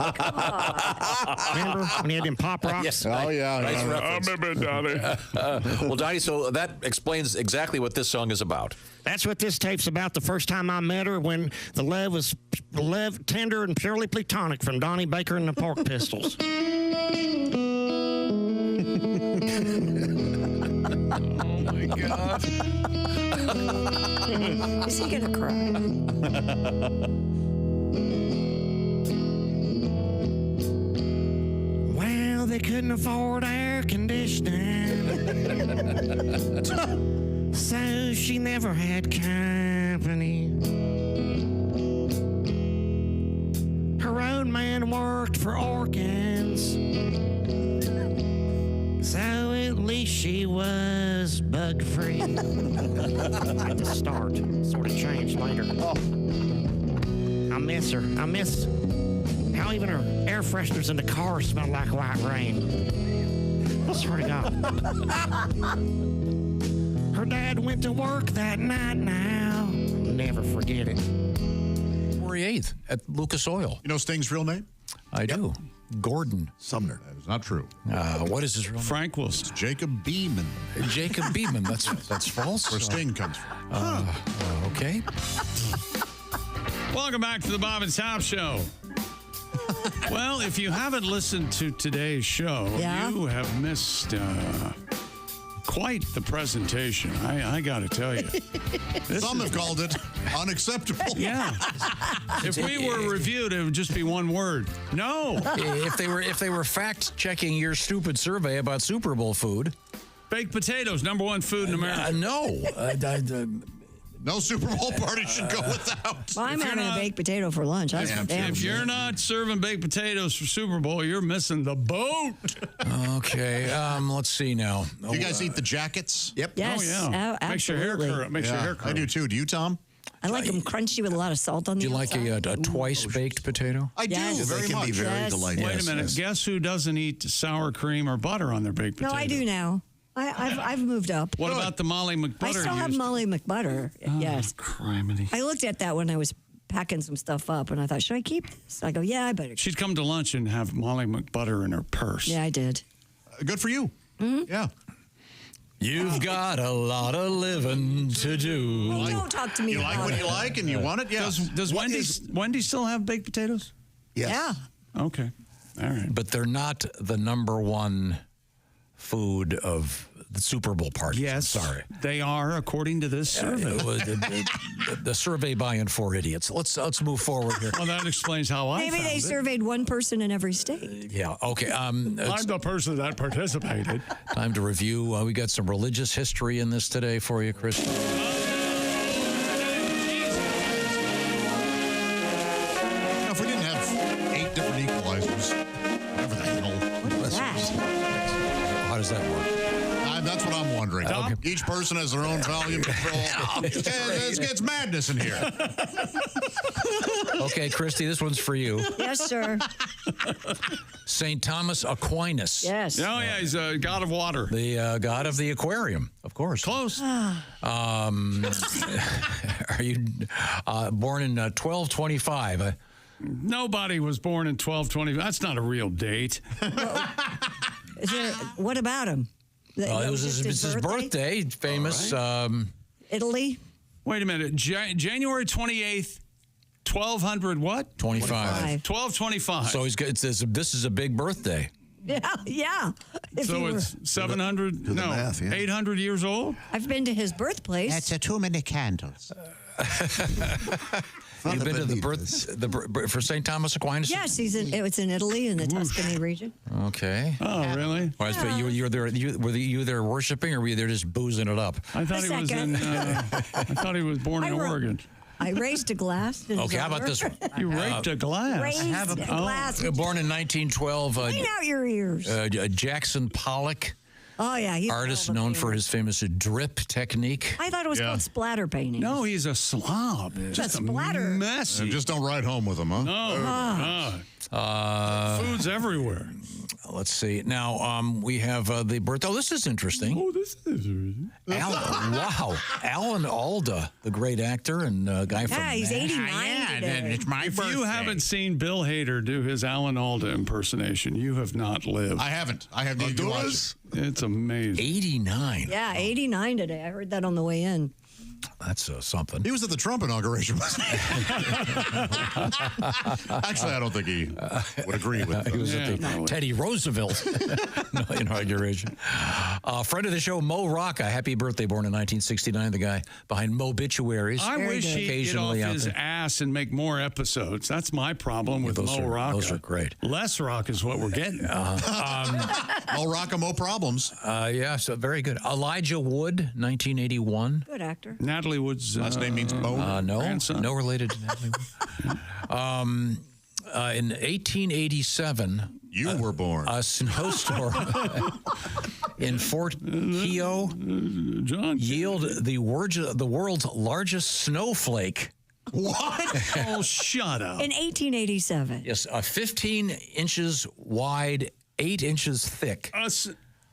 Remember when he had them pop rocks? Yes. Oh, yeah. Nice yeah. reference. I remember, Donnie. Well, Donnie, so that explains exactly what this song is about. That's what this tape's about. The first time I met her, when the love was tender and purely platonic, from Donnie Baker and the Pork Pistols. Oh my God. Is he gonna cry? Well, they couldn't afford air conditioning. So she never had company. Her own man worked for organs, so at least she was bug-free. At the start, sort of changed later. I miss her. I miss how even her air fresheners in the car smell like white rain. I swear to God. Her dad went to work that night now. I'll never forget it. February 8th at Lucas Oil. You know Sting's real name? I do. Gordon Sumner. That is not true. What is his real name? Frank Wilson. It's Jacob Beeman. Jacob Beeman. That's false. Where Sting comes from. Okay. Welcome back to the Bob and Tom Show. Well, if you haven't listened to today's show, you have missed quite the presentation. I got to tell you. Some have called it unacceptable. Yeah. If we were reviewed, it would just be one word. No. If they were fact checking your stupid survey about Super Bowl food. Baked potatoes, #1 food in America. No. No Super Bowl party should go without. Well, I'm having a baked potato for lunch. That's for damn If you're not serving baked potatoes for Super Bowl, you're missing the boat. Okay. Let's see now. Do you guys eat the jackets? Yep. Yes. Oh, yeah. Makes your hair curl. Makes your hair curl. I do too. Do you, Tom? I like them crunchy with a lot of salt on Do the you like outside. a twice baked potato? I do. Very They can much. be very delightful. Wait a minute. Guess who doesn't eat sour cream or butter on their baked No, potato? I do now. I've moved up. What about the Molly McButter? I still have Molly McButter. Yes. Criminy. I looked at that when I was packing some stuff up, and I thought, should I keep this? I go, yeah, I better. She'd come to lunch and have Molly McButter in her purse. Yeah, I did. Good for you. Mm-hmm. Yeah. You've got a lot of living to do. Oh, don't talk to me You like about what it. you like and you want it? Yeah. Does Wendy still have baked potatoes? Yes. Yeah. Okay. All right. But they're not the #1 food of the Super Bowl party. Yes. Sorry. They are, according to this survey. The survey by and for idiots. Let's move forward here. Well, that explains how I Maybe found they it. surveyed one person in every state. Yeah. Okay. I'm the person that participated. Time to review. We got some religious history in this today for you, Chris. Now, if we didn't have 8 different equalizers, whatever the hell. How does that work? That's what I'm wondering. Okay. Each person has their own volume control. It's madness in here. Okay, Christy, this one's for you. Yes, sir. St. Thomas Aquinas. Yes. Oh, yeah, he's a god of water. The god of the aquarium, of course. Close. Are you born in 1225? Nobody was born in 1220. That's not a real date. What about him? It was his birthday. Famous. Right. Italy? Wait a minute. January 28th, 1200 what? 25. 1225. So this is a big birthday. Yeah. So it's 700, no, math, yeah. 800 years old? I've been to his birthplace. That's too many candles. You've been to the for St. Thomas Aquinas? Yes, it's in Italy in the Tuscany region. Okay. Oh, really? Well, but you were there. Were you there worshiping, or were you there just boozing it up? I thought he was in. I thought he was born in Oregon. I raised a glass. Okay, how about this one? You raped a glass. Raised a glass. Born in 1912. Clean out your ears. Jackson Pollock Oh, yeah. He's Artist known for his famous drip technique. I thought it was called splatter painting. No, he's a slob. Just a splatter. messy. And just don't ride home with him, huh? No. Food's everywhere. Let's see. Now, we have the birth. Oh, this is interesting. Oh, this is interesting. Alan Alda, the great actor and guy from... Yeah, he's 89 today. It's my birthday. If you haven't seen Bill Hader do his Alan Alda impersonation, you have not lived. I haven't. I have need to watch it. It's amazing. 89. Yeah, 89 today. I heard that on the way in. That's something. He was at the Trump inauguration. Actually, I don't think he would agree with that. He was at the Teddy Roosevelt inauguration. Friend of the show, Mo Rocca. Happy birthday, born in 1969. The guy behind Mobituaries. I wish he'd get off his ass and make more episodes. That's my problem with Mo Rocca. Those are great. Less rock is what we're getting. Mo Rocca, Mo problems. Yeah, so very good. Elijah Wood, 1981. Good actor. Natalie Wood's last name means Mo. No related to Natalie Wood. In 1887, you were born. A snowstorm in Fort Keogh yielded the world's largest snowflake. What? Oh, shut up. In 1887. Yes, 15 inches wide, 8 inches thick.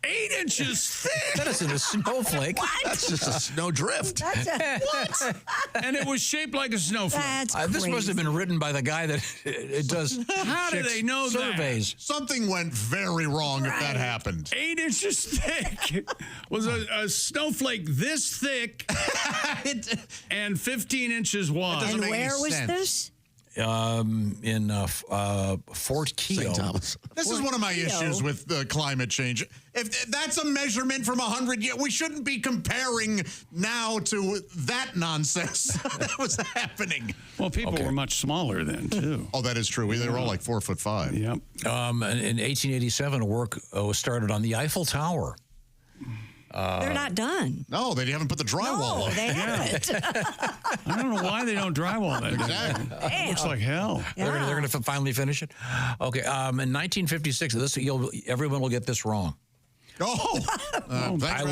8 inches thick. That isn't a snowflake. What? That's just a snow drift. What? And it was shaped like a snowflake. That's this must have been written by the guy that it does. How do they know surveys? that? Something went very wrong if that happened. 8 inches thick was a snowflake this thick and 15 inches wide. And where was this? In Fort Keogh. St. Thomas. This is one of my issues with climate change. If that's a measurement from 100 years, we shouldn't be comparing now to that nonsense that was happening. Well, people were much smaller then, too. Oh, that is true. They were all like 4'5". Yep. In 1887, work was started on the Eiffel Tower. They're not done. No, they haven't put the drywall up. They haven't. I don't know why they don't drywall that. Exactly. It looks like hell. They're going to finally finish it. Okay. In 1956, everyone will get this wrong. I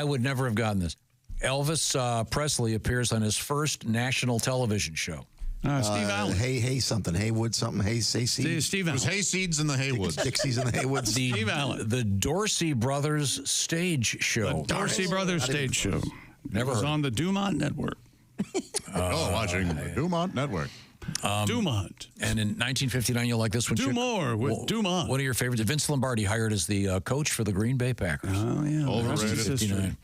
would never have gotten this. Elvis Presley appears on his first national television show. Steve Allen. Haywood something. Steve Allen. It was Hayseeds and the Haywoods. Dixies and the Haywoods. Steve Allen. The Dorsey Brothers stage show. The Dorsey Brothers stage show. Never was heard. on the Dumont Network. Watching the Dumont Network. Dumont. And in 1959, you'll like this one. Do more with Dumont. One of your favorites, Vince Lombardi, hired as the coach for the Green Bay Packers. Oh, yeah. Overrated. 59.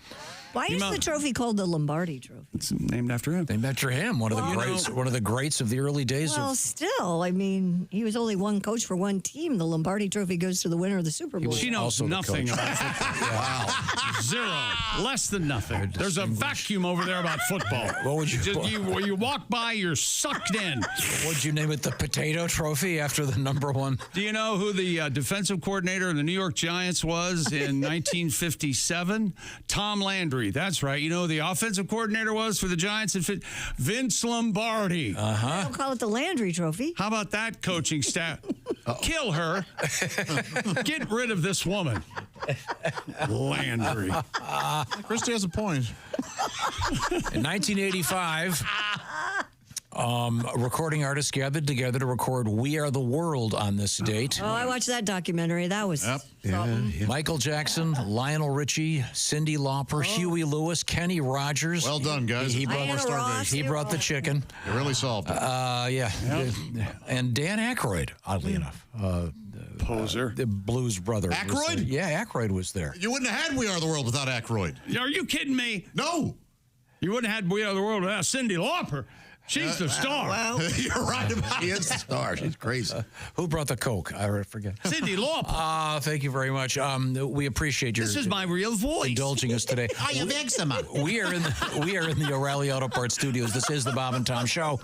Why is the trophy called the Lombardi Trophy? It's named after him. Named after him. One of the greats. One of the greats of the early days. Well, still, I mean, he was only one coach for one team. The Lombardi Trophy goes to the winner of the Super Bowl. She knows nothing about football. Wow. Zero. Less than nothing. There's a vacuum over there about football. What would you? When you walk by, you're sucked in. Would you name it the Potato Trophy after the number one? Do you know who the defensive coordinator of the New York Giants was in 1957? Tom Landry. That's right. You know who the offensive coordinator was for the Giants? Vince Lombardi. They don't call it the Landry Trophy. How about that coaching staff? Kill her. Get rid of this woman. Landry. Christy has a point. In 1985, recording artists gathered together to record We Are the World on this date. Oh, I watched that documentary. That was something. Michael Jackson, Lionel Richie, Cyndi Lauper, Huey Lewis, Kenny Rogers. Well done, guys. He brought the chicken. You really solved it. And Dan Aykroyd, oddly enough. Poser. The Blues brother. Aykroyd? Aykroyd was there. You wouldn't have had We Are the World without Aykroyd. Are you kidding me? No. You wouldn't have had We Are the World without Cyndi Lauper. She's the star. Well, you're right about She is the star. She's crazy. Who brought the Coke? I forget. Cyndi Lauper. Thank you very much. We appreciate your. This is my real voice. Indulging us today. I have eczema. We are in the O'Reilly Auto Parts Studios. This is the Bob and Tom Show.